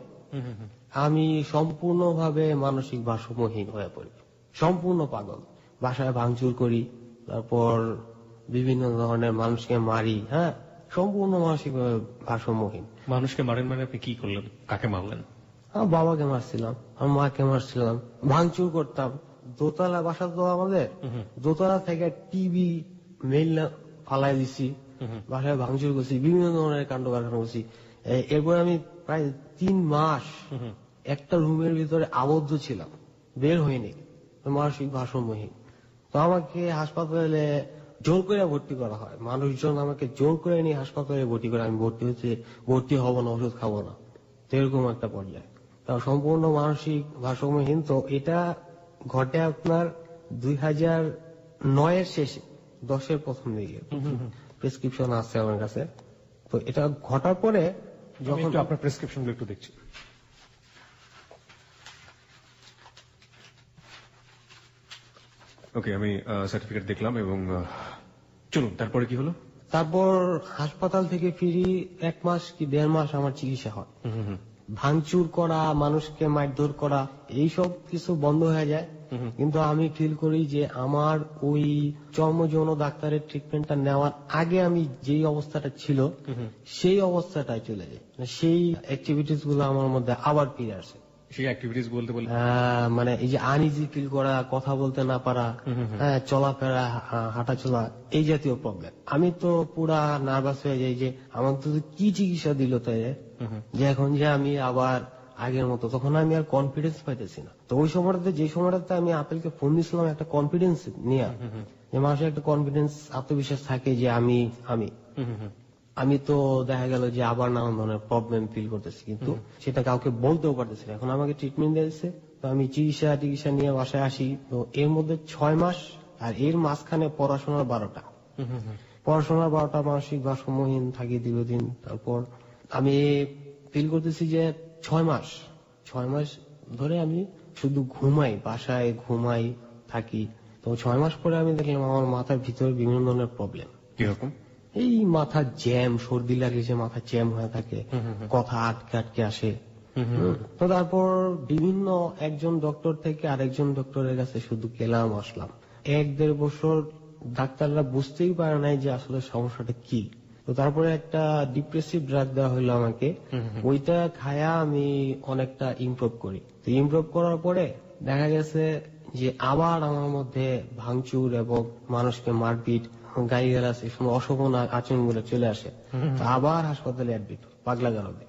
আমি সম্পূর্ণভাবে মানসিক ভারসাম্যহীন হয়ে পড়ি, সম্পূর্ণ পাগল। বাসায় ভাঙচুর করি, তারপর বিভিন্ন ধরনের মানুষকে মারি, হ্যাঁ সম্পূর্ণ মানসিক ভারসাম্যহীন। মানুষকে মারেন মানে আপনি কি করলেন, কাকে মারলেন? আমার বাবাকে মারছিলাম, আমার মাকে মারছিলাম, ভাঙচুর করতাম। দোতলা বাসা তো আমাদের, দোতলা থেকে টিভি মেইল ফালাই দিছি, বাসায় ভাঙচুর করছি, বিভিন্ন ধরনের কাণ্ড কারখানা করছি। এরপর আমি প্রায় 3 মাস একটা রুমের ভিতরে আবদ্ধ ছিলাম, বের হইনি, মানসিক ভারসাম্যহীন। তো আমাকে হাসপাতালে জোর করে ভর্তি করা হয়, মানুষজন আমাকে জোর করে নিয়ে হাসপাতালে ভর্তি করে। আমি ভর্তি হব না, ওষুধ খাবো না, তো এরকম একটা পর্যায়ে। তা সম্পূর্ণ মানসিক ভারসাম্যহীন। তো এটা ঘটে আপনার 2009 এর শেষে, 10 এর প্রথম দিকে, প্রেসক্রিপশন আছে আমার কাছে। তো এটা ঘটার পরে যখন আপনার প্রেসক্রিপশন একটু দেখছি। ওকে, আমি সার্টিফিকেট দেখলাম এবং চলুন তারপরে কি হলো? তারপর হাসপাতাল থেকে ফিরি, 1 মাস কি 1.5 মাস আমার চিকিৎসা হয়। ভাঙচুর করা, মানুষকে মারধর করা, এইসব কিছু বন্ধ হয়ে যায়। কিন্তু আমি ফিল করি যে আমার ওই চর্মযৌন ডাক্তারের ট্রিটমেন্টটা নেওয়ার আগে আমি যেই অবস্থাটা ছিল সেই অবস্থাটাই চলে যায়, সেই অ্যাক্টিভিটিস গুলো আমার মধ্যে আবার ফিরে আসে। সেই অ্যাক্টিভিটিস বলতে বলতে মানে এই যে আনইজি ফিল করা, কথা বলতে না পারা, চলাফেরা, হাঁটা চলা, এই জাতীয় প্রবলেম। আমি তো পুরা নার্ভাস হয়ে যাই যে আমার তো কি চিকিৎসা দিল তাই, যে এখন যে আমি আবার আগের মতো, তখন আমি আর কনফিডেন্স পাইতেছি না। তো ওই সময়টাতে, যে সময়টাতে আমি আপেলকে ফোন দিয়েছিলাম একটা কনফিডেন্স নিয়ে, যে মানুষের একটা কনফিডেন্স, আত্মবিশ্বাস থাকে যে আমি তো দেখা গেল যে আবার নানান ধরনের প্রবলেম ফিল করতেছি, কিন্তু সেটা কাউকে বলতেও পারতেছি না। এখন আমাকে ট্রিটমেন্ট দিয়েছে, তো আমি চিকিৎসা নিয়ে বাসায় আসি। তো এর মধ্যে 6 মাস আর এর মাঝখানে পড়াশোনার 12টা, মানসিক ভারসাম্যহীন থাকি দীর্ঘদিন। তারপর আমি ফিল করতেছি যে 6 মাস ধরে আমি শুধু ঘুমাই, বাসায় ঘুমাই থাকি। তো 6 মাস পরে আমি দেখলাম আমার মাথার ভিতরে বিভিন্ন ধরনের প্রবলেম। কিরকম? এই মাথা জ্যাম, সর্দি লাগলে যে মাথা জ্যাম হয়ে থাকে, কথা আটকে আটকে আসে। তো তারপর বিভিন্ন একজন ডক্টর থেকে আরেকজন ডক্টরের কাছে শুধু গেলাম আসলাম। 1-1.5 বছর ডাক্তাররা বুঝতেই পারে নাই যে আসলে সমস্যাটা কি। তো তারপরে একটা ডিপ্রেসিভ ড্রাগ দেওয়া হলো আমাকে, ওইটা খায়া আমি অনেকটা ইমপ্রুভ করি। তো ইমপ্রুভ করার পরে দেখা গেছে যে আবার আমার মধ্যে ভাঙচুর এবং মানুষকে মারপিট, গালিগালাজ, অশোভন আচরণগুলো চলে আসে। তো আবার হাসপাতালে অ্যাডমিট, পাগলাগারোতে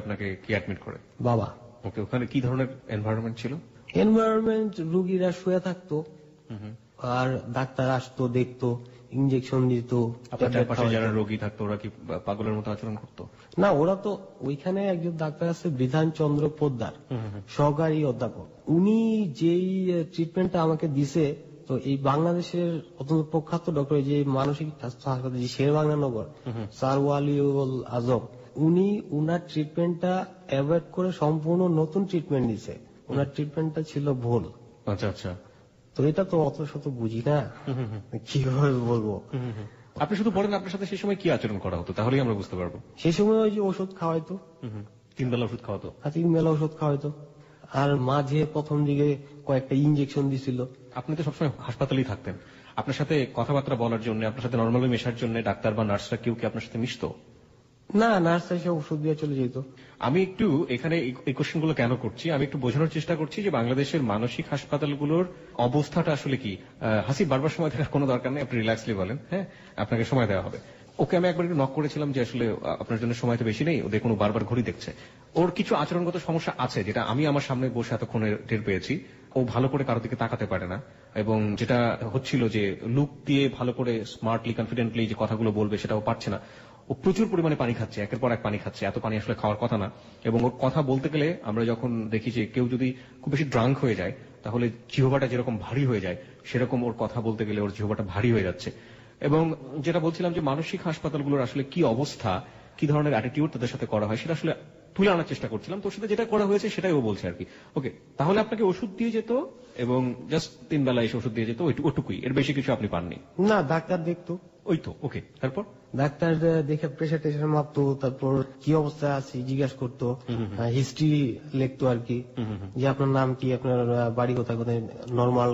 আপনাকে কি অ্যাডমিট করে? বাবা। ওকে, ওখানে কি ধরনের এনভায়রনমেন্ট ছিল? এনভায়রনমেন্ট, রুগীরা শুয়ে থাকতো আর ডাক্তার আসতো, দেখতো, ইনজেকশন দিত। আপনার চারপাশে যারা রোগী থাকতো ওরা কি পাগলের মতো আচরণ করতো? না, ওরা তো ওইখানে একজন ডাক্তার আছে বিধান চন্দ্র পোদ্দার, সহকারী অধ্যাপক। উনি যেই ট্রিটমেন্টটা আমাকে দিছে, তো এই বাংলাদেশের অত্যন্ত প্রখ্যাত ডক্টর, যে মানসিক স্বাস্থ্য হাসপাতাল শেরবাংলানগর, স্যার ওয়ালিউল আজম, উনি উনার ট্রিটমেন্টটা অ্যাভয়েড করে সম্পূর্ণ নতুন ট্রিটমেন্ট দিছে। ওনার ট্রিটমেন্টটা ছিল ভুল। আচ্ছা আচ্ছা। তো এটা তো অত শত বুঝি না, কিভাবে বলবো। আপনি শুধু বলেন আপনার সাথে সেই সময় কি আচরণ করা হতো, তাহলেই আমরা বুঝতে পারবো। সেই সময় ওই যে ওষুধ খাওয়াইতো, 3 বেলা ওষুধ খাওয়াতো। 3 বেলা ওষুধ খাওয়াইতো, আর মাঝে প্রথম দিকে কয়েকটা ইনজেকশন দিছিল। আপনি তো সবসময় হাসপাতালেই থাকতেন, আপনার সাথে কথাবার্তা বলার জন্য, আপনার সাথে নর্মালি মেশার জন্য ডাক্তার বা নার্সরা কেউ কি আপনার সাথে মিশতো? না, নার্স এসে ওষুধ দিয়ে চলে যেত। আমি একটু এখানে এই কোশ্চেনগুলো কেন করছি, আমি একটু বোঝানোর চেষ্টা করছি যে বাংলাদেশের মানসিক হাসপাতালগুলোর অবস্থাটা আসলে কি। হাসিব, বারবার সময় দেওয়ার কোনো দরকার নেই, আপনি রিল্যাক্সলি বলেন। হ্যাঁ, আপনাকে সময় দেওয়া হবে। ওকে আমি একবার একটু নক করেছিলাম যে আসলে আপনার জন্য সময় তো বেশি নেই, ওদের কোনো বারবার ঘড়ি দেখছে। ওর কিছু আচরণগত সমস্যা আছে যেটা আমি আমার সামনে বসে এতক্ষণে টের পেয়েছি। ও ভালো করে কারো দিকে তাকাতে পারে না, এবং যেটা হচ্ছিল যে লুক দিয়ে ভালো করে স্মার্টলি কনফিডেন্টলি যে কথাগুলো বলবে সেটাও পারছে না। ও প্রচুর পরিমাণে পানি খাচ্ছে, একের পর এক পানি খাচ্ছে। এত পানি আসলে খাওয়ার কথা না। এবং ওর কথা বলতে গেলে আমরা যখন দেখি যে কেউ যদি খুব বেশি ড্রাঙ্ক হয়ে যায় তাহলে জিহ্বাটা যেরকম ভারী হয়ে যায়, সেরকম ওর কথা বলতে গেলে ওর জিহ্বাটা ভারী হয়ে যাচ্ছে। এবং যেটা বলছিলাম যে মানসিক হাসপাতালগুলোর আসলে কি অবস্থা, কি ধরনের অ্যাটিটিউড তাদের সাথে করা হয়, সেটা আসলে তুলে আনার চেষ্টা করছিলাম। তোর সাথে যেটা করা হয়েছে সেটাই ও বলছে আর কি। ওকে, তাহলে আপনাকে ওষুধ দিয়ে যেত এবং জাস্ট 3 বেলা এসে ওষুধ দিয়ে যেত, ওটুকুই, এর বেশি কিছু আপনি পাননি? না, ডাক্তার দেখতো। ওই তো। ওকে, তারপর ডাক্তার দেখে প্রেশার টেশার মাপতো, তারপর কি অবস্থায় আছি জিজ্ঞাসা করতো, হিস্ট্রি লিখতো আর কি, যে আপনার নাম কি, আপনার বাড়ি কোথায় কোথায়, নর্মাল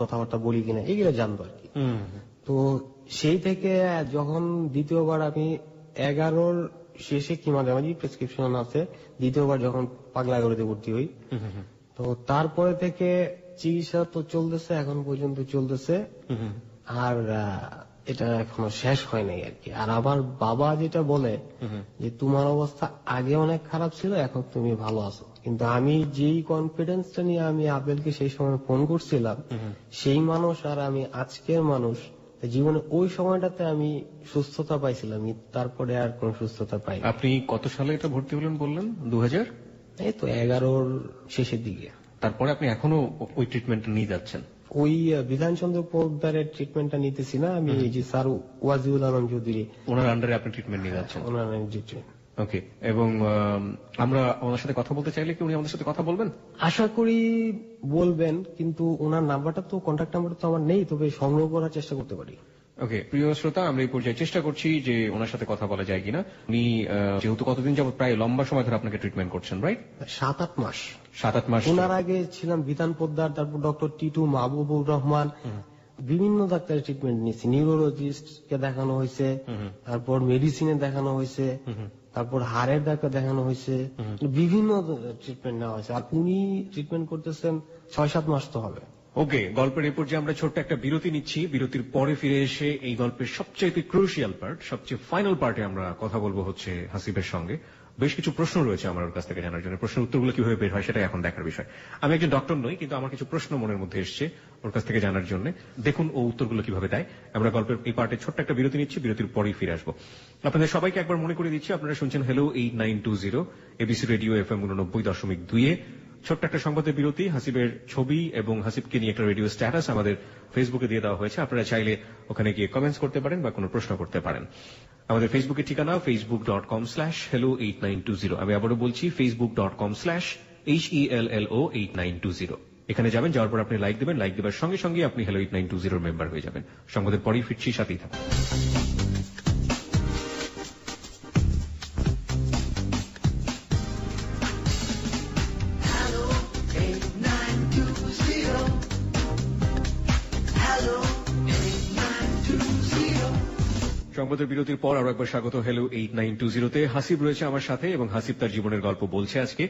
কথাবার্তা বলি কিনা, এগুলো জানতো আর কি। তো সেই থেকে যখন দ্বিতীয়বার আমি 11-র শেষে কি মাঝামাঝি প্রেসক্রিপশন আছে, দ্বিতীয়বার যখন পাগলাগারোতে ভর্তি হই, তো তারপরে থেকে চিকিৎসা তো চলতেছে, এখন পর্যন্ত চলতেছে। আর এটা এখনো শেষ হয় নাই আর কি। আর আমার বাবা যেটা বলে যে তোমার অবস্থা আগে অনেক খারাপ ছিল, এখন তুমি ভালো আছো। কিন্তু আমি যেই কনফিডেন্সটা নিয়ে আমি আবেলকে সেই সময় ফোন করছিলাম, সেই মানুষ আর আমি আজকের মানুষ, জীবনে ওই সময়টাতে আমি সুস্থতা পাইছিলাম, তারপরে আর কোন সুস্থতা পাই। আপনি কত সালে এটা ভর্তি হলেন বললেন? 2000? এই তো 11-র শেষের দিকে। তারপরে আপনি এখনো ওই ট্রিটমেন্ট নিয়ে যাচ্ছেন? ওই বিধানচন্দ্র পোদ্দারের ট্রিটমেন্টটা নিতেছি না আমি, এই যে স্যার ওয়াজিউল আলম চৌধুরী, ওনার আন্ডারে আপনি ট্রিটমেন্ট নিয়ে যাচ্ছেন? ওনার ট্রিটমেন্ট। ওকে, এবং আমরা ওনার সাথে কথা বলতে চাইলে কি উনি আমাদের সাথে কথা বলবেন? আশা করি বলবেন, কিন্তু ওনার নাম্বারটা তো, কন্ট্যাক্ট নাম্বারটা তো আমার নেই, তবে সংগ্রহ করার চেষ্টা করতে পারি। ওকে, প্রিয় শ্রোতা, আমরা এই পর্যায়ে চেষ্টা করছি যে ওনার সাথে কথা বলা যায় কিনা। উনি যেহেতু কতদিন যাবত, প্রায় লম্বা সময় ধরে আপনাকে ট্রিটমেন্ট করছেন, রাইট? 7-8 মাস। 7-8 মাস। ওনার আগে ছিলাম বিধান পোদ্দার, তারপর ডক্টর টিটু, মাহবুবুর রহমান, বিভিন্ন ডাক্তারের ট্রিটমেন্ট নিয়েছি। নিউরোলজিস্ট কে দেখানো হয়েছে, তারপর মেডিসিনে দেখানো হয়েছে, তারপর হাড়ের ডাক্তার দেখানো হয়েছে, বিভিন্ন ট্রিটমেন্ট নেওয়া হয়েছে। আর উনি ট্রিটমেন্ট করতেছেন 6-7 মাস তো হবে। ওকে, গল্পের এই পর্যায়ে আমরা ছোট্ট একটা বিরতি নিচ্ছি। বিরতির পরে ফিরে এসে এই গল্পের সবচেয়ে ক্রুশিয়াল পার্ট, সবচেয়ে ফাইনাল পার্টে আমরা কথা বলবো হচ্ছে হাসিবের সঙ্গে। বেশ কিছু প্রশ্ন রয়েছে আমার ওর কাছ থেকে জানার জন্য। প্রশ্নের উত্তরগুলো কিভাবে বের হয় সেটাই এখন দেখার বিষয়। আমি একজন ডক্টর নই, কিন্তু আমার কিছু প্রশ্ন মনের মধ্যে এসছে ওর কাছ থেকে জানার জন্য। দেখুন ও উত্তরগুলো কিভাবে দেয়। আমরা গল্পের এই পার্টে ছোট্ট একটা বিরতি নিচ্ছি, বিরতির পরেই ফিরে আসবো। আপনাদের সবাইকে একবার মনে করে দিচ্ছি, আপনারা শুনছেন হ্যালো 8920 এবিসি রেডিও FM 89.2-এ। ছোট্ট একটা সংবাদের বিরতি, হাসিবের ছবি এবং হাসিবকে নিয়ে একটা রেডিও স্ট্যাটাস আমাদের ফেসবুকে দিয়ে দেওয়া হয়েছে। আপনারা চাইলে ওখানে গিয়ে কমেন্টস করতে পারেন বা কোনো প্রশ্ন করতে পারেন। আমাদের ফেসবুকের ঠিকানা facebook.com/hello8920। আমি আবারও বলছি facebook.com/HELLO8920। এখানে যাবেন, যাওয়ার পর আপনি লাইক দেবেন, লাইক দেওয়ার সঙ্গে সঙ্গে আপনি Hello 8920 মেম্বার হয়ে যাবেন। সংবাদের পরেই ফিরছি, সাথেই থাকুন। সংবাদের বিরতির পর আরো একবার স্বাগত Hello 8920-তে। হাসিব রয়েছে আমার সাথে এবং হাসিব তার জীবনের গল্প বলছে আজকে।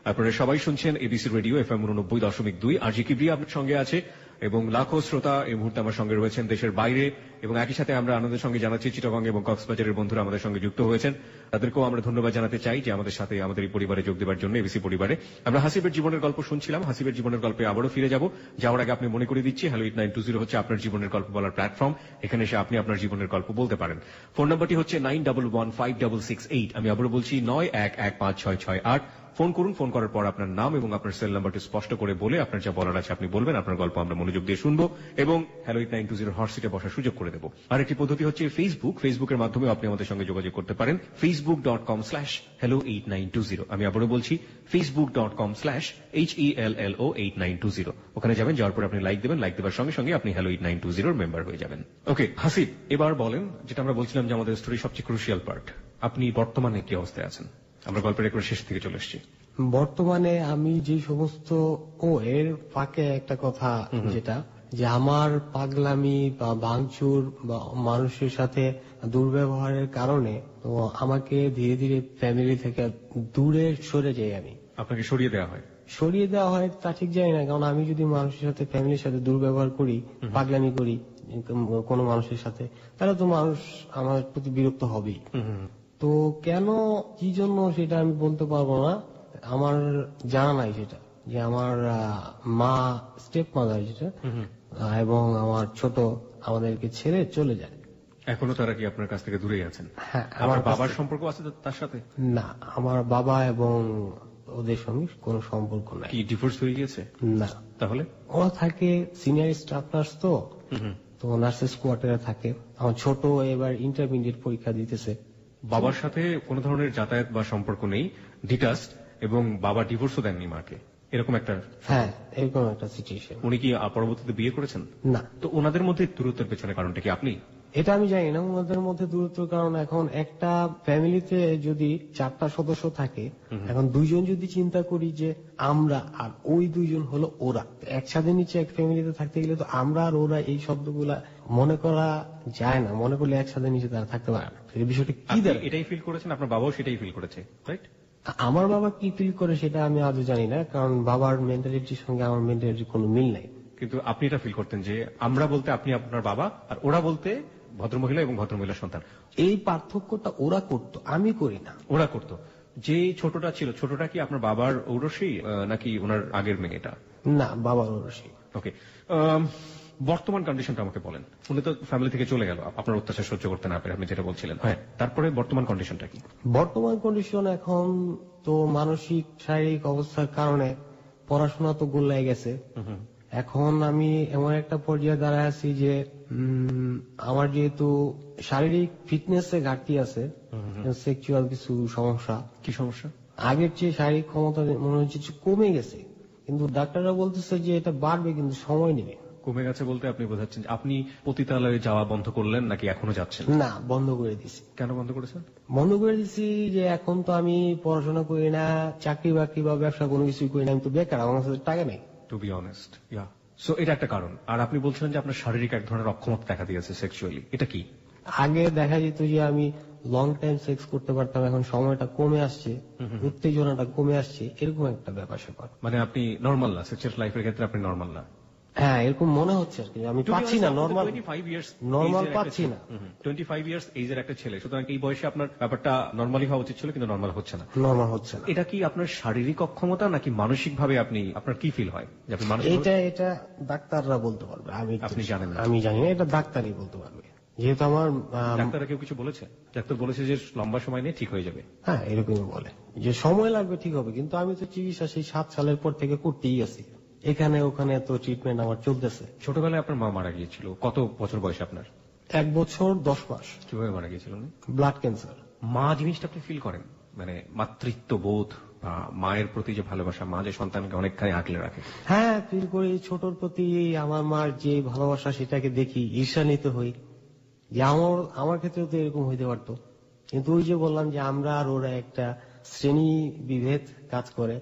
আপনারা সবাই শুনছেন এবিসি রেডিও FM 89.2। আরজি কিবরিয়া আপনার সঙ্গে আছে এবং লাখো শ্রোতা এই মুহূর্তে আমার সঙ্গে রয়েছেন দেশের বাইরে, এবং একই সাথে আমরা আনন্দের সঙ্গে জানাচ্ছি চিটাগং এবং কক্সবাজারের বন্ধুরা আমাদের সঙ্গে যুক্ত হয়েছেন। তাদেরকেও আমরা ধন্যবাদ জানাতে চাই যে আমাদের সাথে আমাদের এই পরিবারে যোগ দেওয়ার জন্য, এবিসি পরিবারে। আমরা হাসিবের জীবনের গল্প শুনছিলাম। হাসিবের জীবনের গল্পে আবারও ফিরে যাব। যাওয়ার আগে আপনি মনে করে দিচ্ছি Hello 8920 হচ্ছে আপনার জীবনের গল্প বলার প্ল্যাটফর্ম। এখানে এসে আপনি আপনার জীবনের গল্প বলতে পারেন। ফোন নাম্বারটি হচ্ছে 91156668। আমি আবারও বলছি 91156668। ফোন করুন। ফোন করার পর আপনার নাম এবং আপনার সেল নাম্বারটি স্পষ্ট করে বলে আপনার যা বলার আছে আপনি বলবেন। আপনার গল্প আমরা মনোযোগ দিয়ে শুনবো এবং Hello 8920 হট সিটে বসার সুযোগ করে দেবো। আরেকটি পদ্ধতি হচ্ছে ফেসবুক। ফেসবুকের মাধ্যমে আপনি আমাদের সঙ্গে যোগাযোগ করতে পারেন facebook.com/hello8920। আমি আবারও বলছি facebook.com/HELLO8920। ওখানে যাবেন, যাওয়ার পর আপনি লাইক দেবেন, লাইক দেওয়ার সঙ্গে সঙ্গে আপনি Hello 8920 মেম্বার হয়ে যাবেন। ওকে হাসিব, এবার বলেন, যেটা আমরা বলছিলাম যে আমাদের স্টোরি সবচেয়ে ক্রুশিয়াল পার্ট, আপনি বর্তমানে কি অবস্থায় আছেন? আমরা গল্পের একবার শেষ থেকে চলে এসেছি। বর্তমানে আমি যে সমস্ত এর ফাঁকে একটা কথা, যেটা যে আমার পাগলামি বা ভাঙচুর বা মানুষের সাথে দুর্ব্যবহারের কারণে তো আমাকে ধীরে ধীরে ফ্যামিলি থেকে দূরে সরে যাই। আমি আপনাকে সরিয়ে দেওয়া হয়? সরিয়ে দেওয়া হয় তা ঠিক জানি না, কারণ আমি যদি মানুষের সাথে ফ্যামিলির সাথে দুর্ব্যবহার করি, পাগলামি করি কোনো মানুষের সাথে, তাহলে তো মানুষ আমার প্রতি বিরক্ত হবেই। তো কেন কি জন্য সেটা আমি বলতে পারবো না, আমার জানা নাই সেটা। যে আমার মা, স্টেপ মাদার যেটা, এবং আমার ছোট আমাদেরকে ছেড়ে চলে যায়। এখনো তারা কি আপনার কাছ থেকে দূরেই আছেন? হ্যাঁ। আমার বাবার সম্পর্ক আছে তার সাথে? না, আমার বাবা এবং ওদের সঙ্গে কোনো সম্পর্ক নাই। কি ডিভোর্স হয়ে গিয়েছে? না। তাহলে ওরা থাকে সিনিয়র স্টাফ নার্স, তো নার্সেস কোয়ার্টারে থাকে। আমার ছোট এবার ইন্টারমিডিয়েট পরীক্ষা দিতেছে। বাবার সাথে কোনো ধরনের যাতায়াত বা সম্পর্ক নেই, ডিটাচড, এবং বাবা ডিভোর্সও দেননি মাকে, এরকম একটা? হ্যাঁ, এরকম একটা সিচুয়েশন। উনি কি পরবর্তীতে বিয়ে করেছেন? না। তো ওনাদের মধ্যে দূরত্বের পেছনে কারণটা কি আপনি? এটা আমি জানি না ওনাদের মধ্যে দূরত্বের কারণ। এখন একটা ফ্যামিলিতে যদি 4টা সদস্য থাকে, এখন দুইজন যদি চিন্তা করি যে আমরা আর ওই দুইজন হলো ওরা, একসাথে নিচে এক ফ্যামিলিতে থাকতে গেলে তো আমরা আর ওরা এই শব্দগুলা মনে করা যায় না। মনে করলে একসাথে নিচে তারা থাকতে পারে না। এই বিষয়টা কি দাঁড়ায়? এটাই ফিল করেছেন, আপনার বাবাও সেটাই ফিল করেছে, রাইট? আমার বাবা কি ফিল করে সেটা আমি আজও জানি না, কারণ বাবার মেন্টালিটির সঙ্গে আমার মেন্টালিটির কোনো মিল নাই। কিন্তু আপনি এটা ফিল করতেন যে আমরা বলতে আপনি আপনার বাবা, আর ওরা বলতে ভদ্রমহিলা এবং ভদ্রমহিলার সন্তান। এই পার্থক্যটা ওরা করতো, আমি করি না। ওরা করতো। যে ছোটটা ছিল, ছোটটা কি আপনার বাবার ঔরসী নাকি ওনার আগের মেয়েটা? না, বাবার ঔরসী। ওকে, বর্তমান কন্ডিশনটা আমাকে বলেন। উনি তো ফ্যামিলি থেকে চলে গেল আপনার অত্যাচার সহ্য করতে না পেরে, আপনি যেটা বলছিলেন। হ্যাঁ, তারপরে বর্তমান কন্ডিশনটা কি? বর্তমান কন্ডিশন এখন তো মানসিক শারীরিক অবস্থার কারণে পড়াশোনা তো গোল্লায় গেছে। এখন আমি এমন একটা পর্যায়ে দাঁড়ায় আছি যে আমার যেহেতু শারীরিক ফিটনেস এ ঘাটতি আছে, সেক্সুয়াল কিছু সমস্যা। কি সমস্যা? আগের চেয়ে শারীরিক ক্ষমতা মনে হচ্ছে কমে গেছে, কিন্তু ডাক্তাররা বলতেছে যে এটা বাড়বে, কিন্তু সময় নেবে। কমে গেছে বলতে আপনি বোঝাচ্ছেন আপনি পতিতালয়ে যাওয়া বন্ধ করলেন নাকি এখনো যাচ্ছেন? না, বন্ধ করে দিছি। কেন বন্ধ করেছেন? বন্ধ করে দিছি যে এখন তো আমি পড়াশোনা করি না, চাকরি বাকরি বা ব্যবসা কোনো কিছুই করি না, আমি তো বেকার, আমার কাছে টাকা নেই। টু বি অনেস্ট, সো এটা একটা কারণ। আর আপনি বলছিলেন যে আপনার শারীরিক এক ধরনের অক্ষমতা দেখা দিয়েছে সেক্সুয়ালি, এটা কি? আগে দেখা যেত যে আমি লং টাইম সেক্স করতে পারতাম, এখন সময়টা কমে আসছে, উত্তেজনাটা কমে আসছে, এরকম একটা ব্যাপার স্যাপার। মানে আপনি নর্মাল না, সেক্সুয়াল লাইফের ক্ষেত্রে আপনি নর্মাল না? হ্যাঁ, এরকম মনে হচ্ছে আর কি, আমি পাচ্ছি না নর্মাল পাচ্ছি না। 25 ইয়ার্স এজের একটা ছেলে, সুতরাং এই বয়সে আপনার ব্যাপারটা নর্মালি হওয়া উচিত ছিল, কিন্তু নর্মাল হচ্ছে না। এটা কি আপনার শারীরিক অক্ষমতা নাকি মানসিক ভাবে আপনি, আপনার কি ফিল হয় যে আপনি মানসিক? এটা ডাক্তাররা বলতে পারবে, আপনি জানেন না? আমি জানি না, এটা ডাক্তারই বলতে পারবে। যেহেতু আমার ডাক্তাররা কেউ কিছু বলেছে? ডাক্তার বলেছে যে লম্বা সময় নিয়ে ঠিক হয়ে যাবে। হ্যাঁ, এরকমই বলে যে সময় লাগবে, ঠিক হবে। কিন্তু আমি তো চিকিৎসা সেই 7 সালের পর থেকে করতেই আছি, এখানে ওখানে তো ট্রিটমেন্ট আমার চলতেছে। ছোটবেলায় আপনার মা মারা গিয়েছিল, কত বছর বয়সে আপনার? 1 বছর 10 মাস। কিভাবে মারা গিয়েছিল? Blood cancer. মা জিনিসটা আপনি ফিল করেন, মানে মাতৃত্ব বোধ বা মায়ের প্রতি যে ভালোবাসা, মা যে সন্তানকে অনেকখানি আগলে রাখে। হ্যাঁ, ফিল করি। ছোটর প্রতি আমার মার যে ভালোবাসা সেটাকে দেখি, ঈর্ষান্বিত হই যে আমার ক্ষেত্রে তো এরকম হইতে পারতো। কিন্তু ওই যে বললাম যে আমরা আর ওরা একটা শ্রেণী বিভেদ কাজ করে,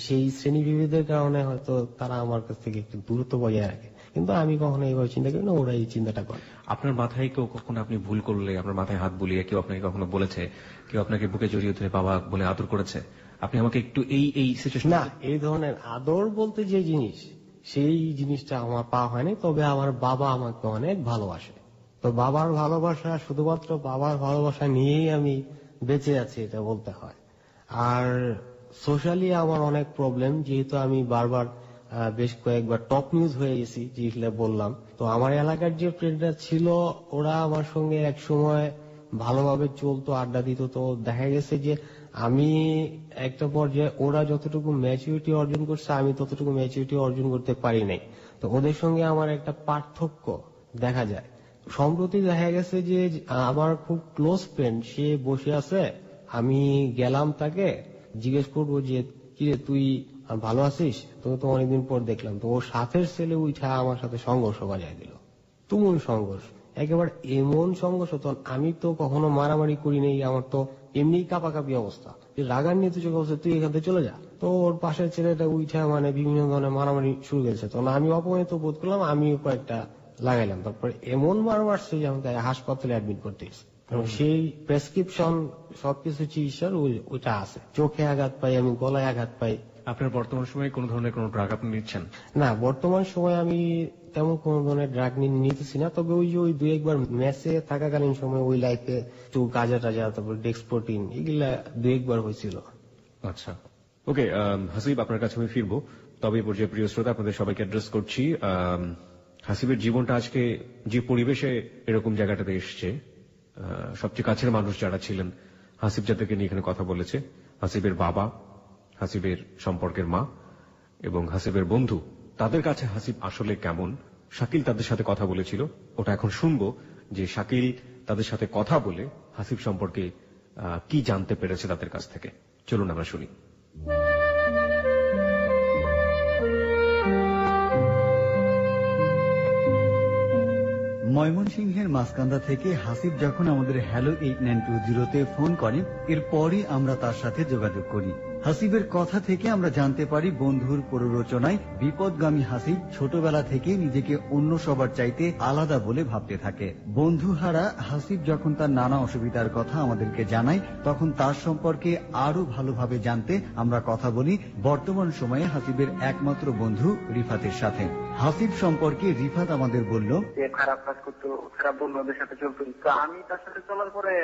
সেই শ্রেণী বিভেদের কারণে হয়তো তারা আমার কাছ থেকে একটু দূরত্ব বজায় রাখে। কিন্তু আমি কখনো এইভাবে চিন্তা করি না, ওরা এই চিন্তাটা করে। আপনার মাথায় কেউ কখনো আপনি ভুল করলে আপনার মাথায় হাত বুলিয়ে কেউ আপনাকে কখনো বলেছে, কেউ আপনাকে বুকে জড়িয়ে ধরে বাবা বলে আদর করেছে? আপনি আমাকে একটু এই সিচুয়েশন। না, এই ধরনের আদর বলতে যে জিনিস, সেই জিনিসটা আমার পাওয়া হয়নি। তবে আমার বাবা আমাকে অনেক ভালোবাসে। তো বাবার ভালোবাসা, শুধুমাত্র বাবার ভালোবাসা নিয়েই আমি বেঁচে আছি, এটা বলতে হয়। আর সোশ্যালি আমার অনেক প্রবলেম, যেহেতু আমি বারবার বেশ কয়েকবার টপ নিউজ হয়ে গেছি, যেগুলো বললাম। তো আমার এলাকার যে ফ্রেন্ডরা ছিল, ওরা আমার সঙ্গে এক সময় ভালোভাবে চলতো, আড্ডা দিত। তো দেখা গেছে যে আমি একটা পর্যায়ে ওরা যতটুকু ম্যাচুরিটি অর্জন করছে, আমি ততটুকু ম্যাচুরিটি অর্জন করতে পারি নাই। তো ওদের সঙ্গে আমার একটা পার্থক্য দেখা যায়। সম্প্রতি দেখা গেছে যে আমার খুব ক্লোজ ফ্রেন্ড, সে বসে আছে, আমি গেলাম তাকে জিজ্ঞেস করবো যে কিরে তুই ভালো আছিস, তোকে তো অনেকদিন পর দেখলাম। তো ওর সাথের ছেলে উঠা আমার সাথে সংঘর্ষ বাজায় দিল, তুমুল সংঘর্ষ, একেবারে এমন সংঘর্ষ। তো আমি তো কখনো মারামারি করি নাই, আমার তো এমনি কাপাকাপি অবস্থা, রাগান্বিত চোখে বলছে তুই এখান থেকে চলে যা। তো ওর পাশের ছেলেটা উঠা মানে বিভিন্ন ধরনের মারামারি শুরু করেছে। তখন আমি অপমানিত বোধ করলাম, আমিও কয়েকটা লাগাইলাম। তারপরে এমন মার মারছে যে আমাকে হাসপাতালে অ্যাডমিট করতে গেছে। সেই প্রেসক্রিপশন সবকিছু চিকিৎসার ওইটা আছে। চোখে আঘাত পাই আমি, গলায় আঘাত পাই। আপনার বর্তমান সময়ে কোন ধরনের কোন ড্রাগ আপনি নিচ্ছেন? না, বর্তমান সময় আমি তেমন কোন ধরনের ড্রাগ নিতেছি না। তবে ওই যে ওই 2-1বার ম্যাচে থাকাকালীন সময় ওই লাইফে একটু গাঁজা টাজা, তারপর ডেক্সপ্রোটিন, এগুলা 2-1বার হয়েছিল। আচ্ছা, ওকে। হাসিব, আপনার কাছে আমি ফিরবো, তবে এই পর্যায়ে প্রিয় শ্রোতা আপনাদের সবাইকে অ্যাড্রেস করছি। হাসিবের জীবনটা আজকে যে পরিবেশে এরকম জায়গাটাতে এসছে, সবচেয়ে কাছের মানুষ যারা ছিলেন, হাসিব যাদেরকে নিয়ে এখানে কথা বলেছে, হাসিবের বাবা, হাসিবের সম্পর্কের মা এবং হাসিবের বন্ধু, তাদের কাছে হাসিব আসলে কেমন। শাকিল তাদের সাথে কথা বলেছিল, ওটা এখন শুনবো যে শাকিল তাদের সাথে কথা বলে হাসিব সম্পর্কে কি জানতে পেরেছে তাদের কাছ থেকে। চলুন আমরা শুনি। ময়মনসিংহের মাসকান্দা থেকে হাসিব যখন আমাদের হ্যালো 8920-তে ফোন করে, এরপরই আমরা তার সাথে যোগাযোগ করি। হাসিবের কথা থেকে আমরা জানতে পারি বন্ধুর প্ররোচনায় বিপদগামী হাসিব ছোটবেলা থেকে নিজেকে অন্য সবার চাইতে আলাদা বলে ভাবতে থাকে। বন্ধুহারা হাসিব যখন তার নানা অসুবিধার কথা আমাদেরকে জানায়, তখন তার সম্পর্কে আরো ভালোভাবে জানতে আমরা কথা বলি বর্তমান সময়ে হাসিবের একমাত্র বন্ধু রিফাতের সাথে। হাসিব সম্পর্কে রিফাত আমাদের বলল, খারাপ কাজ করতো, খারাপ বন্ধুদের সাথে চলতো। তো আমি তার সাথে চলার পরে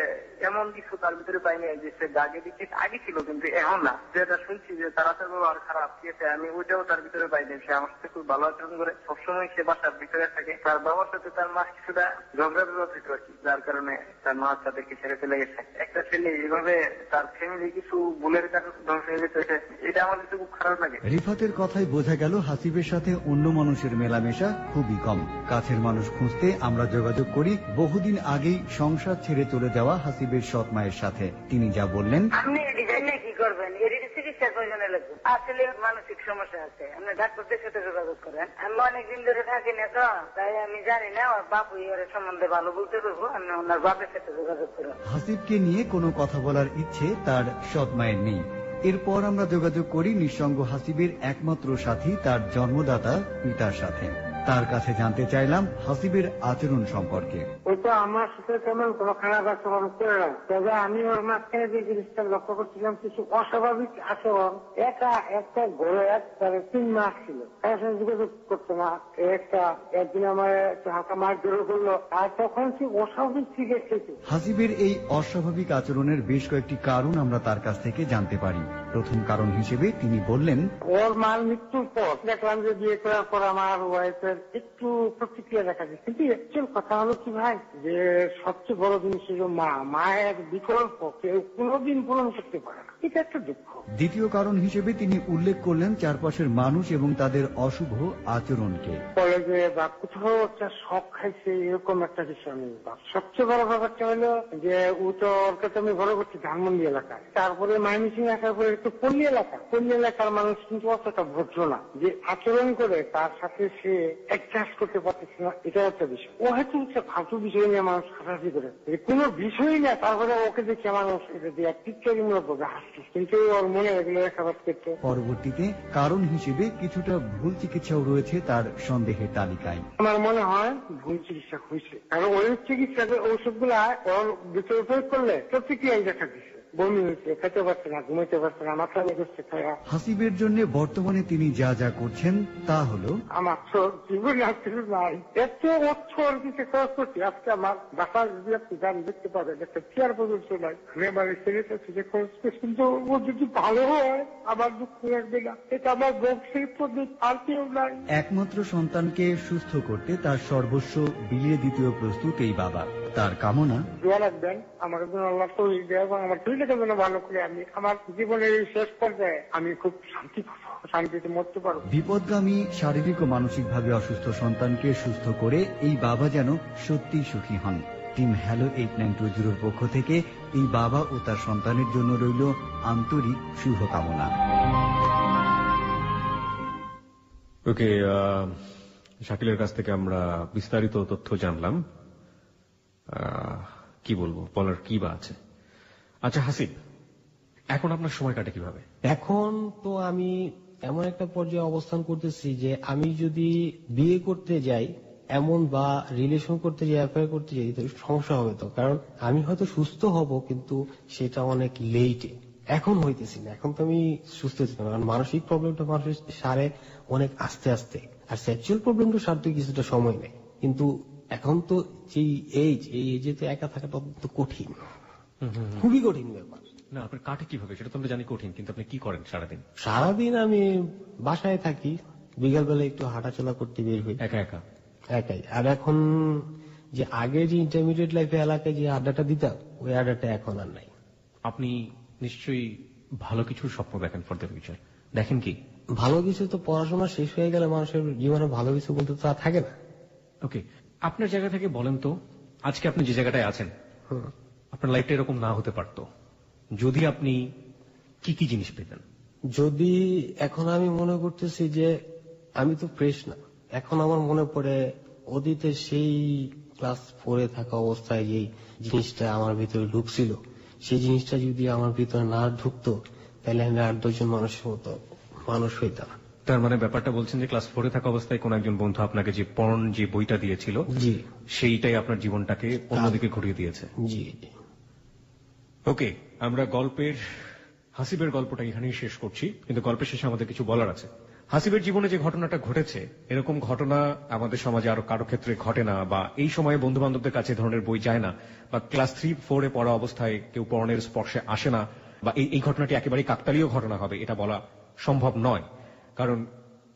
এমন কিছু তার ভিতরে পাইনি যে সে দাগে দিকে আগে ছিল, কিন্তু এখন না। যেটা শুনছি যে তার আচার ব্যবহার খারাপ, ঠিক আছে, আমি ওইটাও তার ভিতরে পাইনি। সে আমার সাথে খুব ভালো আচরণ করে, সবসময় সে বাসার ভিতরে থাকে। তার বাবার সাথে তার মা কিছুটা ঝগড়া বিবাদ হইতো আর কি, যার কারণে তার মা তাদেরকে ছেড়ে চলে গেছে। একটা ছেলে এইভাবে তার ফ্যামিলি কিছু ভুলের কারণে ধ্বংস হয়ে যেতে, এটা আমার কাছে খুব খারাপ লাগে। রিফাতের কথায় বোঝা গেল হাসিবের সাথে অন্য মানুষের মেলামেশা খুবই কম। কাছের মানুষ খুঁজতে আমরা যোগাযোগ করি বহুদিন আগেই সংসার ছেড়ে চলে যাওয়া হাসিবের সৎ মায়ের সাথে। তিনি যা বললেন, আপনি ডিজাইনে কি করবেন, এর চিকিৎসার প্রয়োজনে লাগবে। আসলে মানসিক সমস্যা আছে, আপনি ডাক্তারদের সাথে যোগাযোগ করেন। আমি অনেকদিন ধরে থাকি না তো, তাই আমি জানি না। ওর বাপু এর সম্বন্ধে ভালো বলতে পারবো, আমি ওনার বাপের সাথে যোগাযোগ করব। হাসিবকে নিয়ে কোনো কথা বলার ইচ্ছে তার সৎ মায়ের নেই। এরপর আমরা যোগাযোগ করি নিঃসঙ্গ হাসিবের একমাত্র সাথী তার জন্মদাতা পিতার সাথে। তার কাছে জানতে চাইলাম হাসিবের আচরণ সম্পর্কে। ও তো আমার সাথে তেমন কোনো খারাপ আচরণ করে না, তবে আমি ওর মাঝখানে যে জিনিসটা লক্ষ্য করছিলাম, কিছু অস্বাভাবিক আচরণ। একটা ঘরে 3 মাস ছিল, তার সাথে যোগাযোগ করতো না। একদিন আমার হালকা মাছ ধরে করলো, আর তখন সে অস্বাভাবিক সিগারেট খেত। হাসিবের এই অস্বাভাবিক আচরণের বেশ কয়েকটি কারণ আমরা তার কাছ থেকে জানতে পারি। প্রথম কারণ হিসেবে তিনি বললেন, ওর মার মৃত্যুর পর দেখলাম যে বিয়ে করার পর আমার ওয়াইফে আমাদের একটু প্রতিক্রিয়া দেখা যায়, কিন্তু অ্যাকচুয়াল কথা হলো কি ভাই, যে সবচেয়ে বড় জিনিস হলো মায়ের বিকল্প কেউ কোনোদিন পূরণ করতে পারে না, এটা একটা দুঃখ। দ্বিতীয় কারণ হিসেবে তিনি উল্লেখ করলেন চারপাশের মানুষ এবং তাদের অশুভ আচরণকে। কলেজে বা কোথাও একটা শখ খাইছে এরকম একটা বিষয় নেই। সবচেয়ে বড় ব্যাপারটা হলো যে ও তো ওর কাছে আমি বড় করছি ধানমন্ডি এলাকায়, তারপরে মাইমিসিং এলাকার পরে একটু পল্লী এলাকার মানুষ কিন্তু অতটা ভদ্র না, যে আচরণ করে তার সাথে সে অ্যাডজাস্ট করতে পারতেছে না, এটা একটা বিষয়। ও হয়তো হচ্ছে ফালতু বিষয় নিয়ে মানুষ হাসাহাসি করে, কোনো বিষয়ই না, তারপরে ওকে দেখে মানুষ এটা দিয়ে টিকচারিমূলক ভাবে হাসছে, কিন্তু ওর মনে এগুলো রেখাপাত করতে। পরবর্তীতে কারণ হিসেবে কিছুটা ভুল চিকিৎসাও রয়েছে তার সন্দেহের তালিকায়। আমার মনে হয় ভুল চিকিৎসা হয়েছে, কারণ ওই চিকিৎসাকে ঔষধগুলা ওর ভিতরে প্রয়োগ করলে প্রতিক্রিয়ায় দেখা দিচ্ছে, বমি হয়েছে, খেতে পারছে না, ঘুমাইতে পারছে না, মাথা করছে। হাসিবের জন্য বর্তমানে তিনি যা যা করছেন তা হলো, আমার তো জীবনে আর কিছু নাই, এত অর্থ আর কিছু খরচ করছি। আজকে আমার বাসার যদি আপনি গান দেখতে পাবেন, একটা চেয়ার পর্যন্ত নাই, আমি আমার ছেলেটা থেকে খরচ করছি, কিন্তু ও যদি ভালো হয় আমার দুঃখ লাগবে না, এটা আমার বংশের প্রতি আর কেউ নাই। একমাত্র সন্তানকে সুস্থ করতে তার সর্বস্ব বিলিয়ে দিতেও প্রস্তুত এই বাবা। তার কামনা, দোয়া রাখবেন আমার জন্য, আল্লাহ তৌফিক দেয় এবং আমার শরীরটাকে যেন ভালো করে আমি আমার জীবনের শেষ পর্যায়ে আমি খুব শান্তিতে মরতে পারবো। বিপদগামী শারীরিক ও মানসিকভাবে অসুস্থ সন্তানকে সুস্থ করে এই বাবা যেন সত্যি সুখী হন। টিম হ্যালো 8920 পক্ষ থেকে এই বাবা ও তার সন্তানের জন্য রইল আন্তরিক শুভকামনা। ওকে, শাকিলের কাছ থেকে আমরা বিস্তারিত তথ্য জানলাম। কি বলবো, বলার কি বা আছে। আচ্ছা হাসিব, এখন আপনার সময় কাটে কিভাবে? এখন তো আমি এমন একটা পর্যায়ে অবস্থান করতেছি যে আমি যদি বিয়ে করতে যাই এমন বা রিলেশন করতে যাই, অ্যাফেয়ার করতে যাই, তো সমস্যা হবে। তো কারণ আমি হয়তো সুস্থ হব, কিন্তু সেটা অনেক লেটে, এখন হইতেছি না। এখন তো আমি সুস্থ হচ্ছি না, কারণ মানসিক প্রবলেমটা মানুষের সারে অনেক আস্তে আস্তে, আর সেক্সুয়াল প্রবলেমটা সারতে কিছুটা সময় নেই। কিন্তু এখন তো এই এজে তো একা থাকাটা তো কঠিন, খুবই কঠিন ব্যাপার। না, আপনার কাটে কিভাবে সেটা তো আমরা জানি কঠিন, কিন্তু আপনি কি করেন সারাদিন? সারাদিন আমি বাসায় থাকি, বিকালবেলা একটু হাঁটাচলা করতে বের হই, একাই। আর এখন যে আগে যে ইন্টারমিডিয়েট লাইফে এলাকায় যে আড্ডাটা দিতাম, ওই আড্ডাটা এখন আর নাই। আপনি নিশ্চয়ই ভালো কিছু স্বপ্ন দেখেন ফর দ্য ফিউচার, দেখেন কি? ভালো কিছু তো পড়াশোনা শেষ হয়ে গেলে মানুষের জীবনে ভালো কিছু বলতে তো আর থাকে না। ওকে, আপনার জায়গা থেকে বলেন তো, আজকে আপনি যে জায়গাটায় আছেন, আপনার লাইফটা এরকম না হতে পারতো যদি আপনি কি কি জিনিস পেতেন? যদি এখন আমি মনে করতেছি যে আমি তো ফ্রেশ না, এখন আমার মনে পড়ে অতীতে সেই ক্লাস 4-এ থাকা অবস্থায় যে জিনিসটা আমার ভিতরে ঢুকছিল, সেই জিনিসটা যদি আমার ভিতরে না ঢুকতো, তাহলে আমি 8-10 জন মানুষের মতো মানুষ হইতাম। তার মানে ব্যাপারটা বলছেন যে ক্লাস 4-এ থাকা অবস্থায় কোন একজন বন্ধু আপনাকে যে পর্ন যে বইটা দিয়েছিল, জি, সেইটাই আপনার জীবনটাকে অন্যদিকে ঘুরিয়ে দিয়েছে। জি। ওকে, আমরা হাসিবের গল্পটা এখানেই শেষ করছি, কিন্তু গল্পের শেষে আমাদের কিছু বলার আছে। হাসিবের জীবনে যে ঘটনাটা ঘটেছে, এরকম ঘটনা আমাদের সমাজে আরো কারো ক্ষেত্রে ঘটে না, বা এই সময়ে বন্ধু বান্ধবদের কাছে ধরনের বই যায় না, বা ক্লাস 3-4-এ পড়া অবস্থায় কেউ পর্নের স্পর্শে আসে না, বা এই ঘটনাটি একেবারেই কাকতালীয় ঘটনা হবে এটা বলা সম্ভব নয়। কারণ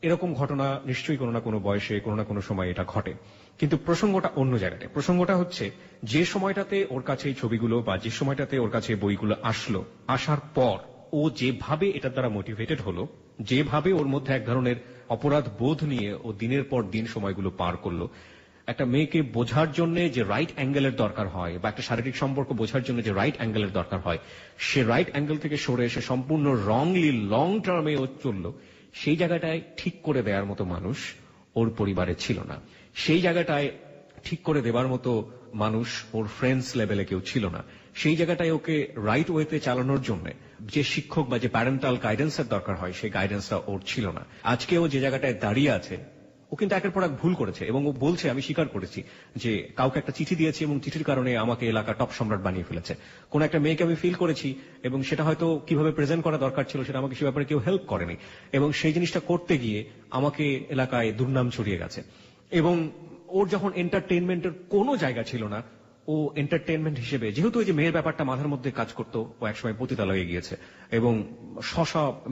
এরকম ঘটনা নিশ্চয়ই কোনো না কোনো বয়সে কোনো না কোনো সময় এটা ঘটে। কিন্তু প্রসঙ্গটা অন্য জায়গাতে। প্রসঙ্গটা হচ্ছে যে সময়টাতে ওর কাছে এই ছবিগুলো বা যে সময়টাতে ওর কাছে বইগুলো আসলো, আসার পর ও যেভাবে এটার দ্বারা মোটিভেটেড হলো, যেভাবে ওর মধ্যে এক ধরনের অপরাধ বোধ নিয়ে ও দিনের পর দিন সময়গুলো পার করলো, একটা মেয়েকে বোঝার জন্য যে রাইট অ্যাঙ্গেলের দরকার হয়, বা একটা শারীরিক সম্পর্ক বোঝার জন্য যে রাইট অ্যাঙ্গেলের দরকার হয়, সে রাইট অ্যাঙ্গেল থেকে সরে এসে সম্পূর্ণ রংলি লং টার্মে ও চললো, সেই জায়গাটায় ঠিক করে দেওয়ার মতো মানুষ ওর পরিবারে ছিল না। সেই জায়গাটায় ঠিক করে দেবার মতো মানুষ ওর ফ্রেন্ডস লেভেলে কেউ ছিল না। সেই জায়গাটায় ওকে রাইট ওয়েতে চালানোর জন্য যে শিক্ষক বা যে প্যারেন্টাল গাইডেন্সের দরকার হয়, সেই গাইডেন্সটা ওর ছিল না। আজকে ও যে জায়গাটায় দাঁড়িয়ে আছে, ও কিন্তু একের পর এক ভুল করেছে, এবং ও বলছে, আমি স্বীকার করেছি যে কাউকে একটা চিঠি দিয়েছি এবং চিঠির কারণে আমাকে এলাকা টপ সম্রাট বানিয়ে ফেলেছে। কোন একটা মেয়েকে আমি ফিল করেছি, এবং সেটা হয়তো কিভাবে প্রেজেন্ট করা দরকার ছিল সেটা আমাকে সে ব্যাপারে কেউ হেল্প করেনি, এবং সেই জিনিসটা করতে গিয়ে আমাকে এলাকায় দুর্নাম ছড়িয়ে গেছে। এবং ওর যখন এন্টারটেইনমেন্টের কোনো জায়গা ছিল না, ও ও এন্টারটেইনমেন্ট হিসেবে, যেহেতু ওই যে মেয়ের ব্যাপারটা মাথার মধ্যে কাজ করতো, ও একসময় পতিতালয়ে গিয়েছে এবং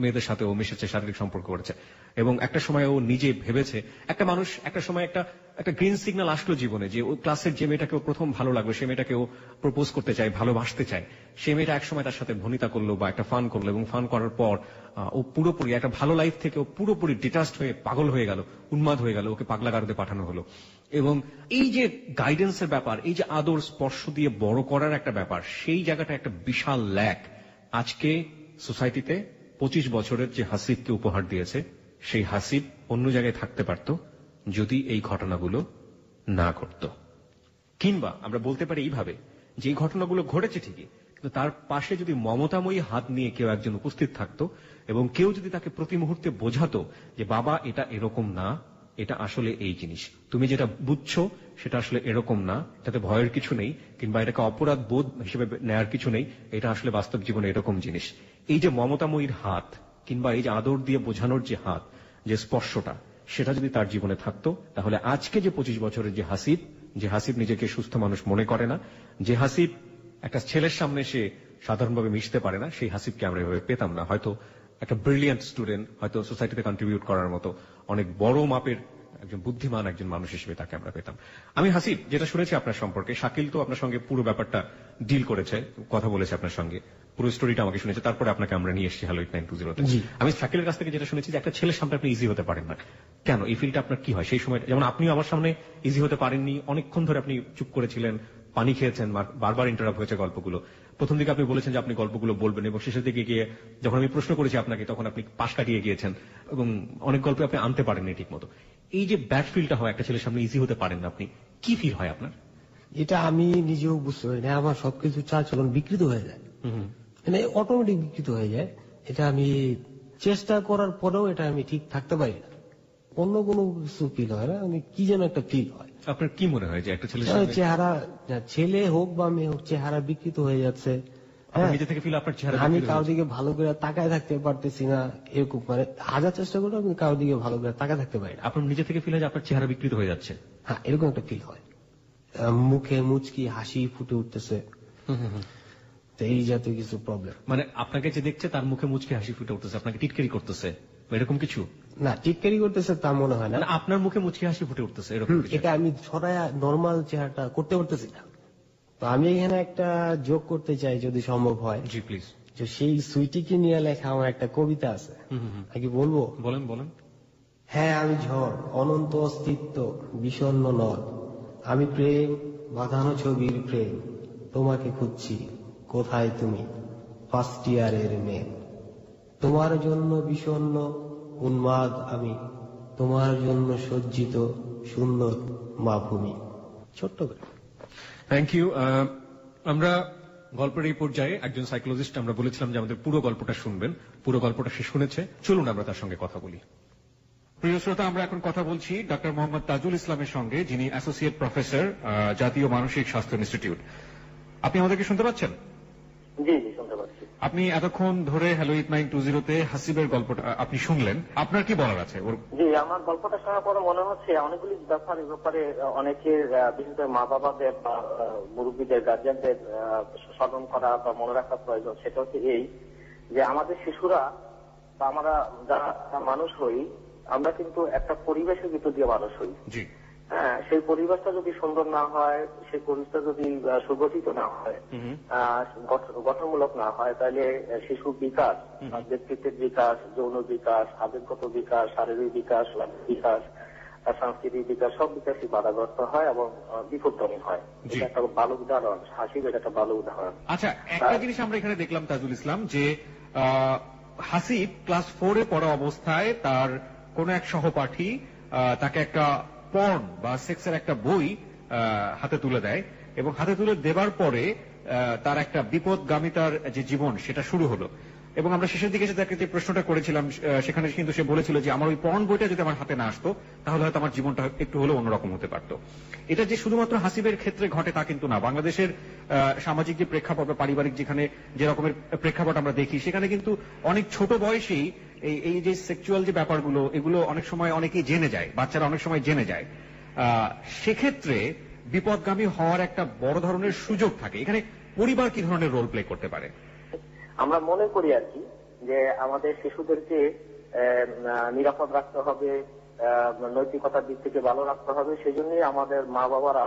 মেয়েদের সাথে ও মিশেছে, শারীরিক সম্পর্ক করেছে, এবং একটা সময় ও নিজে ভেবেছে, একটা মানুষ একটা সময় একটা গ্রিন সিগন্যাল আসলো জীবনে, যে ও ক্লাসের যে মেয়েটাকে ও প্রথম ভালো লাগলো, সেই মেয়েটাকে ও প্রপোজ করতে চায়, ভালোবাসতে চায়। সেই মেয়েটা একসময় তার সাথে ভনিতা করলো বা একটা ফান করলো, এবং ফান করার পর ও পুরোপুরি একটা ভালো লাইফ থেকে ও পুরোপুরি ডিটাচড হয়ে পাগল হয়ে গেল, উন্মাদ হয়ে গেল, ওকে পাগলাগারদে পাঠানো হলো। এবং এই যে গাইডেন্সের ব্যাপার, এই যে আদর স্পর্শ দিয়ে বড় করার একটা ব্যাপার, সেই জায়গাটা একটা বিশাল ল্যাক আজকে সোসাইটিতে 25 বছরের যে হাসিবকে উপহার দিয়েছে, সেই হাসিব অন্য জায়গায় থাকতে পারত যদি এই ঘটনাগুলো না ঘটতো। কিংবা আমরা বলতে পারি এইভাবে, যে এই ঘটনাগুলো ঘটেছে ঠিকই, কিন্তু তার পাশে যদি মমতাময়ী হাত নিয়ে কেউ একজন উপস্থিত থাকতো এবং কেউ যদি তাকে প্রতি মুহূর্তে বোঝাতো যে বাবা এটা এরকম না, এটা আসলে এই জিনিস, তুমি যেটা বুঝছো সেটা আসলে এরকম না, এটাতে ভয়ের কিছু নেই, কিংবা এটাকে অপরাধ বোধ হিসেবে নেয়ার কিছু নেই, এটা আসলে বাস্তব জীবনে এরকম জিনিস। এই যে মমতাময়ীর হাত কিংবা এই যে আদর দিয়ে বোঝানোর যে হাত, যে স্পর্শটা, সেটা যদি তার জীবনে থাকতো, তাহলে আজকে যে 25 বছরের যে হাসিব নিজেকে সুস্থ মানুষ মনে করে না, যে হাসিব একটা ছেলের সামনে সে সাধারণভাবে মিশতে পারে না, সেই হাসিবকে আমরা এভাবে পেতাম না। হয়তো একটা ব্রিলিয়ান্ট স্টুডেন্ট, হয়তো সোসাইটিতে কন্ট্রিবিউট করার মতো অনেক বড় মাপের একজন বুদ্ধিমান একজন মানুষ হিসেবে তাকে আমরা পেতাম। আমি হাসিব যেটা শুনেছি আপনার সম্পর্কে, শাকিল তো আপনার সঙ্গে পুরো ব্যাপারটা ডিল করেছে, কথা বলেছে আপনার সঙ্গে, পুরো স্টোরিটা আমাকে শুনেছে, তারপরে আপনাকে আমরা নিয়ে এসেছি হ্যালো 8920 তে। আমি শাকিলের কাছ থেকে যেটা শুনেছি যে একটা ছেলের সামনে আপনি ইজি হতে পারেন না। কেন, এই ফিলটা আপনার কি হয় সেই সময়? যেমন আপনিও আমার সামনে ইজি হতে পারেননি, অনেকক্ষণ ধরে আপনি চুপ করেছিলেন, পানি খেয়েছেন, বারবার ইন্টারাপ্ট হয়েছে গল্পগুলো। প্রথম দিকে আপনি বলেছেন যে আপনি গল্পগুলো বলবেন, এবং শেষের দিকে গিয়ে যখন আমি প্রশ্ন করেছি আপনাকে, তখন আপনি পাশ কাটিয়ে গিয়েছেন এবং অনেক গল্প আপনি আনতে পারেননি ঠিক মতো। এই যে ব্যাড ফিলটা হয়, একটা ছেলের সামনে ইজি হতে পারেন না আপনি, কি ফিল হয় আপনার? এটা আমি নিজেও বুঝতে পারি না, আমার সবকিছু চালচলন বিকৃত হয়ে যায়, মানে অটোমেটিক বিকৃত হয়ে যায়। এটা আমি চেষ্টা করার পরেও এটা আমি ঠিক থাকতে পারি না, অন্য কোনো কিছু ফিল হয় না, আমি কি যেন একটা ফিল হয়। আপনার কি মনে হয় যে একটা ছেলের চেহারা, ছেলে হোক বা মেয়ে হোক, চেহারা বিকৃত হয়ে যাচ্ছে, নিজে থেকে ফিল আপনার চেহারা, আমি কারোর দিকে ভালো করে তাকায় থাকতে পারতেছি না, এরকম মানে হাজার চেষ্টা করে আমি কারোর দিকে ভালো করে তাকায় থাকতে পারি না। আপনার নিজে থেকে ফিল হয় যে আপনার চেহারা বিকৃত হয়ে যাচ্ছে? হ্যাঁ, এরকম একটা ফিল হয়, মুখে মুচকি হাসি ফুটে উঠতেছে, এই জাতীয় কিছু প্রবলেম। মানে আপনাকে যে দেখছে তার মুখে মুচকি হাসি ফুটে উঠতেছে, আপনাকে টিটকারি করতেছে, এরকম কিছু? না, টিটকারি করতেছে তা মনে হয় না, আপনার মুখে মুচকি হাসি ফুটে উঠতেছে এরকম? এটা আমি ছড়ায় নর্মাল চেহারাটা করতে পারতেছি না। তো আমি এখানে একটা যোগ করতে চাই যদি সম্ভব হয়। জি প্লিজ। যে সেই সুইটিকে নিয়ে লেখা আমার একটা কবিতা আছে, কি বলবো? বলেন বলেন। হ্যাঁ, আমি ঝড়, অনন্ত অস্তিত্ব, বিষণ্ণ নদ, আমি প্রেম, বাঁধানো ছবির প্রেম, তোমাকে খুঁজছি, কোথায় তুমি, ফার্স্ট ইয়ারের মেয়ে, তোমার জন্য বিষণ্ণ উন্মাদ আমি, তোমার জন্য সজ্জিত সুন্দর মা ভূমি। ছোট্ট করে। Thank you. আমরা গল্পের এই পর্যায়ে একজন সাইকোলজিস্ট, আমরা বলেছিলাম যে আমাদের পুরো গল্পটা শুনবেন, পুরো গল্পটা সে শুনেছে, চলুন আমরা তার সঙ্গে কথা বলি। প্রিয় শ্রোতা, আমরা এখন কথা বলছি ডক্টর মোহাম্মদ তাজুল ইসলামের সঙ্গে, যিনি অ্যাসোসিয়েট প্রফেসর, জাতীয় মানসিক স্বাস্থ্য ইনস্টিটিউট। আপনি আমাদেরকে শুনতে পাচ্ছেন? জি জি, শুনতে পাচ্ছি। আপনি এতক্ষণ ধরে হ্যালো 8920 তে হাসিবের গল্পটা আপনি শুনলেন, আপনার কি বলার আছে? জি, আমার গল্পটা শোনার পরে মনে হচ্ছে অনেকগুলি ব্যাপারে অনেকের, বিশেষ করে মা বাবাদের বা মুরব্বীদের, গার্জিয়ানদের স্মরণ করা বা মনে রাখা প্রয়োজন। সেটা হচ্ছে এই যে আমাদের শিশুরা বা আমরা যারা মানুষ হই, আমরা কিন্তু একটা পরিবেশের ভিতর দিয়ে মানুষ হই। হ্যাঁ, সেই পরিবেশটা যদি সুন্দর না হয়, সেই পরিবেশটা যদি সুগঠিত না হয়, গঠনমূলক না হয়, তাহলে শিশুর বিকাশ, ব্যক্তিত্বের বিকাশ, যৌন বিকাশ, আবেগগত বিকাশ, শারীরিক বিকাশ, সাংস্কৃতিক বিকাশ, সব বিকাশই বাধাগ্রস্ত হয় এবং বিপদগামী হয়। এটা একটা ভালো উদাহরণ, হাসিব এটা একটা ভালো উদাহরণ। আচ্ছা, একটা জিনিস আমরা এখানে দেখলাম তাজুল ইসলাম, যে হাসিব ক্লাস 4 এ পড়া অবস্থায় তার কোন এক সহপাঠী তাকে একটা পর্ন বা সেক্সের একটা বই হাতে তুলে দেয়, এবং হাতে তুলে দেবার পরে তার একটা বিপদগামিতার যে জীবন সেটা শুরু হলো। এবং আমরা শেষের দিকে এসে তাকে যে প্রশ্নটা করেছিলাম, সেখানে কিন্তু সে বলেছিল যে আমার ওই পর্ন বইটা যদি আমার হাতে না আসতো, তাহলে হয়তো আমার জীবনটা একটু হলেও অন্যরকম হতে পারত। এটা যে শুধুমাত্র হাসিবের ক্ষেত্রে ঘটে তা কিন্তু না, বাংলাদেশের সামাজিক যে প্রেক্ষাপট বা পারিবারিক যেখানে যে রকমের প্রেক্ষাপট আমরা দেখি, সেখানে কিন্তু অনেক ছোট বয়সেই এই যে সেক্সুয়াল যে ব্যাপারগুলো, এগুলো অনেক সময় অনেকেই জেনে যায়, বাচ্চারা অনেক সময় জেনে যায়। সেক্ষেত্রে বিপদগামী হওয়ার একটা বড় ধরনের সুযোগ থাকে, এখানে পরিবার কি ধরনের রোল প্লে করতে পারে? আমরা মনে করি আর কি যে আমাদের শিশুদেরকে নিরাপদ রাখতে হবে, নৈতিকতার দিক থেকে ভালো রাখতে হবে। সেই জন্যই আমাদের মা বাবারা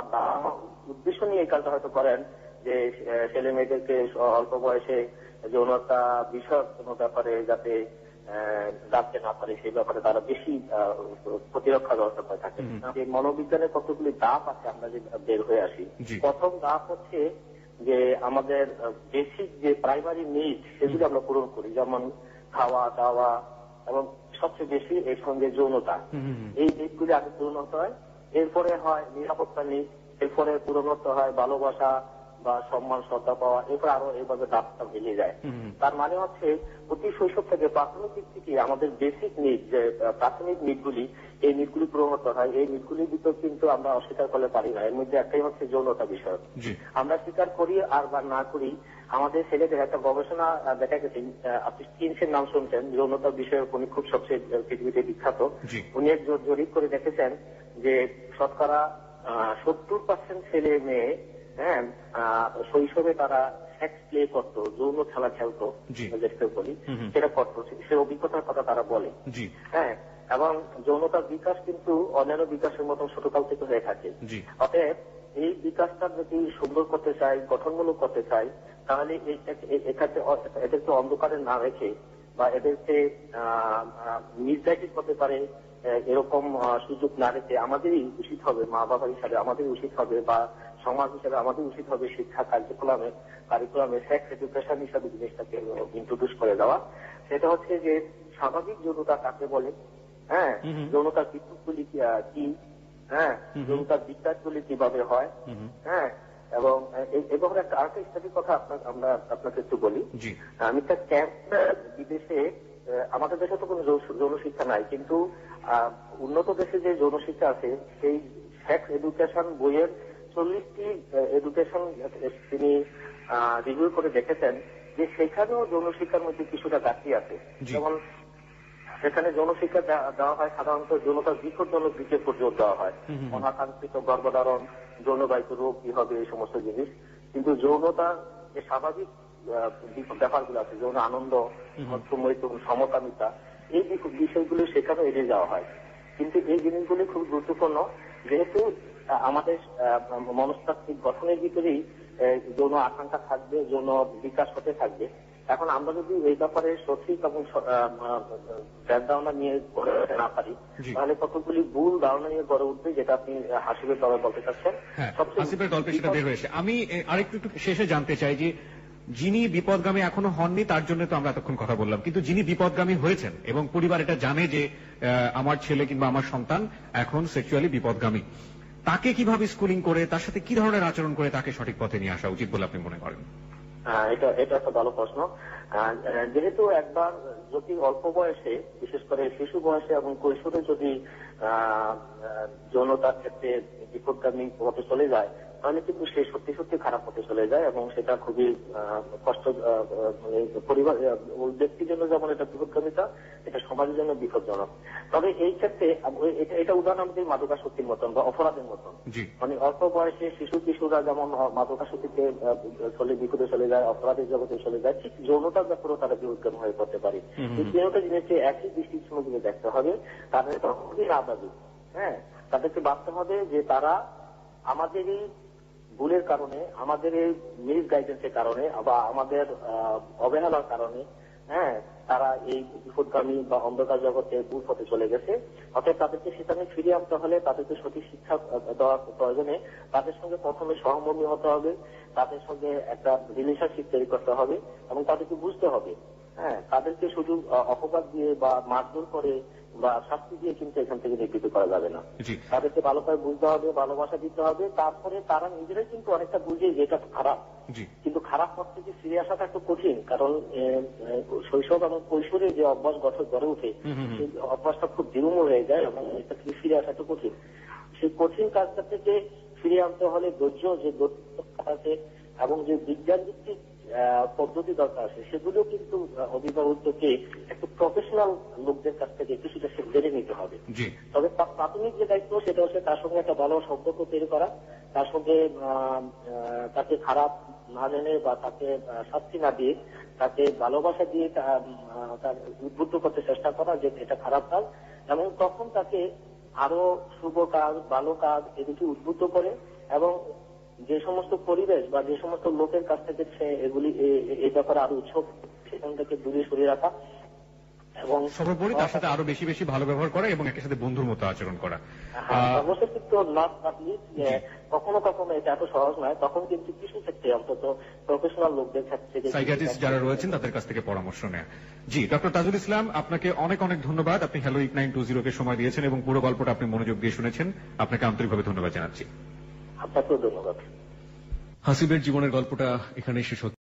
উদ্দেশ্য নিয়ে এই কাজটা হয়তো করেন যে ছেলে মেয়েদেরকে অল্প বয়সে যৌনতা বিষয়ক কোনো ব্যাপারে যাতে ডাকতে না পারে সেই ব্যাপারে তারা বেশি প্রতিরক্ষা ব্যবস্থা করে থাকে। যে মনোবিজ্ঞানের কতগুলি ধাপ আছে আমরা যে বের হয়ে আসি, প্রথম ধাপ হচ্ছে যে আমাদের বেসিক যে প্রাইমারি নিড সেগুলি আমরা পূরণ করি, যেমন খাওয়া দাওয়া এবং সবচেয়ে বেশি এর সঙ্গে যৌনতা। এই নিডগুলি আগে পূরণ হতে হয়, এরপরে হয় নিরাপত্তা নিড, এরপরে পূরণ হতে হয় ভালোবাসা বা সম্মান শ্রদ্ধা পাওয়া, এরপর আরো এইভাবে ধাপটা মিলিয়ে যায়। তার মানে হচ্ছে অতি শৈশব থেকে প্রাথমিক দিক থেকে আমাদের বেসিক নিড যে প্রাথমিক নিডগুলি, এই নিডগুলি পূরণ হতে হয়। এই নিডগুলির ভিতর কিন্তু আমরা অস্বীকার করতে পারি না। এর মধ্যে একটাই হচ্ছে যৌনতা বিষয়। আমরা স্বীকার করি আর বা না করি, আমাদের ছেলেদের একটা গবেষণা দেখা গেছে, আপনি স্কিনসের নাম শুনছেন, যৌনতা বিষয়ে উনি খুব সবচেয়ে পৃথিবীতে বিখ্যাত। উনি এক জরিপ করে দেখেছেন যে শতকরা 70% ছেলে মেয়ে শৈশবে তারা সেক্স প্লে করতো, যৌন খেলা খেলতো, যেটা বলি সেটা করতো, সে অভিজ্ঞতার কথা তারা বলে। হ্যাঁ, এবং যৌনতার বিকাশ কিন্তু অন্যান্য বিকাশের মতন ছোটকাল থেকে হয়ে থাকে। অতএব এই বিকাশটা যদি সুন্দর করতে চাই, গঠনমূলক করতে চাই, তাহলে এদেরকে অন্ধকারে না রেখে বা এদেরকে মিসগাইডেড করতে পারে এরকম সুযোগ না রেখে আমাদেরই উচিত হবে, মা বাবা হিসাবে আমাদের উচিত হবে বা সমাজ হিসাবে আমাদের উচিত হবে শিক্ষা কারিকুলামে সেক্স এডুকেশন হিসাবে জিনিসটাকে ইন্ট্রোডিউস করে দেওয়া। সেটা হচ্ছে যে স্বাভাবিক যৌনতা কাকে বলে, হ্যাঁ, যৌনতার বিদ্যুৎগুলি কি, হ্যাঁ, যৌনতার বিকাশগুলি কিভাবে হয়, হ্যাঁ, এবং একটা আরেকটা ইত্যাদি কথা আমরা আপনাকে একটু বলি। আমি একটা ক্যাম্প বিদেশে, আমাদের দেশে তো কোনো যৌন শিক্ষা নাই, কিন্তু উন্নত দেশে যে যৌন শিক্ষা আছে সেই সেক্স এডুকেশন বইয়ের 40টি এডুকেশন তিনি রিভিউ করে দেখেছেন যে সেখানেও যৌন শিক্ষার মধ্যে কিছুটা ঘাটতি আছে। যেমন সেখানে যৌন শিক্ষা দেওয়া হয় সাধারণত যৌনতার বিপজ্জনক দিকে জোর দেওয়া হয়, অনাকাঙ্ক্ষিত গর্ভধারণ, যৌনবাহিত রোগ কি হবে, এই সমস্ত জিনিস। কিন্তু যৌনতার যে স্বাভাবিক ব্যাপারগুলো আছে, যৌন আনন্দ, সমকামিতা, এই বিষয়গুলো সেখানে এড়িয়ে যাওয়া হয়। কিন্তু এই জিনিসগুলি খুব গুরুত্বপূর্ণ, যেহেতু আমাদের মনস্তাত্ত্বিক গঠনের ভিতরেই যৌন আকাঙ্ক্ষা থাকবে, যৌন বিকাশ হতে থাকবে। এখন আমরা যদি এই ব্যাপারে সঠিক এবং ধারণা নিয়ে গড়ে উঠতে না পারি, তাহলে কতগুলি ভুল ধারণা নিয়ে গড়ে উঠবে, যেটা আপনি হাসিবের দলে বলতে চাচ্ছেন। হাসিবের গল্পে সেটা বের হয়েছে। আমি আরেকটু শেষে জানতে চাই যে যিনি বিপদগামী এখনো হননি তার জন্য তো আমরা এতক্ষণ কথা বললাম, কিন্তু যিনি বিপদগামী হয়েছেন এবং পরিবার এটা জানে যে আমার ছেলে কিংবা আমার সন্তান এখন সেক্সুয়ালি বিপদগামী, তাকে কিভাবে স্কুলিং করে, তার সাথে কি ধরনের আচরণ করে তাকে সঠিক পথে নিয়ে আসা উচিত বলে আপনি মনে করেন? এটা একটা ভালো প্রশ্ন। যেহেতু একবার যদি অল্প বয়সে, বিশেষ করে শিশু বয়সে এবং কৈশোরে যদি যৌনতার ক্ষেত্রে বিপদগামী পথে চলে যায়, তাহলে কিন্তু সে সত্যি সত্যি খারাপ পথে চলে যায় এবং সেটা খুবই কষ্ট, পরিবার ব্যক্তির জন্য যেমন এটা বিপদগামিতা, এটা সমাজের জন্য বিপজ্জনক। তবে এই ক্ষেত্রে এটা উদাহরণ আমাদের মাদকাসক্তির মতন বা অপরাধের মতন, মানে অল্প বয়সে শিশু কিশোররা যেমন মাদকাসক্তিতে বিপদে চলে যায়, অপরাধের জগতে চলে যায়, ঠিক যৌনতার ব্যাপারেও তারা বিপদগামী হয়ে পড়তে পারে। এই যৌনতা জিনিসকে একই দৃষ্টির সঙ্গে দেখতে হবে, তাদের তখনই আবাদি, হ্যাঁ, তাদেরকে ভাবতে হবে যে তারা আমাদের এই ভুলের কারণে, আমাদের এই মিস গাইডেন্সের কারণে বা আমাদের অবহেলার কারণে, হ্যাঁ, তারা এই বিপদগামী বা অন্ধকার জগতে ভুল পথে চলে গেছে। অর্থাৎ তাদেরকে সেখানে ফিরিয়ে আনতে হলে তাদেরকে সঠিক শিক্ষা দেওয়ার প্রয়োজনে তাদের সঙ্গে প্রথমে সহমর্মী হতে হবে, তাদের সঙ্গে একটা রিলেশনশিপ তৈরি করতে হবে এবং তাদেরকে বুঝতে হবে, হ্যাঁ, তাদেরকে শুধু অপবাদ দিয়ে বা মারধর করে বা শাস্তি দিয়ে কিন্তু এখান থেকে নিবৃত্ত করা যাবে না। তাদেরকে ভালোভাবে বুঝতে হবে, ভালোবাসা দিতে হবে, তারপরে তারা নিজেরাই কিন্তু অনেকটা বুঝে যে এটা খারাপ। কিন্তু খারাপ পথ থেকে ফিরে আসাটা একটু কঠিন, কারণ শৈশব এবং কৈশোরে যে অভ্যাস গড়ে ওঠে সেই অভ্যাসটা খুব দৃঢ় হয়ে যায় এবং এটা থেকে ফিরে আসা একটু কঠিন। সেই কঠিন কাজটা থেকে ফিরে আনতে হলে ধৈর্য যে আছে এবং যে বিজ্ঞান ভিত্তিক পদ্ধতি দরকার আছে, সেগুলো কিন্তু অভিভাবককে একটু প্রফেশনাল লোকদের কাছ থেকে কিছুটা জেনে নিতে হবে। তবে প্রাথমিক যে দায়িত্ব সেটা হচ্ছে তার সঙ্গে একটা ভালো সম্পর্ক তৈরি করা তার সঙ্গে তাকে খারাপ না জেনে বা তাকে শাস্তি না দিয়ে তাকে ভালোবাসা দিয়ে তার উদ্বুদ্ধ করতে চেষ্টা করা যে এটা খারাপ কাজ, এবং তখন তাকে আরো শুভ কাজ ভালো কাজ এদিকে উদ্বুদ্ধ করে, এবং যে সমস্ত পরিবেশ বা যে সমস্ত লোকের কাছ থেকে সে এগুলি এই ব্যাপারে আরো উৎসব সেখান থেকে দূরে সরিয়ে রাখা, এবং সর্বোপরি তার সাথে আরো বেশি বেশি ভালো ব্যবহার করা এবং একের সাথে বন্ধুর মতো আচরণ করা। অবশ্যই কিন্তু কখনো কখনো এটা এত সহজ নয়, তখন কিন্তু কিছু ক্ষেত্রে অন্তত প্রফেশনাল লোকদের ক্ষেত্রে সাইকিয়াট্রিস্ট যারা রয়েছেন তাদের কাছ থেকে পরামর্শ নেয়া। জি ডক্টর তাজুল ইসলাম, আপনাকে অনেক অনেক ধন্যবাদ। আপনি হ্যালো 8920 কে সময় দিয়েছেন এবং পুরো গল্পটা আপনি মনোযোগ দিয়ে শুনেছেন। আপনাকে আন্তরিকভাবে ধন্যবাদ জানাচ্ছি। আপনাকেও ধন্যবাদ। হাসিবের জীবনের গল্পটা এখানে শেষ হচ্ছে।